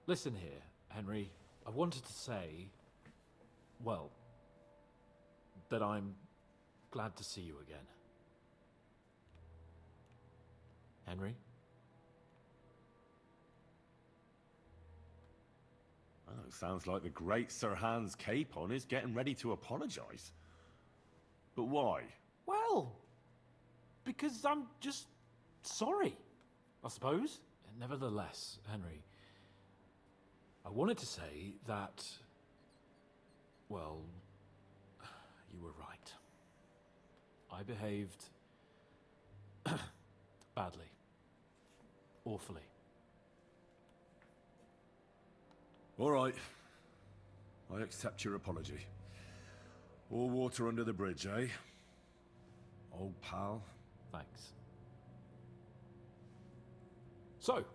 Listen here, Henry. I wanted to say, well, that I'm glad to see you again. Henry? Oh, sounds like the great Sir Hans Capon is getting ready to apologise. But why? Well, because I'm just sorry, I suppose. Nevertheless, Henry, I wanted to say that, well, you were right. I behaved badly. Awfully. All right. I accept your apology. All water under the bridge, eh? Old pal. Thanks. So,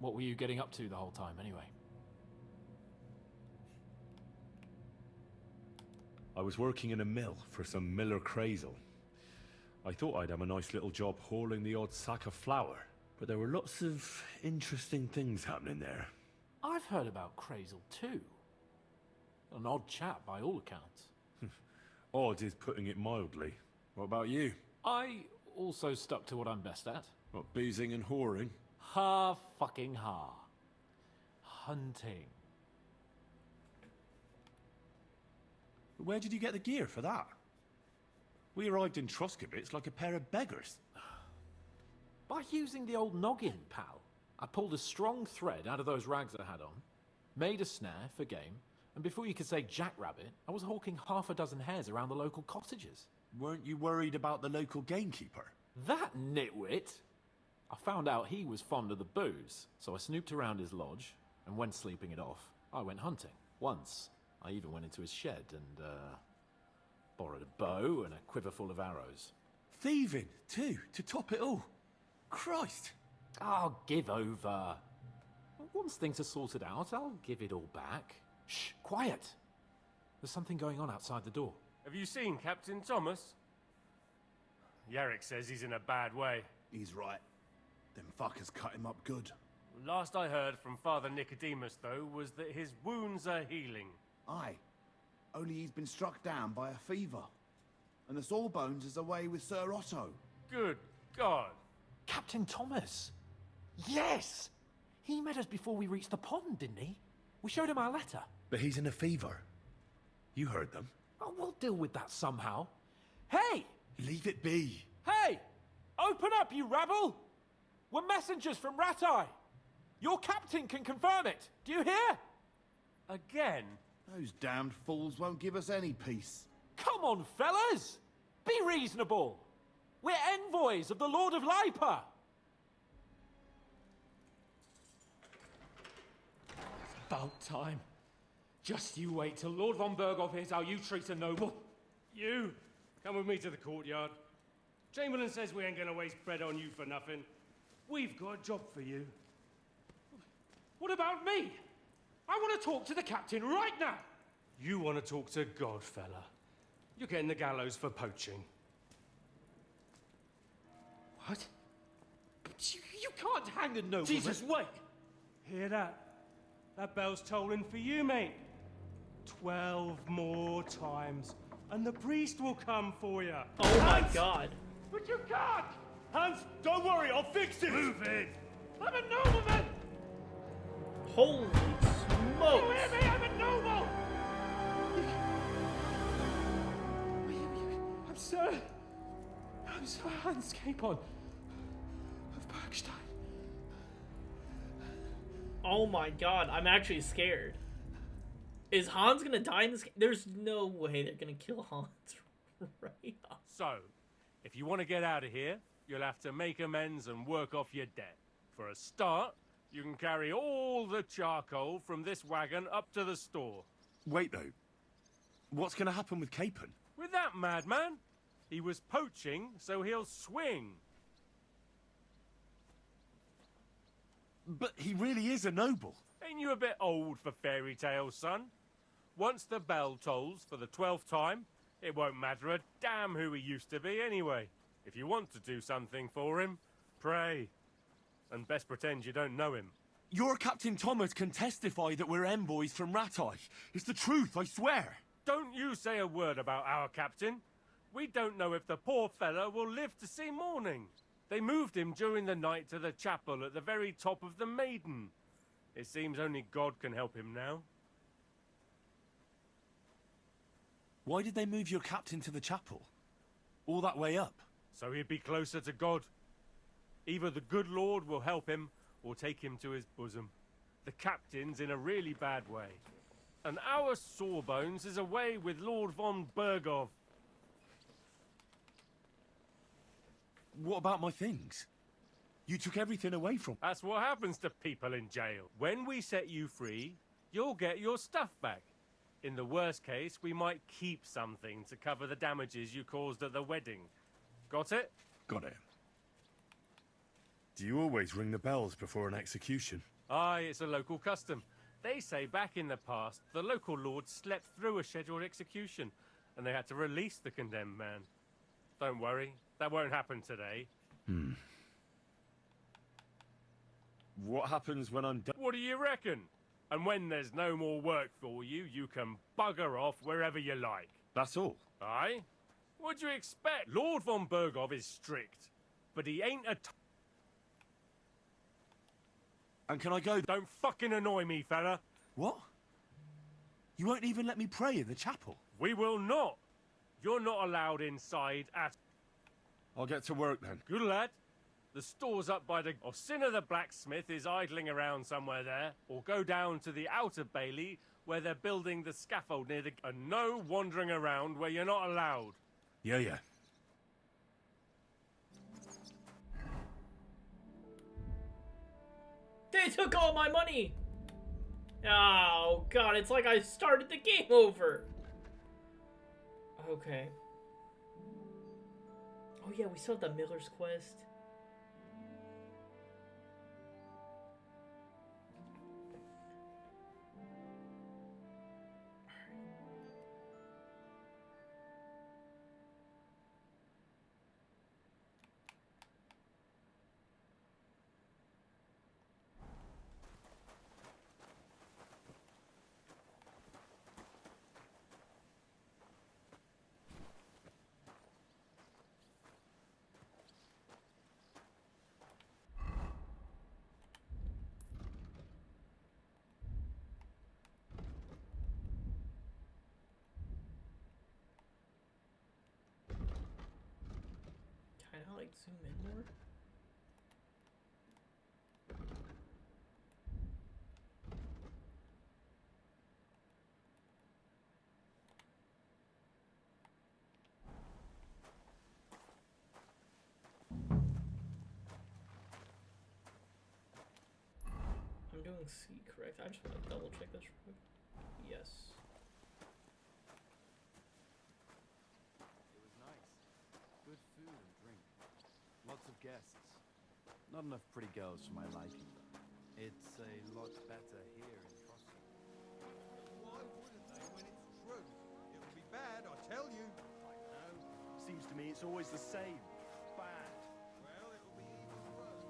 what were you getting up to the whole time, anyway? I was working in a mill for some Miller Crazel. I thought I'd have a nice little job hauling the odd sack of flour, but there were lots of interesting things happening there. I've heard about Crazel too. An odd chap by all accounts. Odd is putting it mildly. What about you? I also stuck to what I'm best at. What, boozing and whoring? Fucking hunting. Where did you get the gear for that? We arrived in Troskowitz like a pair of beggars. By using the old noggin, pal. I pulled a strong thread out of those rags I had on, made a snare for game, and before you could say jackrabbit, I was hawking half a dozen hares around the local cottages. Weren't you worried about the local gamekeeper? That nitwit! I found out he was fond of the booze, so I snooped around his lodge, and when sleeping it off, I went hunting. Once, I even went into his shed and, borrowed a bow and a quiver full of arrows. Thieving, too, to top it all. Christ! Oh, give over. Once things are sorted out, I'll give it all back. Shh, quiet! There's something going on outside the door. Have you seen Captain Thomas? Yarrick says he's in a bad way. He's right. Them fuckers cut him up good. Last I heard from Father Nicodemus, though, was that his wounds are healing. Aye. Only he's been struck down by a fever. And the Sawbones is away with Sir Otto. Good God. Captain Thomas! Yes! He met us before we reached the pond, didn't he? We showed him our letter. But he's in a fever. You heard them. Oh, we'll deal with that somehow. Hey! Leave it be. Hey! Open up, you rabble! We're messengers from Ratai. Your captain can confirm it. Do you hear? Again? Those damned fools won't give us any peace. Come on, fellas! Be reasonable. We're envoys of the Lord of Lipa. About time. Just you wait till Lord von Berghoff hears how you treat a noble. You, come with me to the courtyard. Chamberlain says we ain't gonna waste bread on you for nothing. We've got a job for you. What about me? I want to talk to the captain right now. You want to talk to God, fella. You're getting the gallows for poaching. What? But you can't hang a nobleman. Jesus, wait! Hear that? That bell's tolling for you, mate. 12 more times, and the priest will come for you. Oh my God. But you can't! Hans, don't worry, I'll fix it! Move it! I'm a nobleman! Holy smokes! You hear me? I'm a noble! I'm Sir Hans Capon of Bergstein. Oh my God, I'm actually scared. Is Hans gonna die in this game? There's no way they're gonna kill Hans right off. So, if you want to get out of here, you'll have to make amends and work off your debt. For a start, you can carry all the charcoal from this wagon up to the store. Wait, though. What's going to happen with Capon? With that madman? He was poaching, so he'll swing. But he really is a noble. Ain't you a bit old for fairy tales, son? Once the bell tolls for the 12th time, it won't matter a damn who he used to be anyway. If you want to do something for him, pray. And best pretend you don't know him. Your Captain Thomas can testify that we're envoys from Ratai. It's the truth, I swear. Don't you say a word about our captain. We don't know if the poor fella will live to see morning. They moved him during the night to the chapel at the very top of the Maiden. It seems only God can help him now. Why did they move your captain to the chapel? All that way up? So he'd be closer to God. Either the good Lord will help him, or take him to his bosom. The captain's in a really bad way. And our Sawbones is away with Lord von Bergov. What about my things? You took everything away from... That's what happens to people in jail. When we set you free, you'll get your stuff back. In the worst case, we might keep something to cover the damages you caused at the wedding. Got it? Got it. Do you always ring the bells before an execution? Aye, it's a local custom. They say back in the past, the local lord slept through a scheduled execution, and they had to release the condemned man. Don't worry, that won't happen today. What happens when I'm done? What do you reckon? And when there's no more work for you, you can bugger off wherever you like. That's all? Aye? What do you expect? Lord von Bergov is strict, but he ain't a... And can I go... Don't fucking annoy me, fella. What? You won't even let me pray in the chapel? We will not. You're not allowed inside at... I'll get to work then. Good lad. The store's up by the... Or Sinner the blacksmith is idling around somewhere there. Or go down to the outer bailey where they're building the scaffold near the... And no wandering around where you're not allowed. Yeah. They took all my money! Oh, God, it's like I started the game over. Okay. Oh, yeah, we still have the Miller's Quest. Can I like zoom in more? I'm doing C correct. I just want to double check this real quick. Yes. It was nice. Good food and drink. Lots of guests. Not enough pretty girls for my liking, though. It's a lot better here in Frosty. Why wouldn't they when it's true? It'll be bad, I tell you. I know. Seems to me it's always the same. Bad. Well, it'll be even worse.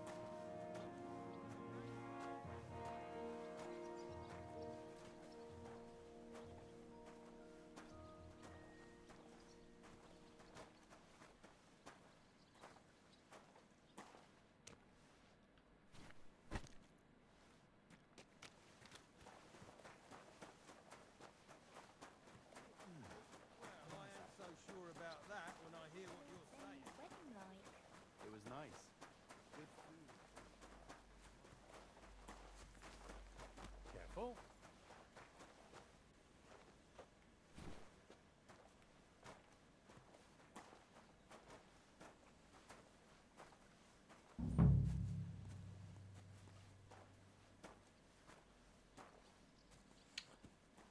Well, I ain't so sure about that when I hear what you're saying. It was nice. Good food. Careful.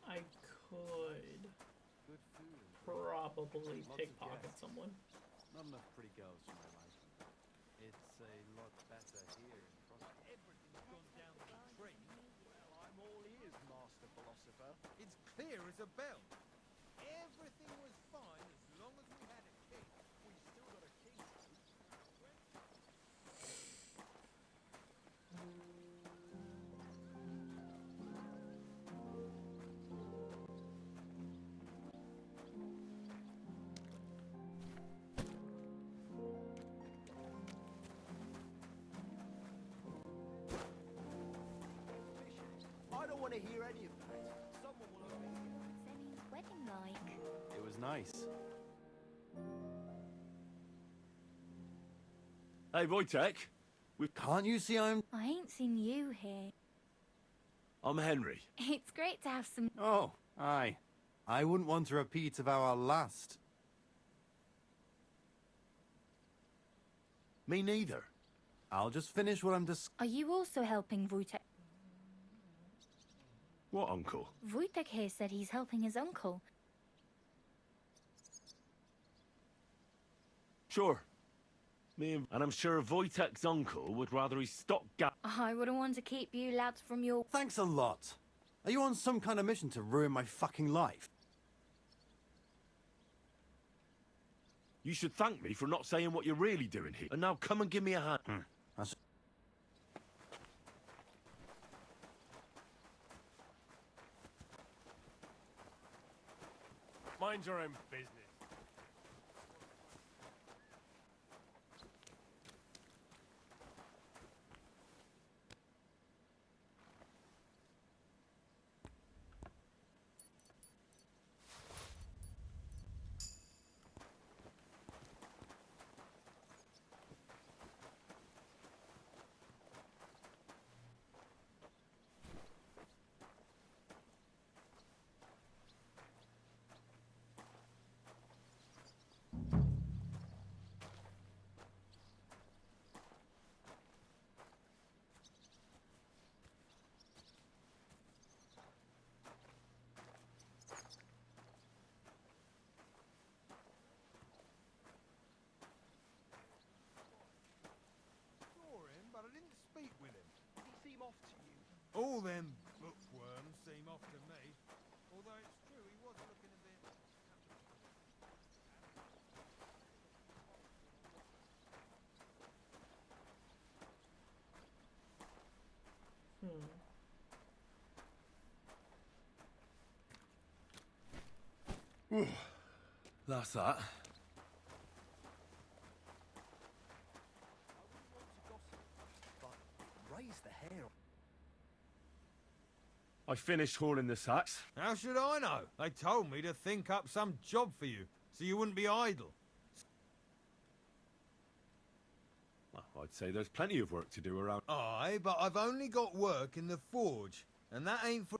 I could Good food and probably Lots of pickpocket guests. someone. Not enough pretty girls for my liking. It's a lot better here in Frosty. Everything's gone down the tree. Well, I'm all ears, Master Philosopher. It's clear as a bell. Everything was fine as long as we had a king. We still got a king, though. I don't want to hear any of that. Someone will open it. Emmy's wedding like? It was nice. Hey, Wojtek. Can't you see I'm... I ain't seen you here. I'm Henry. It's great to have some... Oh, aye. I wouldn't want a repeat of our last. Me neither. I'll just finish what I'm Are you also helping Wojtek? What uncle? Wojtek here said he's helping his uncle. Sure. And I'm sure Wojtek's uncle would rather he stopped I wouldn't want to keep you lads from your... Thanks a lot. Are you on some kind of mission to ruin my fucking life? You should thank me for not saying what you're really doing here. And now come and give me a hand. That's... Mind your own business. But I didn't speak with him. Did he seem off to you? All them bookworms seem off to me. Although it's true, he was looking a bit... That's that. Raise the hair. I finished hauling the sacks. How should I know? They told me to think up some job for you, so you wouldn't be idle. Well, I'd say there's plenty of work to do around. Aye, but I've only got work in the forge, and that ain't for...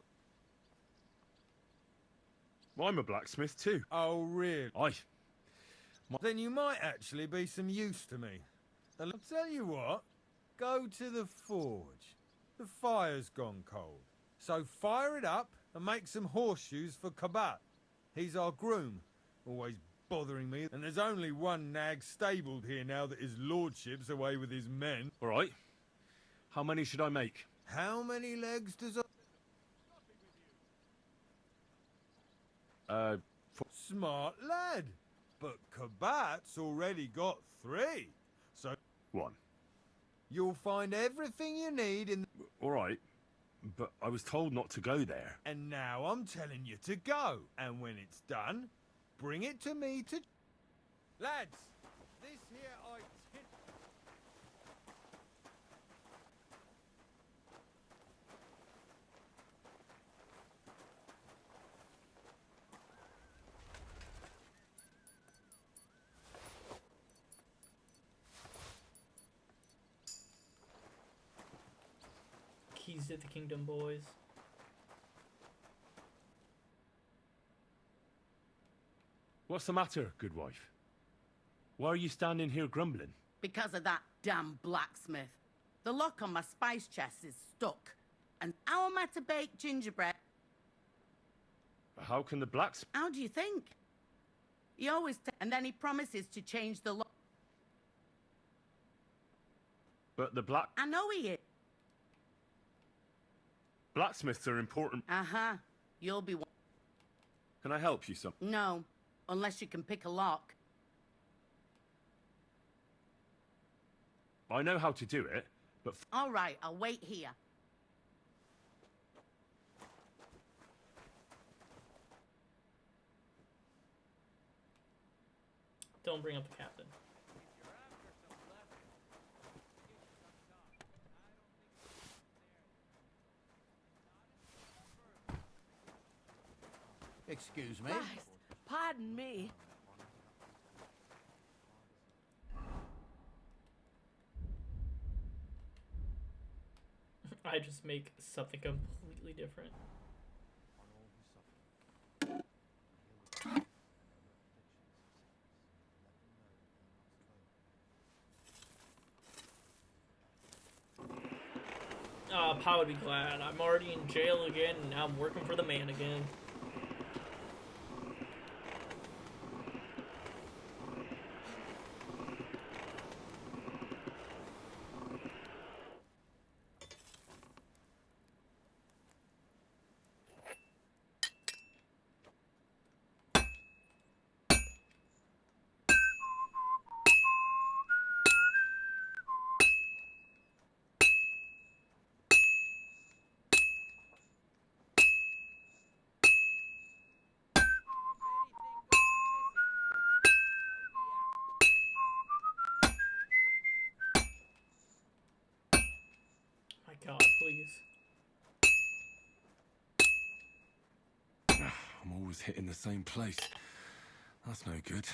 Well, I'm a blacksmith too. Oh, really? Aye. Then you might actually be some use to me. I'll tell you what, go to the forge. The fire's gone cold. So fire it up and make some horseshoes for Kabat. He's our groom, always bothering me. And there's only one nag stabled here now that his lordship's away with his men. All right. How many should I make? How many legs does a... Smart lad. But Kabat's already got 3. So... 1. You'll find everything you need in... All right. But I was told not to go there. And now I'm telling you to go. And when it's done, bring it to me to... Lads, this here Keys to the kingdom, boys. What's the matter, good wife? Why are you standing here grumbling? Because of that damn blacksmith. The lock on my spice chest is stuck. And how am I to bake gingerbread? How can the blacksmith... How do you think? He always... and then he promises to change the lock. But the black... I know he is. Blacksmiths are important. Uh-huh. You'll be one. Can I help you some? No. Unless you can pick a lock. I know how to do it, but... All right, I'll wait here. Don't bring up the captain. Excuse me? Christ, pardon me. I just make something completely completely different. Pa would be glad. I'm already in jail again, and now I'm working for the man again. My God, please. I'm always hitting the same place. That's no good.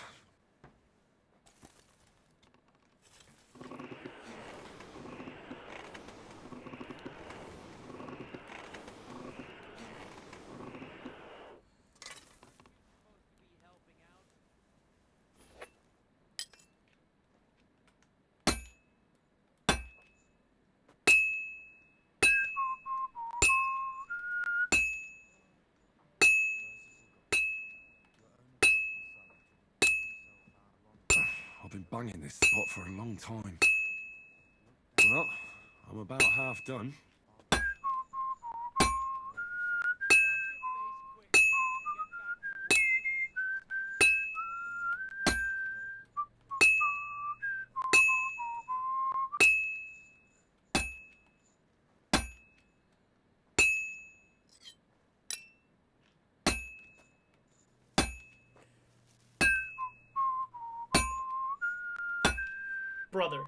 I've been banging this spot for a long time. Well, I'm about half done. Brother.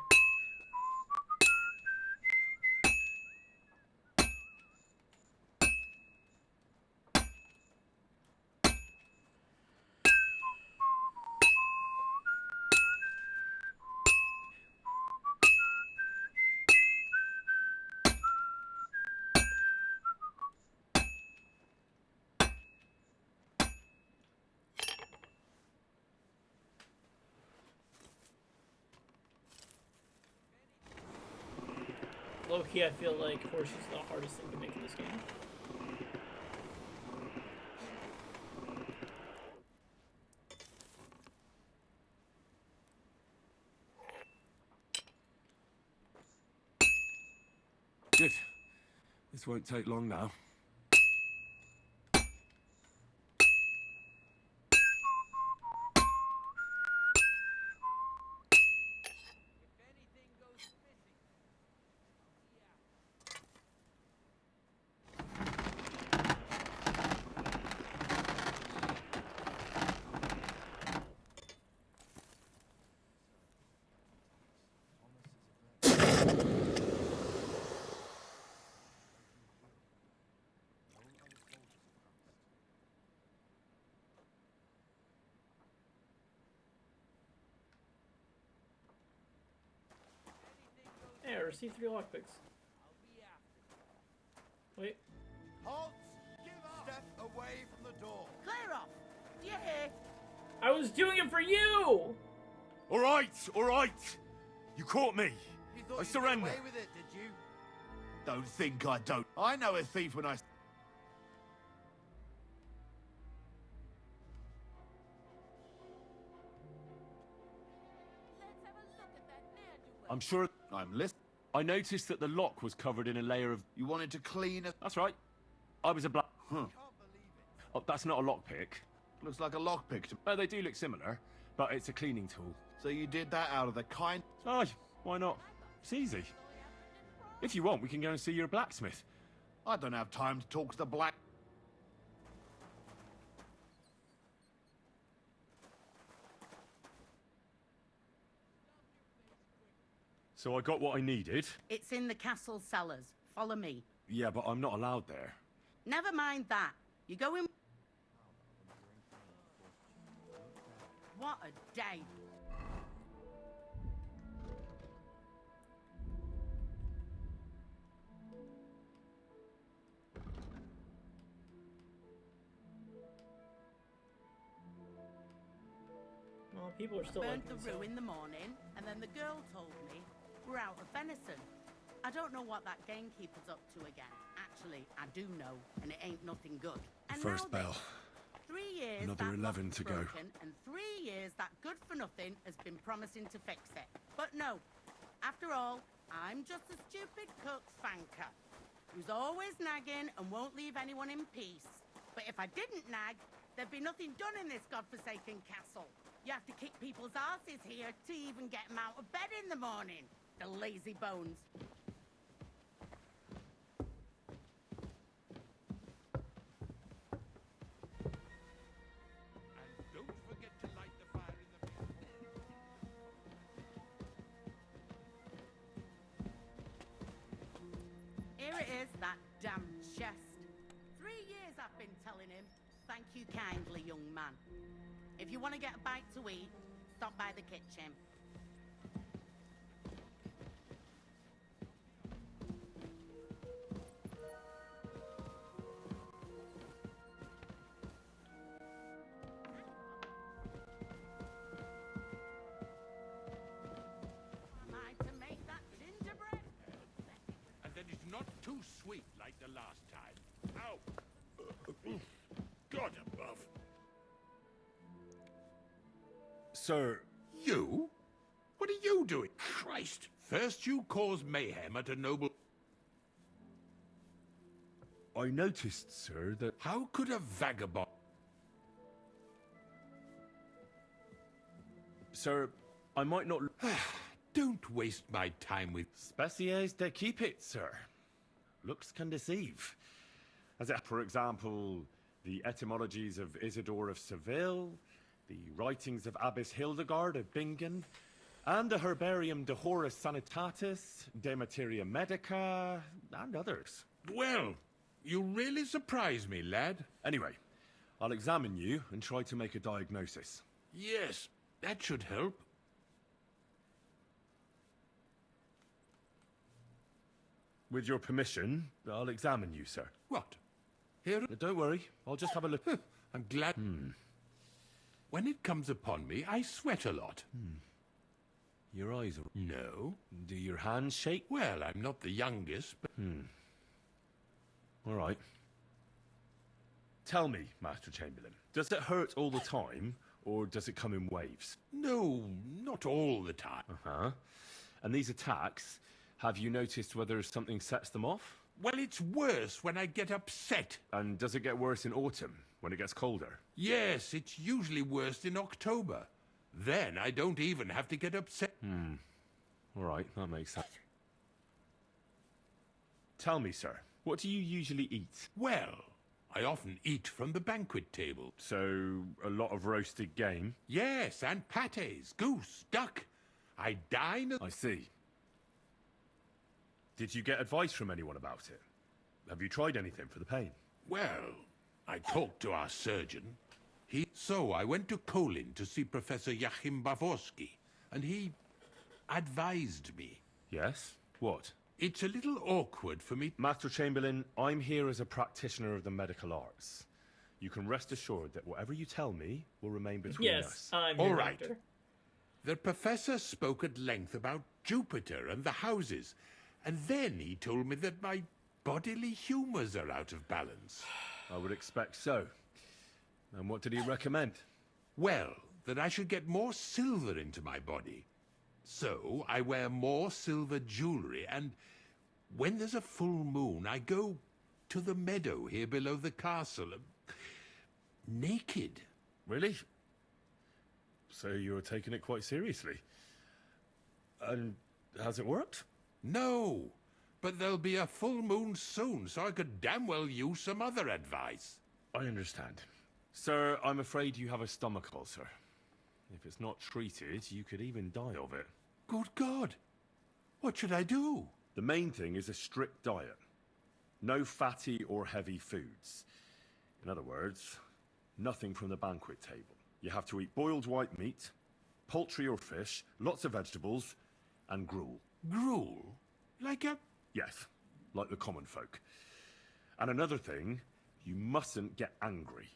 Low-key, I feel like horseshoes is the hardest thing to make in this game. Good. This won't take long now. Hey, I received 3 lockpicks. Wait. Halt! Give up! Step away from the door. Clear off! Do you hear? I was doing it for you! All right, all right. You caught me. You thought I you'd surrender. get away with it, did you? Don't think I don't. I know a thief when I... I'm sure I'm listening. I noticed that the lock was covered in a layer of... You wanted to clean it? That's right. I was a black... Oh, that's not a lockpick. Looks like a lockpick. Oh, they do look similar, but it's a cleaning tool. So you did that out of the kind... Oh, why not? It's easy. If you want, we can go and see your blacksmith. I don't have time to talk to the black... So I got what I needed. It's in the castle cellars. Follow me. Yeah, but I'm not allowed there. Never mind that. You go in... What a day. Oh, people are still Burned liking the this roux song. in the morning, and then the girl told me we're out of venison. I don't know what that gamekeeper's up to again. Actually, I do know, and it ain't nothing good. And First now bell. this. 3 years Another that 11 lock's to go. broken, and 3 years that good for nothing has been promising to fix it. But no, after all, I'm just a stupid cook fanker who's always nagging and won't leave anyone in peace. But if I didn't nag, there'd be nothing done in this godforsaken castle. You have to kick people's asses here to even get them out of bed in the morning. The lazy bones. Don't forget to light the fire in the Here it is, that damn chest. 3 years I've been telling him. Thank you kindly, young man. If you want to get a bite to eat, stop by the kitchen. Am I to make that gingerbread? And then it's not too sweet like the last time. Ow! God above. Sir, You? What are you doing? Christ! First you cause mayhem at a noble... I noticed, sir, that... How could a vagabond... Sir, I might not... Don't waste my time with... Species de keep it, sir. Looks can deceive. As it, for example, the etymologies of Isidore of Seville, the writings of Abbess Hildegard of Bingen, and the Herbarium de Horis Sanitatis, De Materia Medica, and others. Well, you really surprise me, lad. Anyway, I'll examine you and try to make a diagnosis. Yes, that should help. With your permission, I'll examine you, sir. What? Here? Don't worry, I'll just have a look. I'm glad... When it comes upon me, I sweat a lot. Your eyes are... No. Do your hands shake? Well, I'm not the youngest, but... All right. Tell me, Master Chamberlain, does it hurt all the time, or does it come in waves? No, not all the time. Uh-huh. And these attacks, have you noticed whether something sets them off? Well, it's worse when I get upset. And does it get worse in autumn, when it gets colder? Yes, it's usually worst in October. Then I don't even have to get upset. All right, that makes sense. Tell me, sir, what do you usually eat? Well, I often eat from the banquet table. So, a lot of roasted game? Yes, and pâtés, goose, duck. I dine... I see. Did you get advice from anyone about it? Have you tried anything for the pain? Well, I talked to our surgeon. So I went to Kolin to see Professor Joachim Bavorsky, and he advised me. Yes? What? It's a little awkward for me... Master Chamberlain, I'm here as a practitioner of the medical arts. You can rest assured that whatever you tell me will remain between us. Yes, I'm All your right. doctor. The professor spoke at length about Jupiter and the houses, and then he told me that my bodily humours are out of balance. I would expect so. And what did he recommend? Well, that I should get more silver into my body. So I wear more silver jewellery, and when there's a full moon, I go to the meadow here below the castle, naked. Really? So you're taking it quite seriously. And has it worked? No, but there'll be a full moon soon, so I could damn well use some other advice. I understand. Sir, I'm afraid you have a stomach ulcer. If it's not treated, you could even die of it. Good God! What should I do? The main thing is a strict diet. No fatty or heavy foods. In other words, nothing from the banquet table. You have to eat boiled white meat, poultry or fish, lots of vegetables, and gruel. Gruel? Like a... Yes, like the common folk. And another thing, you mustn't get angry,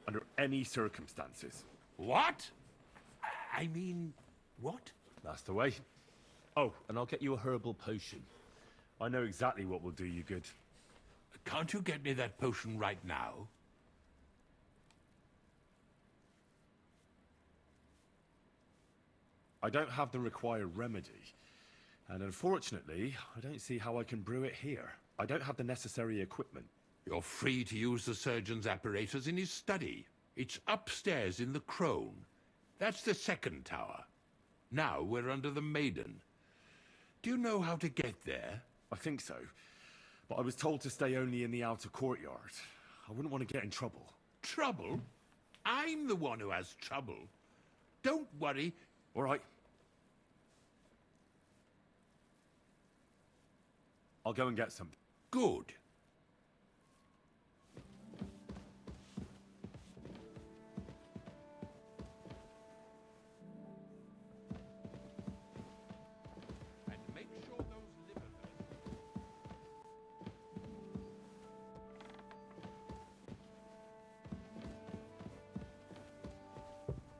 under any circumstances. What? I mean, what? That's the way. Oh, and I'll get you a herbal potion. I know exactly what will do you good. Can't you get me that potion right now? I don't have the required remedy. And unfortunately, I don't see how I can brew it here. I don't have the necessary equipment. You're free to use the surgeon's apparatus in his study. It's upstairs in the crone. That's the second tower. Now we're under the Maiden. Do you know how to get there? I think so. But I was told to stay only in the outer courtyard. I wouldn't want to get in trouble. Trouble? I'm the one who has trouble. Don't worry. All right. I'll go and get some. Good. And make sure those liver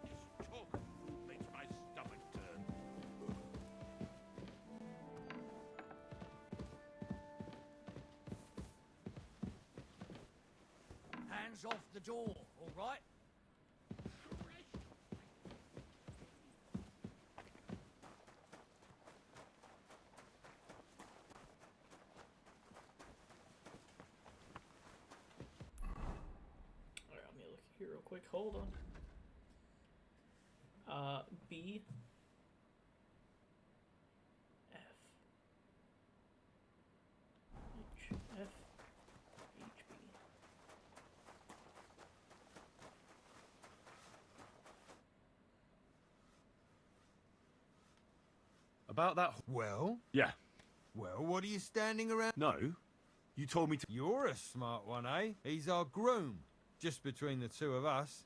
This talk of food makes my stomach turn. Hands off the door, all right? Alright, let me look here real quick. Hold on. B. F. H. F. H. B. About that... Well? Yeah. Well, what are you standing around? No. You told me to... You're a smart one, eh? He's our groom. Just between the two of us.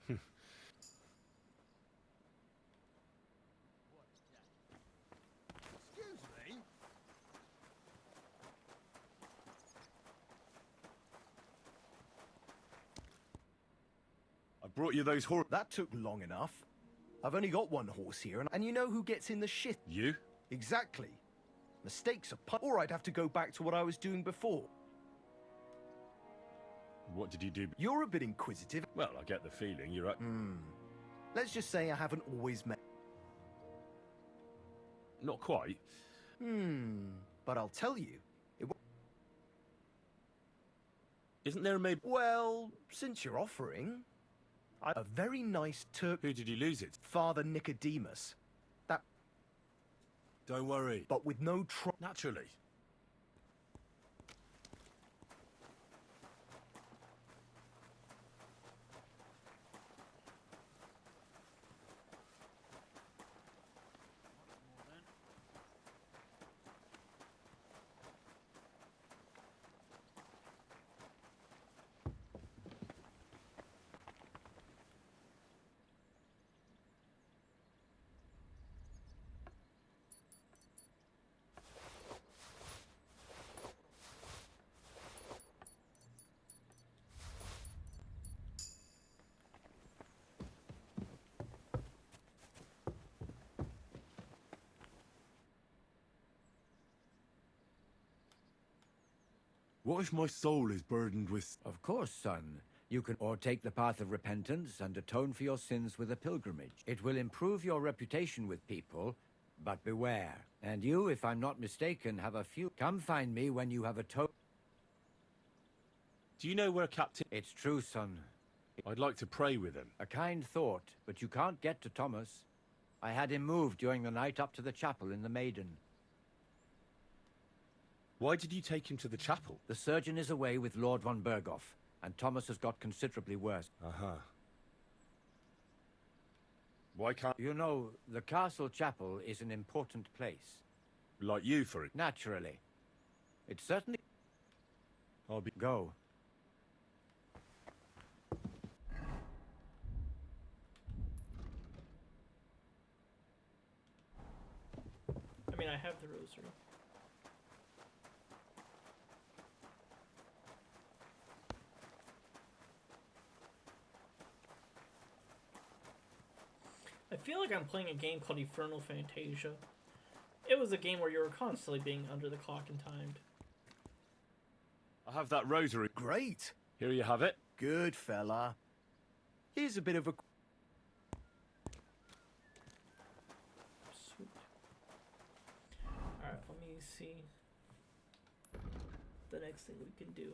Excuse me? I brought you those horses. That took long enough. I've only got one horse here, and you know who gets in the shit? You? Exactly. Mistakes are or I'd have to go back to what I was doing before. What did you do? You're a bit inquisitive. Well, I get the feeling you're at... Let's just say I haven't always met... Not quite. But I'll tell you. Isn't there a maybe... Well, since you're offering... A very nice Turk... Who did you lose it? Father Nicodemus. That... Don't worry. But with no Naturally. What if my soul is burdened with... Of course, son. You can or take the path of repentance and atone for your sins with a pilgrimage. It will improve your reputation with people, but beware. And you, if I'm not mistaken, have a few... Come find me when you have atoned... Do you know where Captain... It's true, son. I'd like to pray with him. A kind thought, but you can't get to Thomas. I had him moved during the night up to the chapel in the Maiden. Why did you take him to the chapel? The surgeon is away with Lord von Berghoff, and Thomas has got considerably worse. Why can't... You know, the castle chapel is an important place. Like you, for it? Naturally. It certainly... I'll be... Go. I mean, I have the rosary. I feel like I'm playing a game called Infernal Fantasia. It was a game where you were constantly being under the clock and timed. I have that rosary. Great. Here you have it. Good fella. Here's a bit of a... Sweet. Alright, let me see the next thing we can do.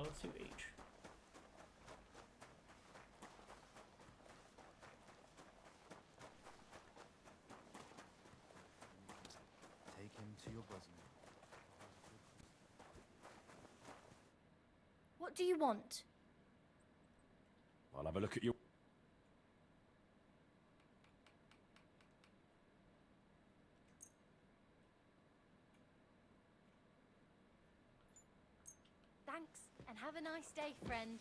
Let's do H. Take him to your bosom. What do you want? I'll have a look at you. Thanks, and have a nice day, friend.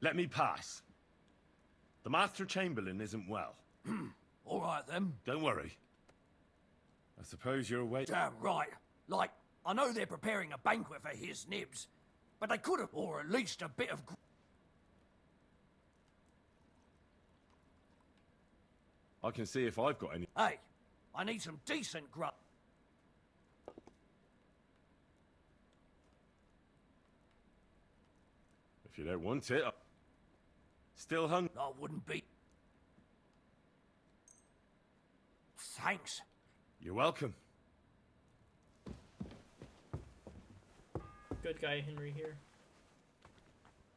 Let me pass. The Master Chamberlain isn't well. All right, then. Don't worry. I suppose you're away. Damn right. Like, I know they're preparing a banquet for his nibs, but they could have, or at least a bit of... I can see if I've got any. Hey, I need some decent grub. If you don't want it, still hungry. I wouldn't be. Thanks. You're welcome. Good guy Henry here.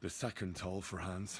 The second toll for Hans.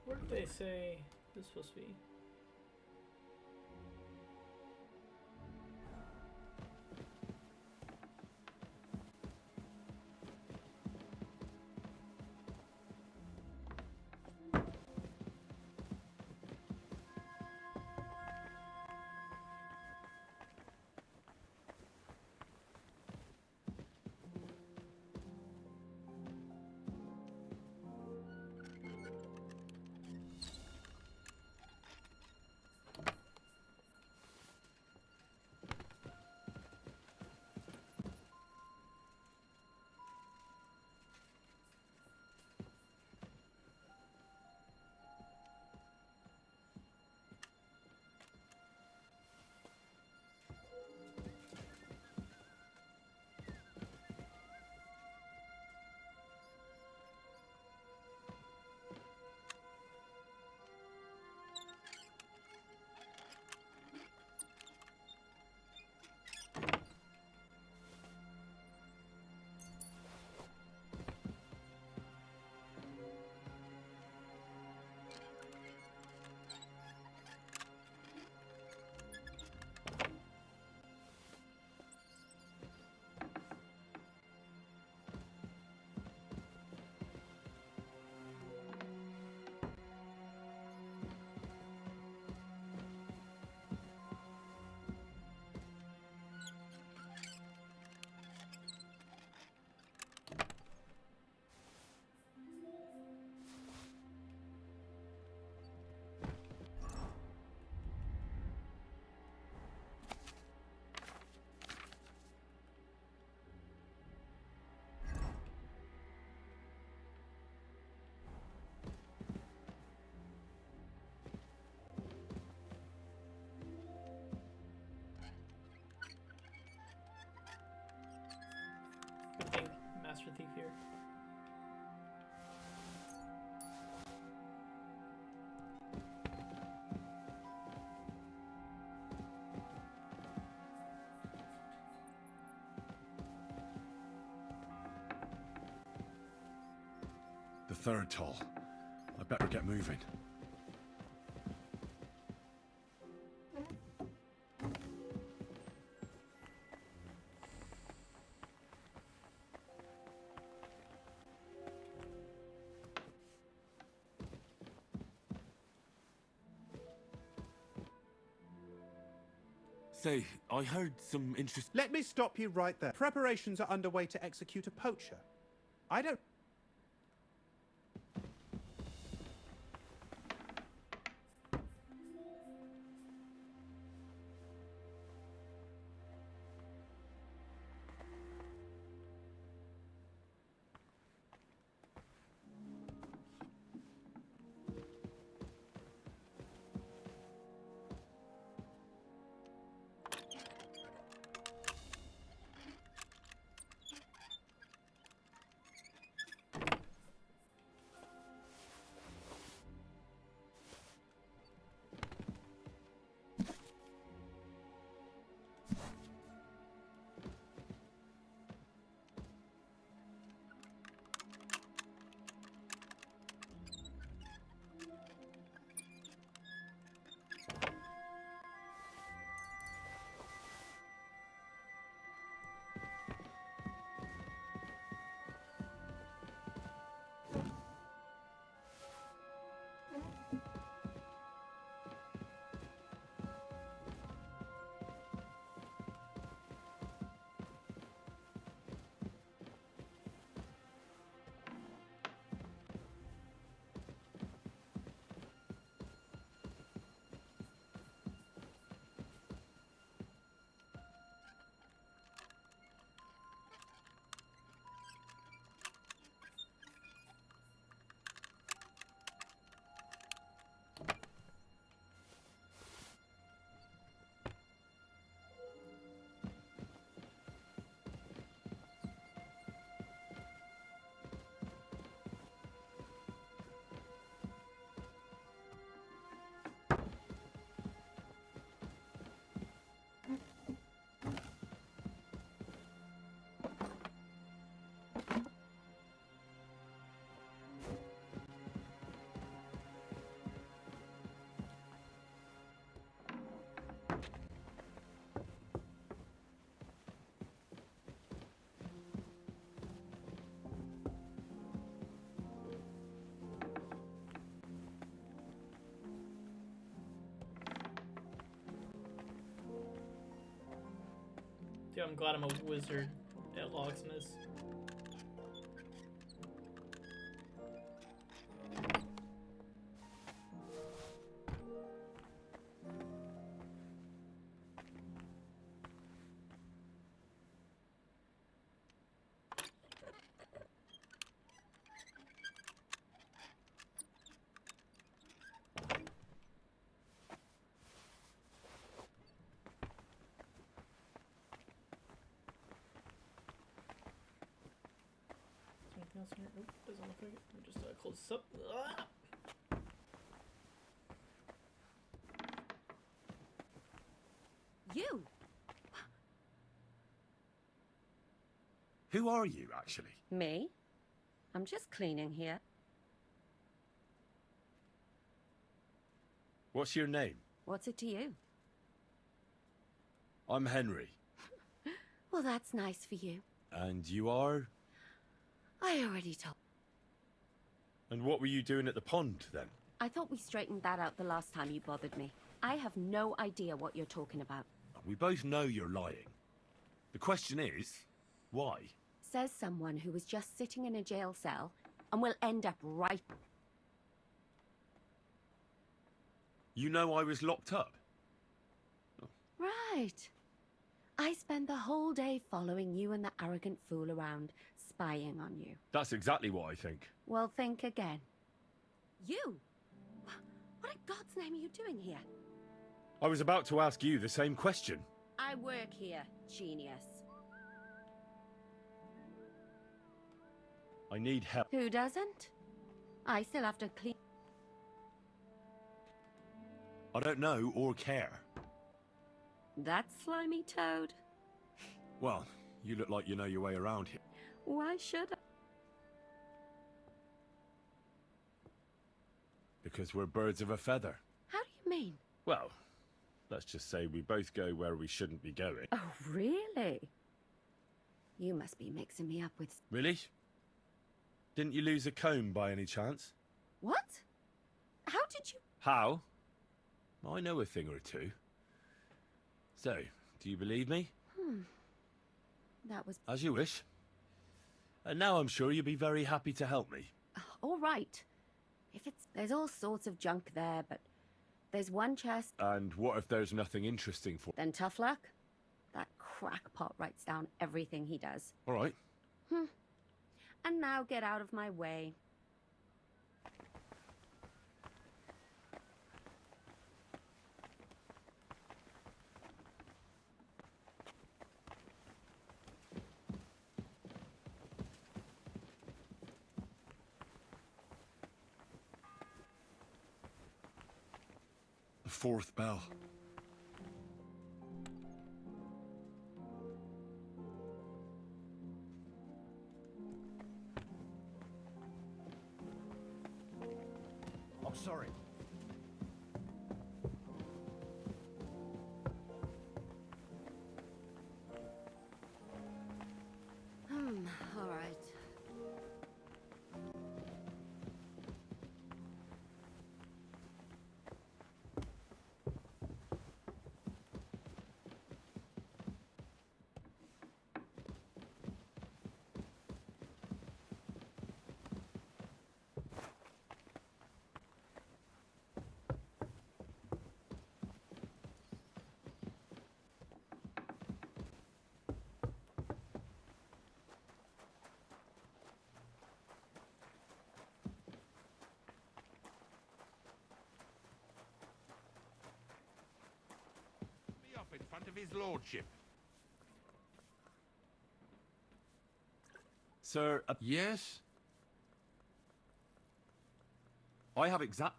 Where did they say this was supposed to be? third toll. I better get moving. Say, I heard some interest... Let me stop you right there. Preparations are underway to execute a poacher. I don't... Dude, I'm glad I'm a wizard at locksmiths. Anything else in here? Nope, doesn't look like it. Let me just close this up. Ah! You? Who are you, actually? Me? I'm just cleaning here. What's your name? What's it to you? I'm Henry. Well, that's nice for you. And you are? I already told. And what were you doing at the pond, then? I thought we straightened that out the last time you bothered me. I have no idea what you're talking about. We both know you're lying. The question is, why? Says someone who was just sitting in a jail cell and will end up right... You know I was locked up? Right. I spent the whole day following you and the arrogant fool around, spying on you. That's exactly what I think. Well, think again. You? What in God's name are you doing here? I was about to ask you the same question. I work here, genius. I need help. Who doesn't? I still have to clean... I don't know or care. That slimy toad? Well, you look like you know your way around here. Why should I? Because we're birds of a feather. How do you mean? Well, let's just say we both go where we shouldn't be going. Oh, really? You must be mixing me up with... Really? Didn't you lose a comb by any chance? What? How did you... How? I know a thing or two. So, do you believe me? That was... As you wish. And now I'm sure you'll be very happy to help me. All right. If it's... There's all sorts of junk there, but there's one chest... And what if there's nothing interesting for... Then tough luck. That crackpot writes down everything he does. All right. And now get out of my way. The fourth bell. I'm sorry. All right. Me up in front of his lordship. Sir, Yes? I have exact...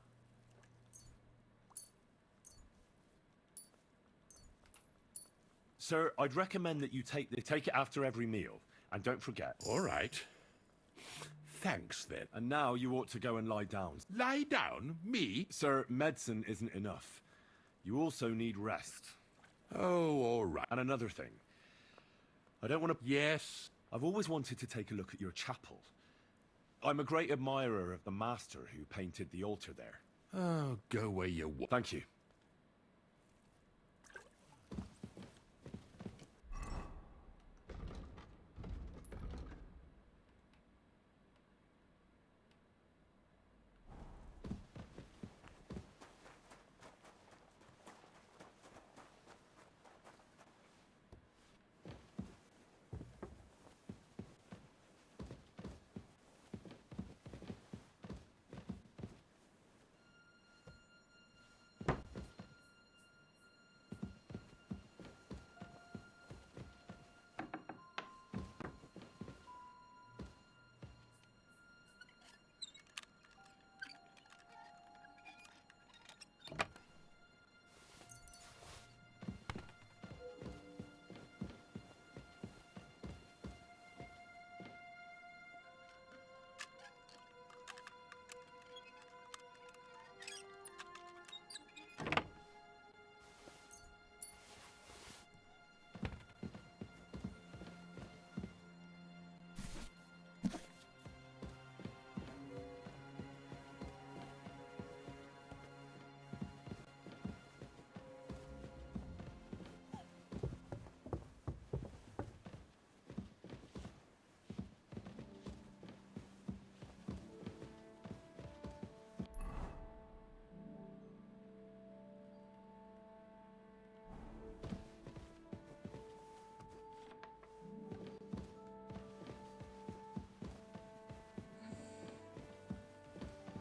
Sir, I'd recommend that you take it after every meal. And don't forget. All right. Thanks, then. And now you ought to go and lie down. Lie down? Me? Sir, medicine isn't enough. You also need rest. Oh, all right. And another thing. I don't want to... Yes? I've always wanted to take a look at your chapel. I'm a great admirer of the master who painted the altar there. Oh, go where you want. Thank you.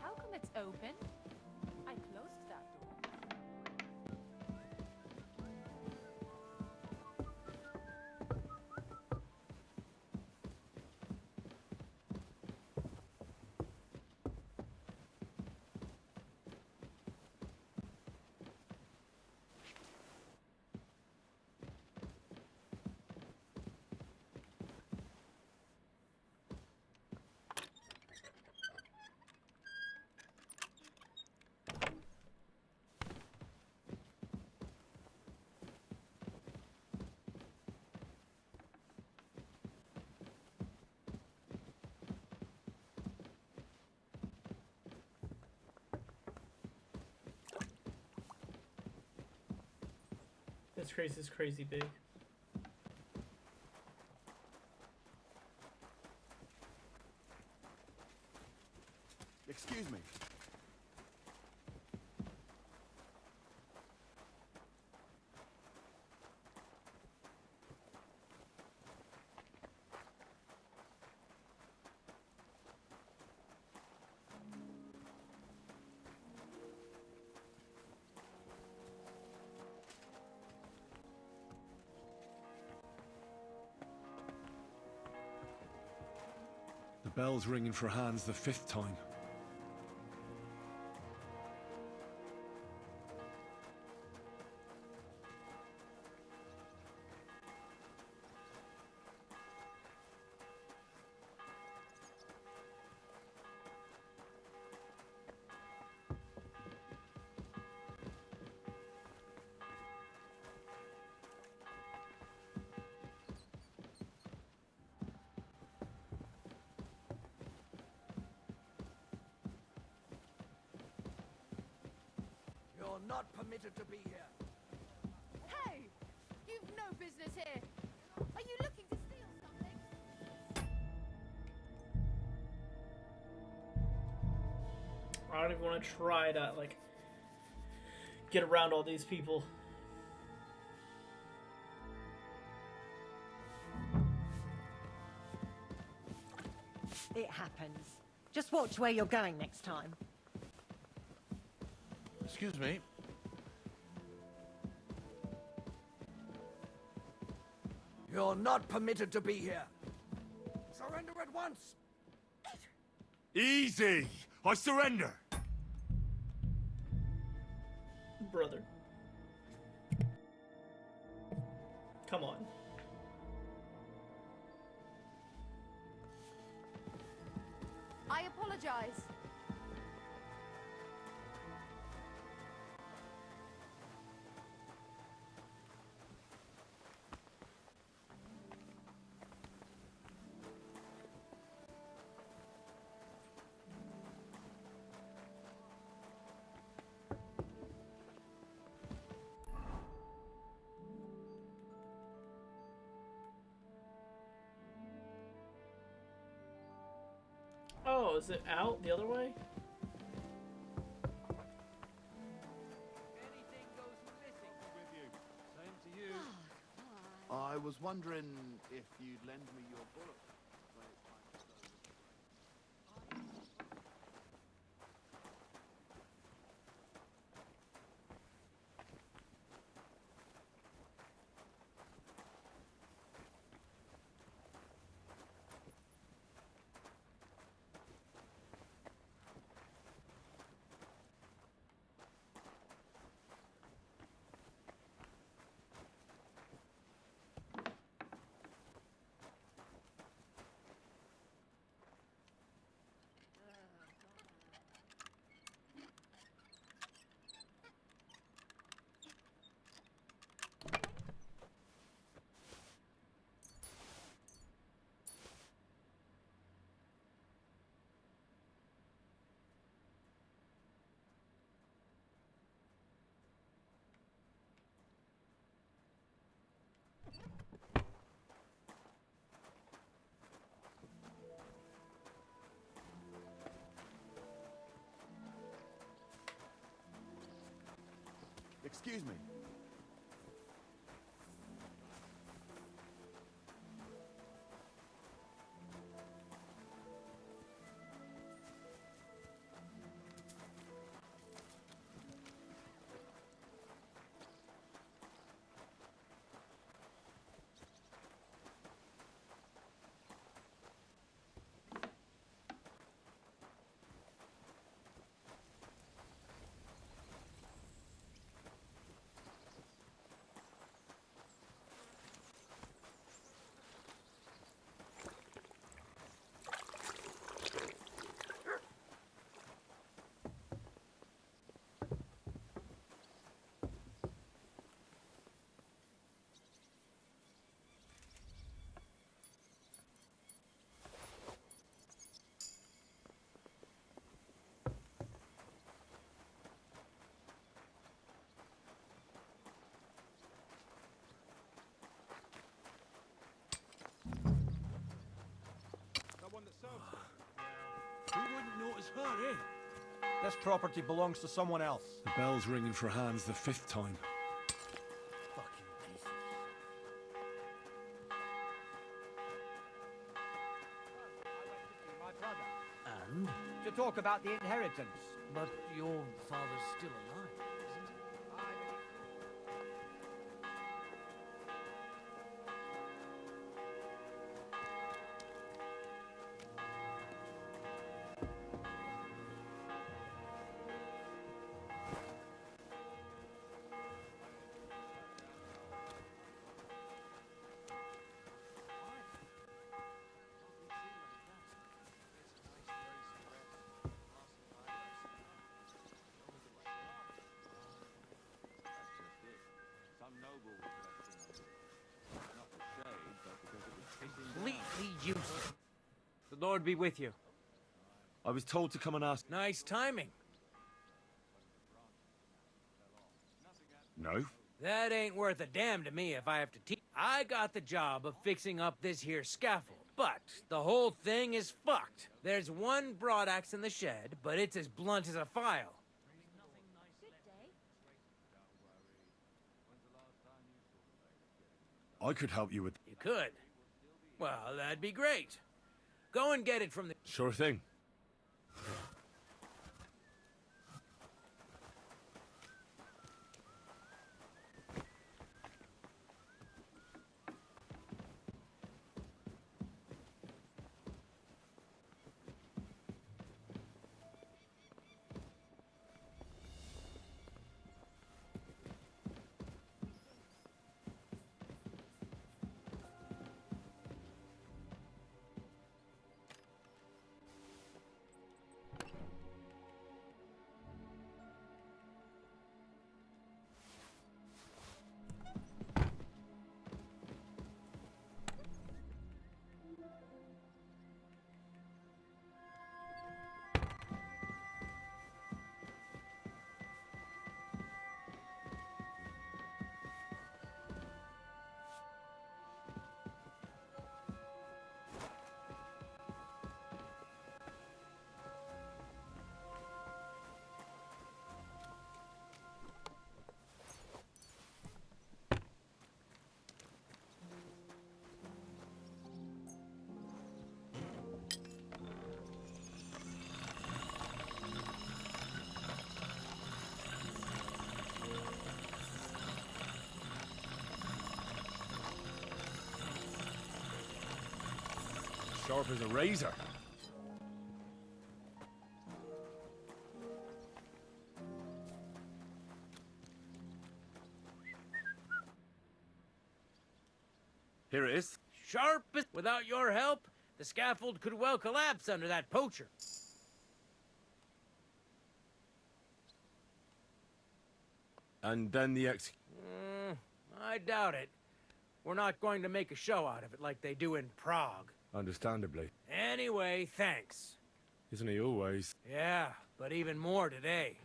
How come it's open? I closed that door. skyscraper is crazy big. Excuse me. The bell's ringing for Hans the 5th time. You're not permitted to be here. Hey! You've no business here. Are you looking to steal something? I don't even want to try to, like, get around all these people. It happens. Just watch where you're going next time. Excuse me. You're not permitted to be here. Surrender at once. Easy! I surrender! Brother. Come on. I apologize. Oh, is it out the other way? Same to you. I was wondering if you'd lend me your bullet. Excuse me. Sorry. This property belongs to someone else. The bell's ringing for hands the 5th time. Fucking pieces. My brother. And? To talk about the inheritance. But your father's still alive, isn't he? Completely useless. The Lord be with you. I was told to come and ask. Nice timing. No? That ain't worth a damn to me if I have to teach. I got the job of fixing up this here scaffold, but the whole thing is fucked. There's one broadaxe in the shed, but it's as blunt as a file. I could help you with... You could? Well, that'd be great. Go and get it from the... Sure thing. Sharp as a razor. Here it is. Sharp as... Without your help, the scaffold could well collapse under that poacher. And then the I doubt it. We're not going to make a show out of it like they do in Prague. Understandably. Anyway, thanks. Isn't he always? Yeah, but even more today.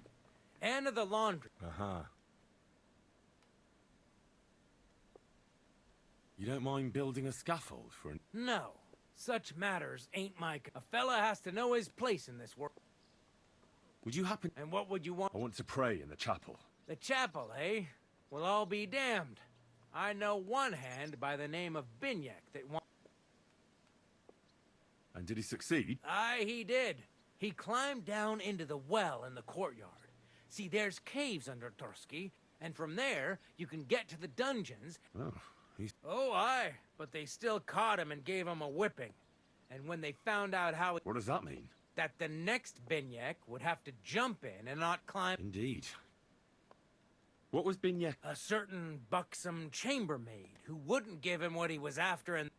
And of the laundry. Uh-huh. You don't mind building a scaffold for an... No. Such matters ain't my... A fella has to know his place in this world. Would you happen... And what would you want? I want to pray in the chapel. The chapel, eh? Well, I'll be damned. I know one hand by the name of Binyek that wants... And did he succeed? Aye, he did. He climbed down into the well in the courtyard. See, there's caves under Torsky, and from there, you can get to the dungeons. Oh, he's... Oh, aye, but they still caught him and gave him a whipping. And when they found out how... What does that mean? That the next Binyek would have to jump in and not climb... Indeed. What was Binyek? A certain buxom chambermaid who wouldn't give him what he was after and...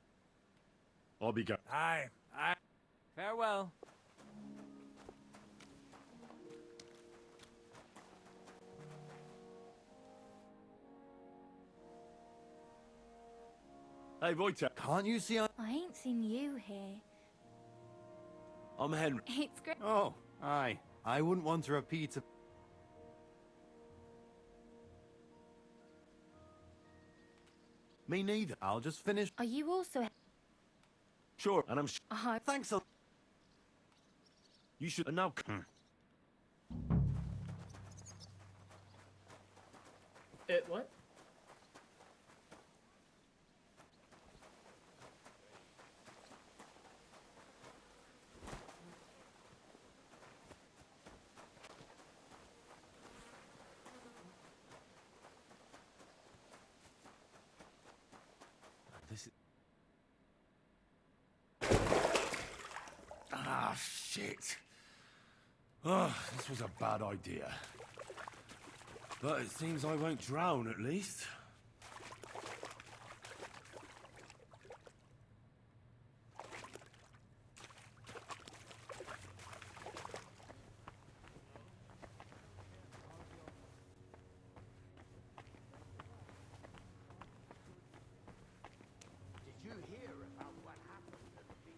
I'll be go... Aye. Farewell. Hey, Wojtek. Can't you see I ain't seen you here. I'm Henry. It's great. Oh, aye. I wouldn't want to repeat a... Me neither. I'll just finish. Are you also... Sure, and I'm... Uh-huh. Thanks a... You should now. What? This is. Ah, shit. Oh, this was a bad idea. But it seems I won't drown, at least. Did you hear about what happened at the big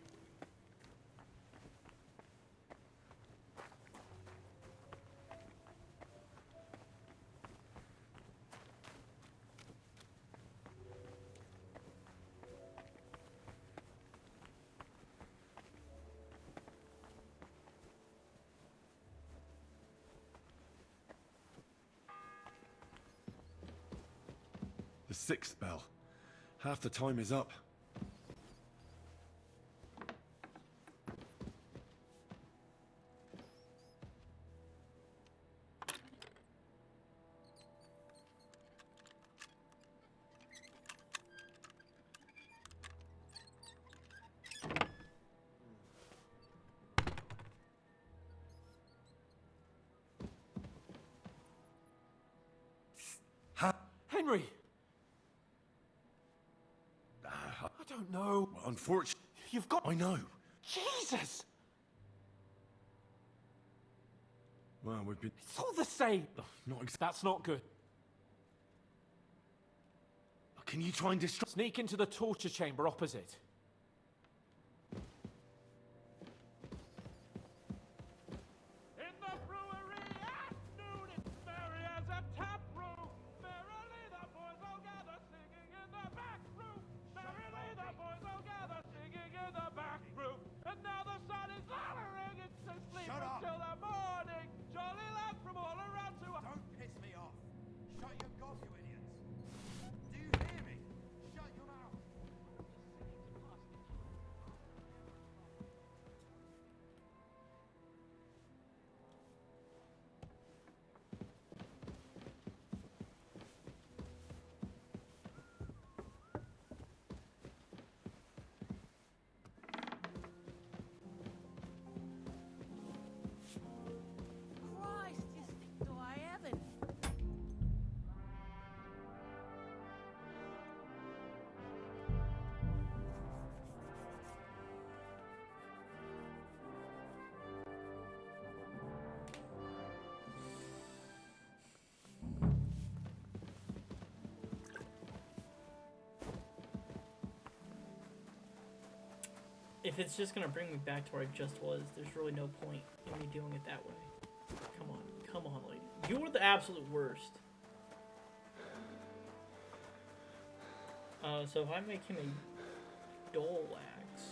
The sixth bell. Half the time is up. Henry! I don't know. Unfortunately, You've got. I know. Jesus! Well, we've been. It's all the same. Not That's not good. Can you try and distract? Sneak into the torture chamber opposite. In the brewery at noon, it's merry as a tap room. Merrily the boys all gather singing in the back room. Merrily the boys all gather singing in the back room. And now the sun is lowering, it's to sleep Shut up. until the morning. Jolly lads from all around to. Don't piss me off. Shut your gob, you idiots. Do you hear me? Shut your mouth. Christ, you stick to high heaven. If it's just gonna bring me back to where I just was, there's really no point in me doing it that way. Come on, lady. You were the absolute worst. So if I make him a dole axe.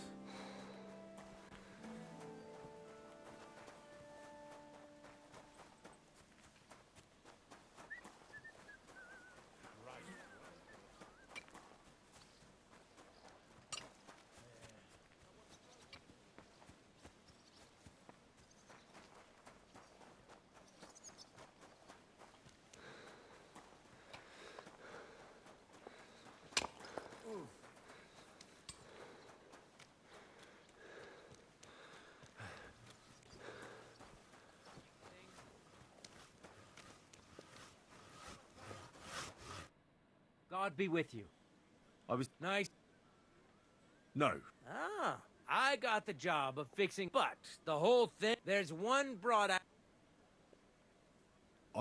God be with you. I was. Nice. No. Ah, I got the job of fixing, but the whole thing. There's one broad. I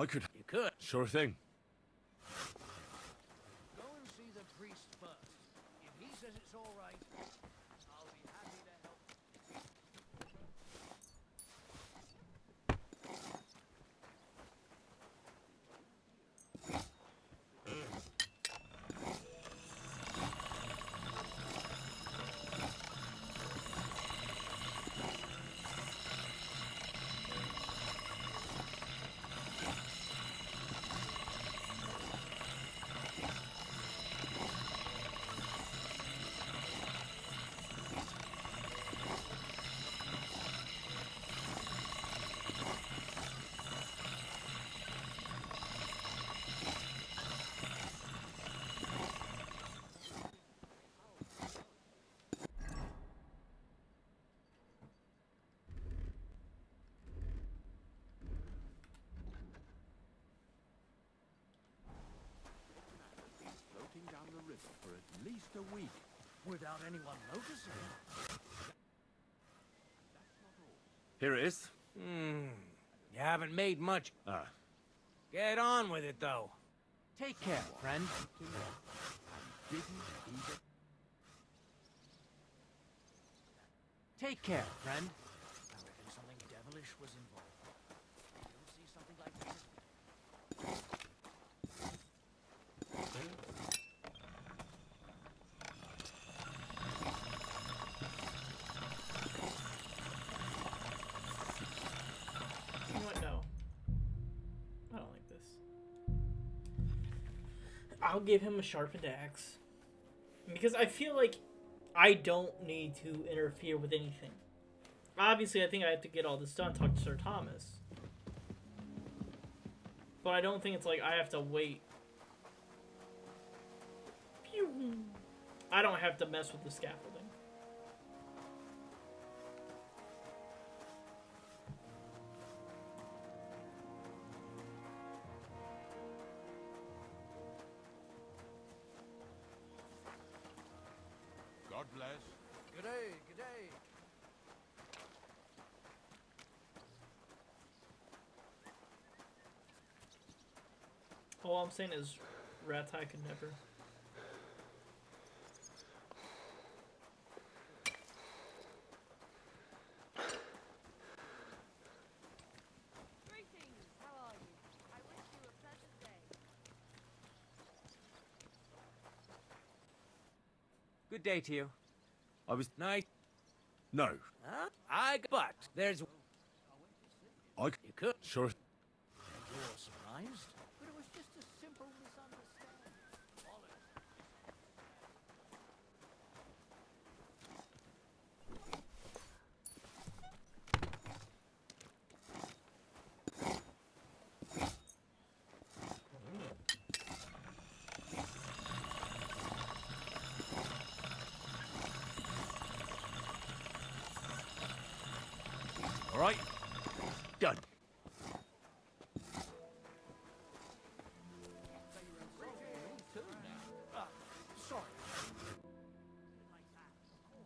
could. You could. Sure thing. Go and see the priest first. If he says it's all right, I'll be happy to help. a week without anyone noticing. Here it is. You haven't made much. Ah. Get on with it, though. Take care, friend. Take care, friend. I reckon something devilish was involved. You'll see something like this. You know what? No. I don't like this. I'll give him a sharpened axe. Because I feel like I don't need to interfere with anything. Obviously, I think I have to get all this done, talk to Sir Thomas. But I don't think it's like I have to wait. Pew. I don't have to mess with the scaffolding. God bless. Good day, good day. All I'm saying is Ratai could never. Greetings. How are you? I wish you a pleasant day. Good day to you. I was... Nice. No. Huh? But there's... I... You could. Sure. You're surprised? But it was just a simple misunderstanding. All right. Done. Sorry.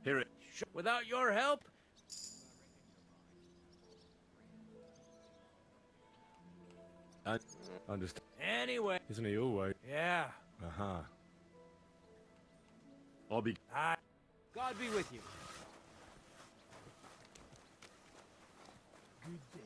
Here it... Without your help? Understand. Anyway. Isn't he always? Yeah. Uh-huh. I'll be... God be with you. Good day.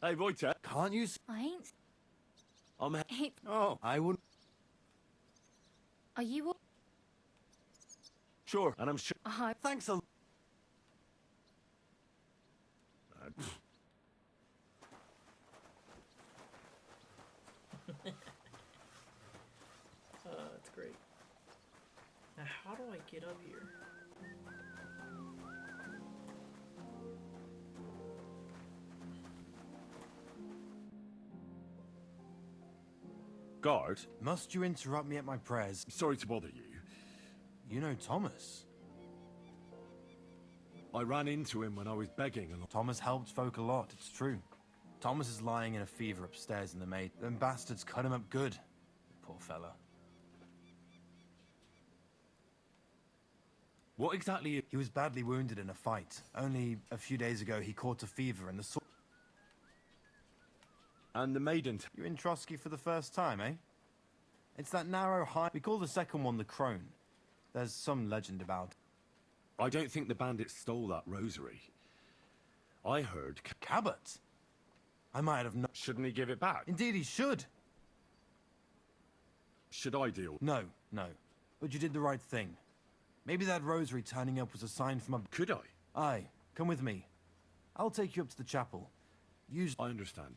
Hey, Voita. Can't you... I ain't... I'm... Hey, Oh, I wouldn't... are you... all- Sure. And I'm sure... Thanks a... That's great. Now, how do I get up here? Guard? Must you interrupt me at my prayers? Sorry to bother you. You know Thomas. I ran into him when I was begging and... Thomas helped folk a lot, it's true. Thomas is lying in a fever upstairs in the maid. Them bastards cut him up good. Poor fella. What exactly... He was badly wounded in a fight. Only a few days ago he caught a fever and the sword... And the maiden... You're in Trotsky for the first time, eh? It's that narrow high... We call the second one the Crone. There's some legend about... I don't think the bandits stole that rosary. I heard... Cabot? I might have not... Shouldn't he give it back? Indeed he should. Should I deal? No, no. But you did the right thing. Maybe that rosary turning up was a sign from a... Could I? Aye. Come with me. I'll take you up to the chapel. I understand.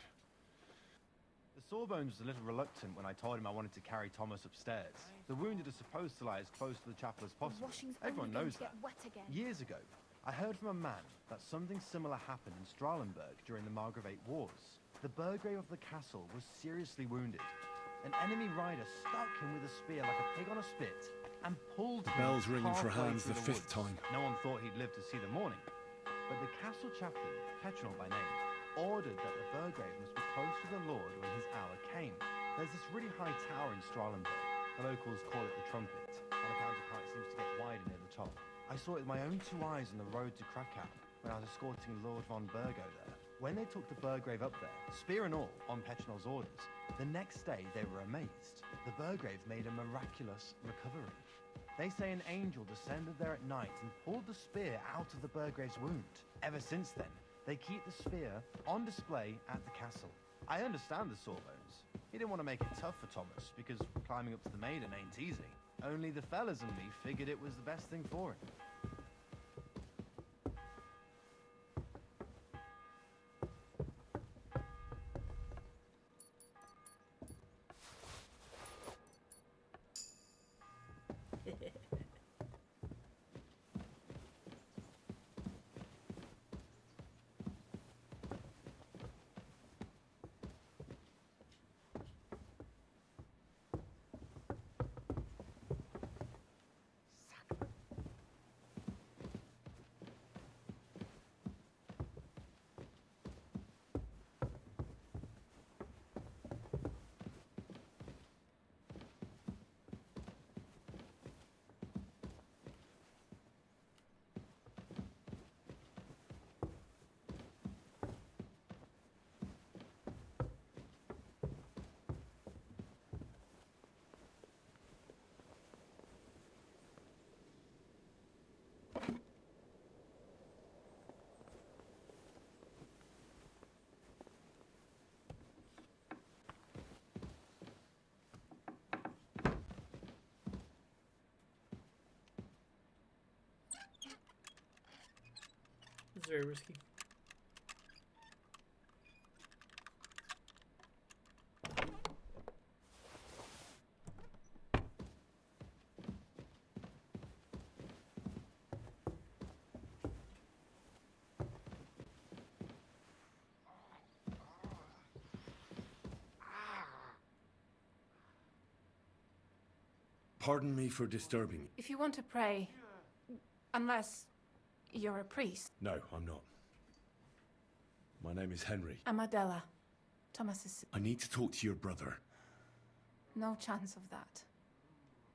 The Sawbones was a little reluctant when I told him I wanted to carry Thomas upstairs. The wounded are supposed to lie as close to the chapel as possible. Everyone knows that. Years ago, I heard from a man that something similar happened in Strahlenberg during the Margravate Wars. The Burgrave of the castle was seriously wounded. An enemy rider stuck him with a spear like a pig on a spit and pulled him Bell's ringing for halfway Hans through the the fifth woods. time. No one thought he'd live to see the morning. But the castle chaplain, Petronel by name, ordered that the Burgrave must be close to the Lord when his hour came. There's this really high tower in Strahlenberg. The locals call it the Trumpet, on account of how it seems to get wider near the top. I saw it with my own 2 eyes on the road to Krakow when I was escorting Lord von Burgo there. When they took the Burgrave up there, spear and all, on Petronel's orders, the next day they were amazed. The Burgrave made a miraculous recovery. They say an angel descended there at night and pulled the spear out of the Burgrave's wound. Ever since then, they keep the spear on display at the castle. I understand the Sawbones. He didn't want to make it tough for Thomas, because climbing up to the maiden ain't easy. Only the fellas and me figured it was the best thing for him. It's very risky. Pardon me for disturbing you. If you want to pray, unless you're a priest. No, I'm not. My name is Henry. I'm Adela. Thomas's. I need to talk to your brother. No chance of that.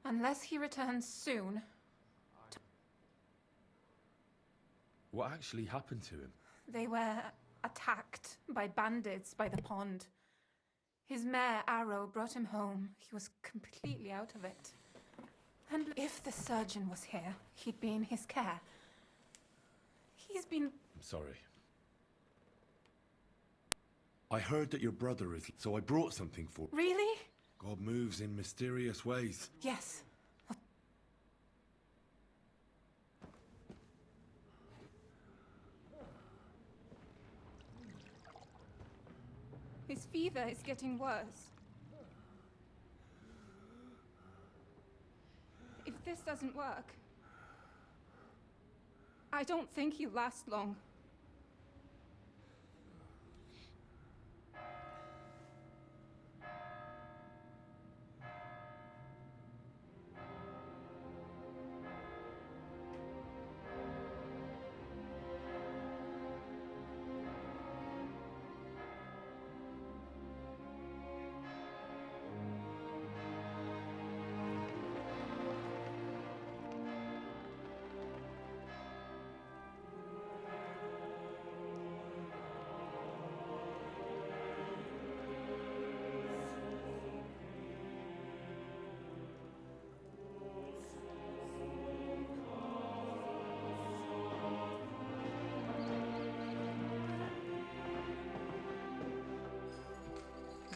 Unless he returns soon. What actually happened to him? They were attacked by bandits by the pond. His mare, Arrow, brought him home. He was completely out of it. And if the surgeon was here, he'd be in his care. He's been... I'm sorry. I heard that your brother is... So I brought something for... Really? God moves in mysterious ways. Yes. His fever is getting worse. If this doesn't work, I don't think he'll last long.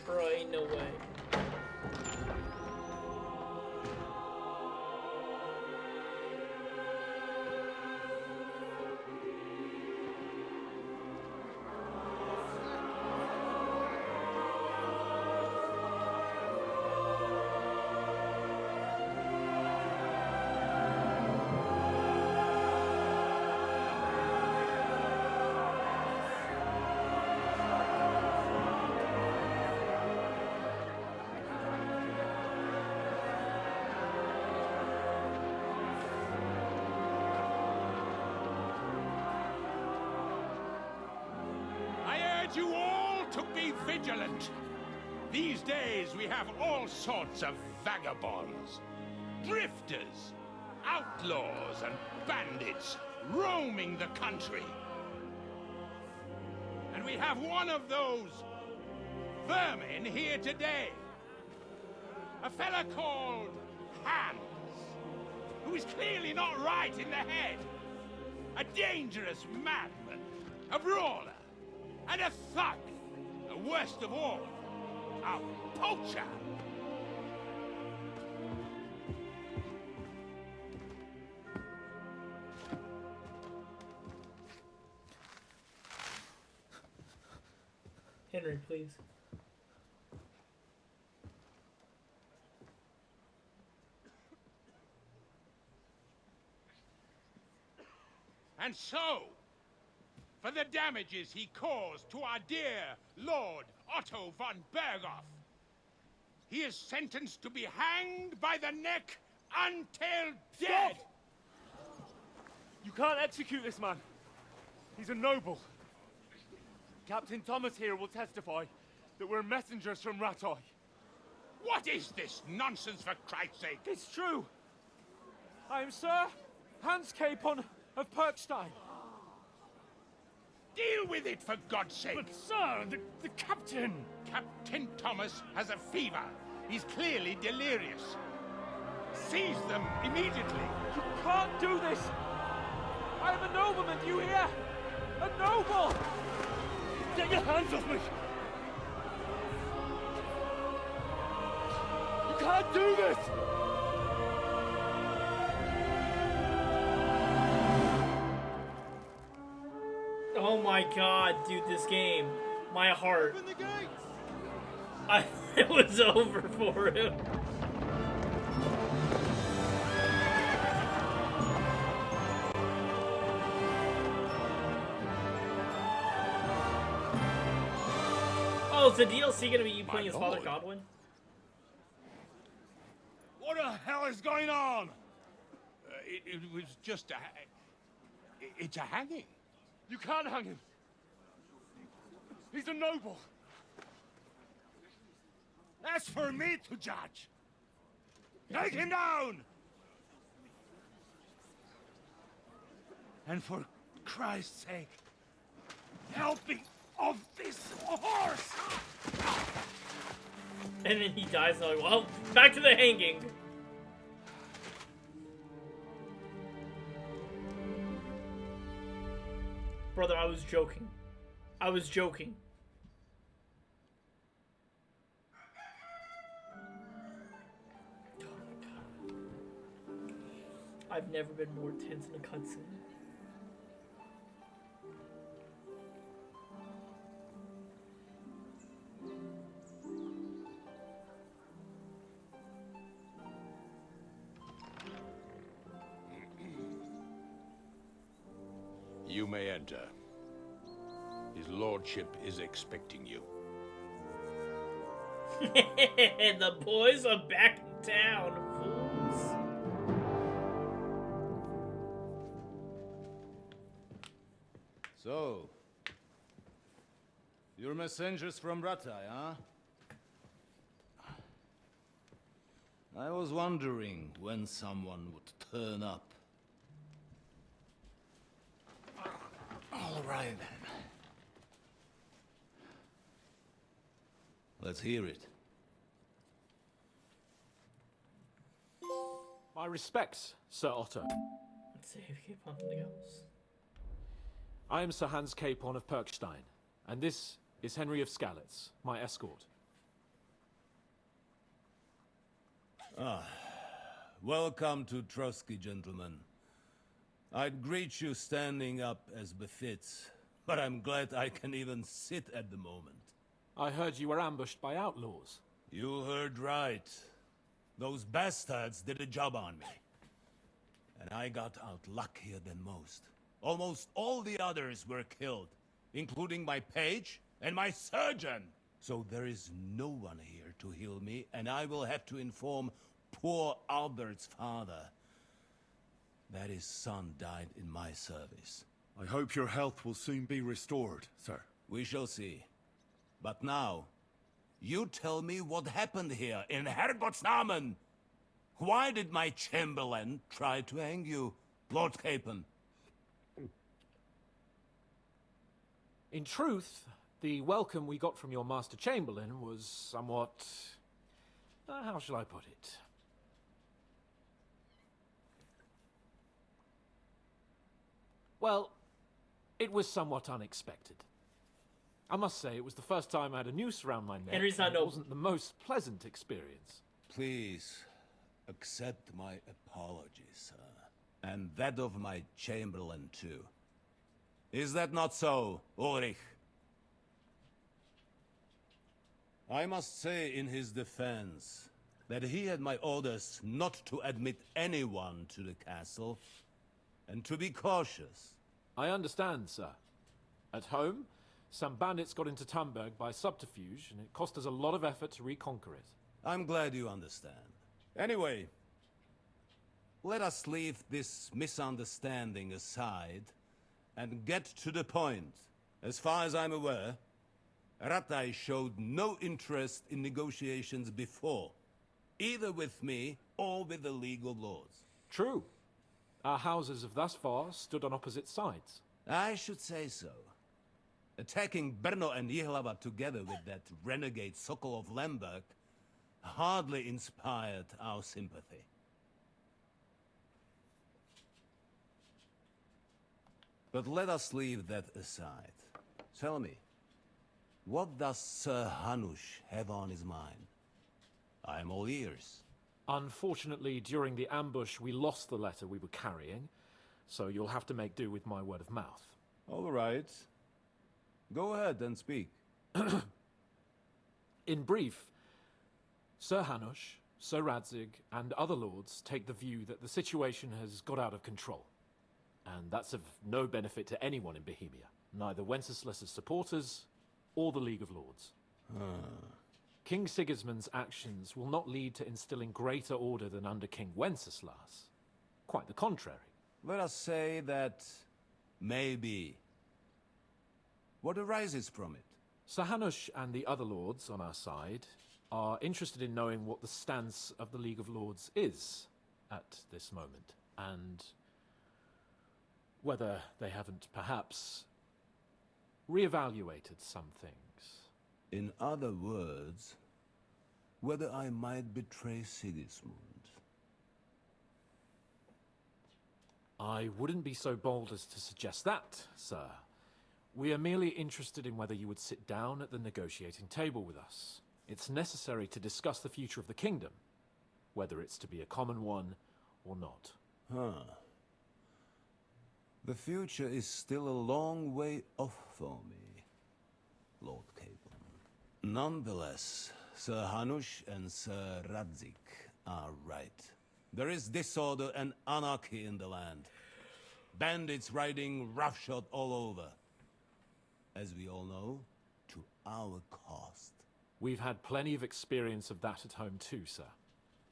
Bro, ain't no way. Be vigilant. These days we have all sorts of vagabonds, drifters, outlaws and bandits roaming the country. And we have one of those vermin here today. A fella called Hans, who is clearly not right in the head. A dangerous madman, a brawler, and a thug. And worst of all, a poacher. Henry, please. And so, for the damages he caused to our dear Lord Otto von Berghoff, he is sentenced to be hanged by the neck until dead. You can't execute this man. He's a noble. Captain Thomas here will testify that we're messengers from Ratoi. What is this nonsense, for Christ's sake? It's true. I am Sir Hans Capon of Perkstein. Deal with it, for God's sake! But, sir, the captain... Captain Thomas has a fever. He's clearly delirious. Seize them immediately. You can't do this! I am a nobleman, do you hear? A noble! Get your hands off me! You can't do this! Oh my god, dude, this game. My heart. Open the gates! It was over for him. Oh, is the DLC gonna be you playing as Father Godwin? What the hell is going on? It was just a... It's a hanging. You can't hang him. He's a noble. That's for me to judge. Take him down! And for Christ's sake, help me off this horse! And then he dies, and I'm like, well, back to the hanging. Brother, I was joking. I was joking. Oh my god. I've never been more tense in a cutscene. You may enter. His lordship is expecting you. The boys are back in town, fools. So, you're messengers from Ratai, huh? I was wondering when someone would turn up. All right, then. Let's hear it. My respects, Sir Otto. Let's see if we keep on something else. I am Sir Hans Capon of Perkstein, and this is Henry of Skalitz, my escort. Welcome to Trotsky, gentlemen. I'd greet you standing up as befits, but I'm glad I can even sit at the moment. I heard you were ambushed by outlaws. You heard right. Those bastards did a job on me. And I got out luckier than most. Almost all the others were killed, including my page and my surgeon. So there is no one here to heal me, and I will have to inform poor Albert's father that his son died in my service. I hope your health will soon be restored, sir. We shall see. But now, you tell me what happened here in Herrgottsnamen. Why did my chamberlain try to hang you, Lord Capon? In truth, the welcome we got from your Master Chamberlain was somewhat... how shall I put it? Well, it was somewhat unexpected. I must say, it was the first time I had a noose around my neck. Henry's not and it noble. wasn't the most pleasant experience. Please, accept my apologies, sir. And that of my chamberlain, too. Is that not so, Ulrich? I must say in his defense that he had my orders not to admit anyone to the castle and to be cautious. I understand, sir. At home, some bandits got into Tamberg by subterfuge, and it cost us a lot of effort to reconquer it. I'm glad you understand. Anyway, let us leave this misunderstanding aside and get to the point. As far as I'm aware, Ratai showed no interest in negotiations before, either with me or with the League of Lords. True. Our houses have thus far stood on opposite sides. I should say so. Attacking Brno and Jihlava together with that renegade Sokol of Lemberg hardly inspired our sympathy. But let us leave that aside. Tell me, what does Sir Hanush have on his mind? I am all ears. Unfortunately, during the ambush, we lost the letter we were carrying, so you'll have to make do with my word of mouth. All right. Go ahead and speak. In brief, Sir Hanush, Sir Radzig, and other lords take the view that the situation has got out of control. And that's of no benefit to anyone in Bohemia, neither Wenceslas's supporters or the League of Lords. King Sigismund's actions will not lead to instilling greater order than under King Wenceslas. Quite the contrary. Let us say that maybe. What arises from it? Sir Hanush and the other lords on our side are interested in knowing what the stance of the League of Lords is at this moment, and whether they haven't perhaps reevaluated some things. In other words, whether I might betray Sigismund. I wouldn't be so bold as to suggest that, sir. We are merely interested in whether you would sit down at the negotiating table with us. It's necessary to discuss the future of the kingdom, whether it's to be a common one or not. The future is still a long way off for me, Lord Capon. Nonetheless, Sir Hanush and Sir Radzig are right. There is disorder and anarchy in the land. Bandits riding roughshod all over. As we all know, to our cost. We've had plenty of experience of that at home too, sir.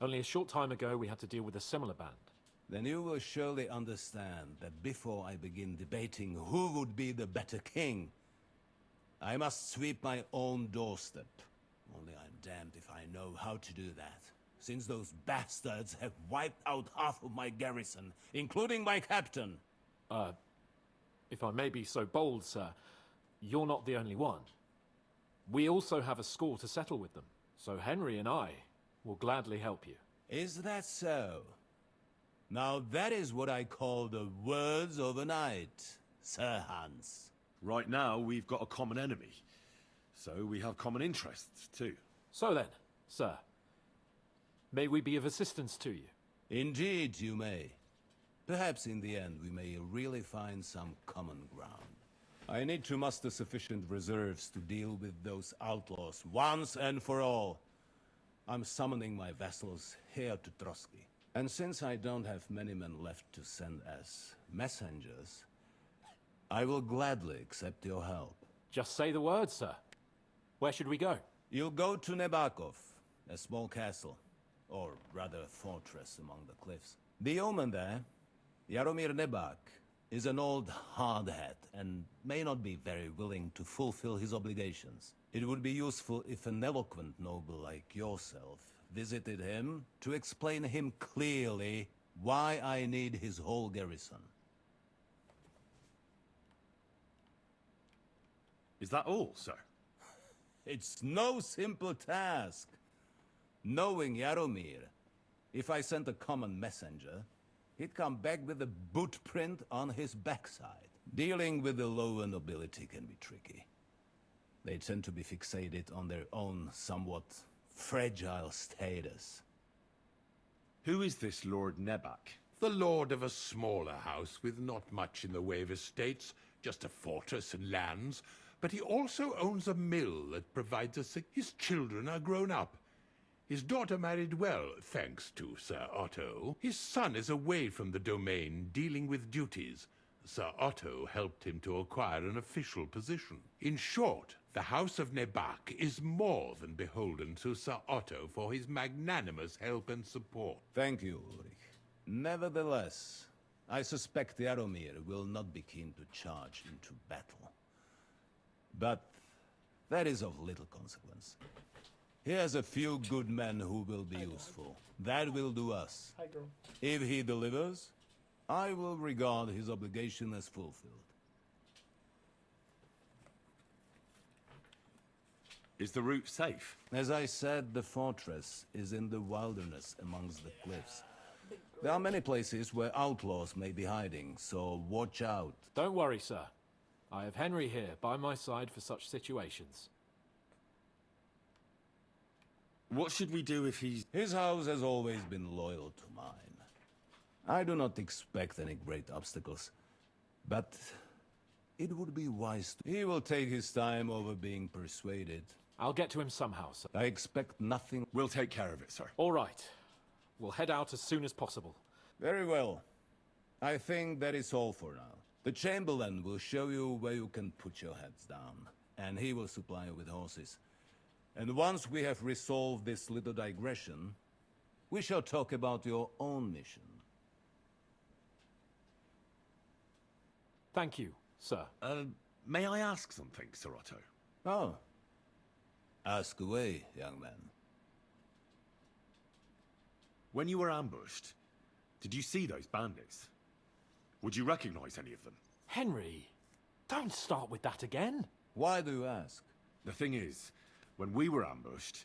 Only a short time ago we had to deal with a similar band. Then you will surely understand that before I begin debating who would be the better king, I must sweep my own doorstep. Only I'm damned if I know how to do that, since those bastards have wiped out half of my garrison, including my captain. If I may be so bold, sir, you're not the only one. We also have a score to settle with them, so Henry and I will gladly help you. Is that so? Now that is what I call the words of a knight, Sir Hans. Right now, we've got a common enemy. So we have common interests, too. So then, sir, may we be of assistance to you? Indeed, you may. Perhaps in the end we may really find some common ground. I need to muster sufficient reserves to deal with those outlaws once and for all. I'm summoning my vassals here to Trotsky. And since I don't have many men left to send as messengers, I will gladly accept your help. Just say the word, sir. Where should we go? You'll go to Nebakov, a small castle, or rather a fortress among the cliffs. The omen there, Jaromir Nebak, is an old hardhat and may not be very willing to fulfill his obligations. It would be useful if an eloquent noble like yourself visited him to explain him clearly why I need his whole garrison. Is that all, sir? It's no simple task. Knowing Jaromir, if I sent a common messenger, he'd come back with a boot print on his backside. Dealing with the lower nobility can be tricky. They tend to be fixated on their own somewhat fragile status. Who is this Lord Nebak? The lord of a smaller house with not much in the way of estates, just a fortress and lands, but he also owns a mill that provides us. His children are grown up. His daughter married well, thanks to Sir Otto. His son is away from the domain, dealing with duties. Sir Otto helped him to acquire an official position. In short, the House of Nebak is more than beholden to Sir Otto for his magnanimous help and support. Thank you, Ulrich. Nevertheless, I suspect Jaromir will not be keen to charge into battle. But that is of little consequence. He has a few good men who will be useful. That will do us. Hi, girl. If he delivers, I will regard his obligation as fulfilled. Is the route safe? As I said, the fortress is in the wilderness amongst the cliffs. There are many places where outlaws may be hiding, so watch out. Don't worry, sir. I have Henry here by my side for such situations. What should we do if he's... His house has always been loyal to mine. I do not expect any great obstacles, but it would be wise to... He will take his time over being persuaded. I'll get to him somehow, sir. I expect nothing... We'll take care of it, sir. All right. We'll head out as soon as possible. Very well. I think that is all for now. The Chamberlain will show you where you can put your heads down, and he will supply you with horses. And once we have resolved this little digression, we shall talk about your own mission. Thank you, sir. May I ask something, Sir Otto? Oh. Ask away, young man. When you were ambushed, did you see those bandits? Would you recognize any of them? Henry, don't start with that again. Why do you ask? The thing is, when we were ambushed,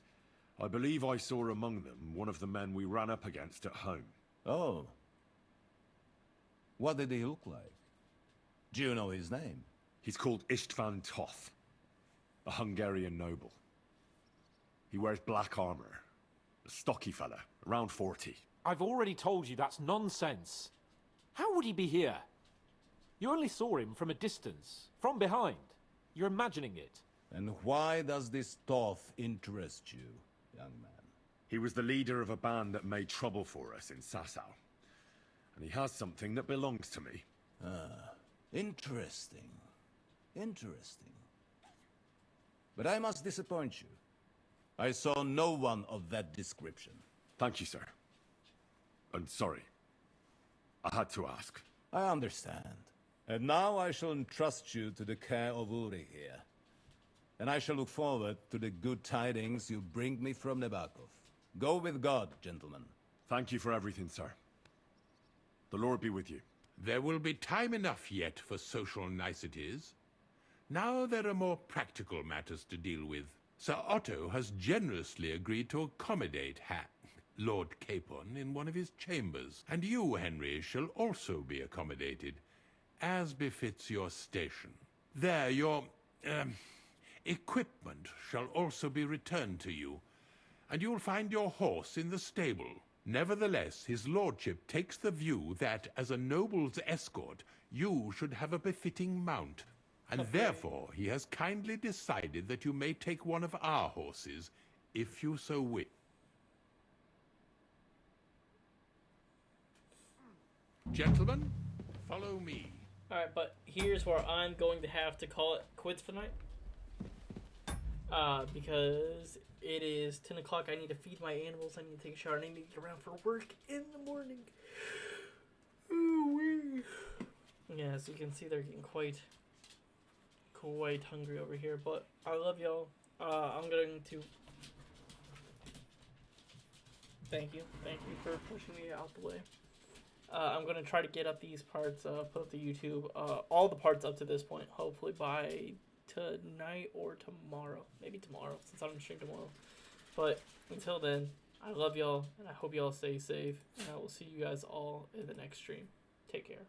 I believe I saw among them one of the men we ran up against at home. Oh. What did he look like? Do you know his name? He's called Istvan Toth, a Hungarian noble. He wears black armor. A stocky fella, around 40. I've already told you that's nonsense. How would he be here? You only saw him from a distance, from behind. You're imagining it. And why does this Toth interest you, young man? He was the leader of a band that made trouble for us in Sasau. And he has something that belongs to me. Ah, interesting. Interesting. But I must disappoint you. I saw no one of that description. Thank you, sir. And sorry. I had to ask. I understand. And now I shall entrust you to the care of Uri here. And I shall look forward to the good tidings you bring me from Nebakov. Go with God, gentlemen. Thank you for everything, sir. The Lord be with you. There will be time enough yet for social niceties. Now there are more practical matters to deal with. Sir Otto has generously agreed to accommodate Lord Capon in one of his chambers, and you, Henry, shall also be accommodated, as befits your station. There, your equipment shall also be returned to you, and you'll find your horse in the stable. Nevertheless, his lordship takes the view that, as a noble's escort, you should have a befitting mount, and therefore he has kindly decided that you may take one of our horses, if you so wish. Gentlemen, follow me. Alright, but here's where I'm going to have to call it quits for the night. Because it is 10 o'clock. I need to feed my animals. I need to take a shower. And I need to get around for work in the morning. Ooh-wee. Yeah, as you can see, they're getting quite hungry over here. But I love y'all. I'm going to thank you for pushing me out the way. I'm gonna try to get up these parts, put up to YouTube, all the parts up to this point, hopefully by tonight or tomorrow. Maybe tomorrow, since I'm gonna stream tomorrow. But until then, I love y'all, and I hope y'all stay safe, and I will see you guys all in the next stream. Take care.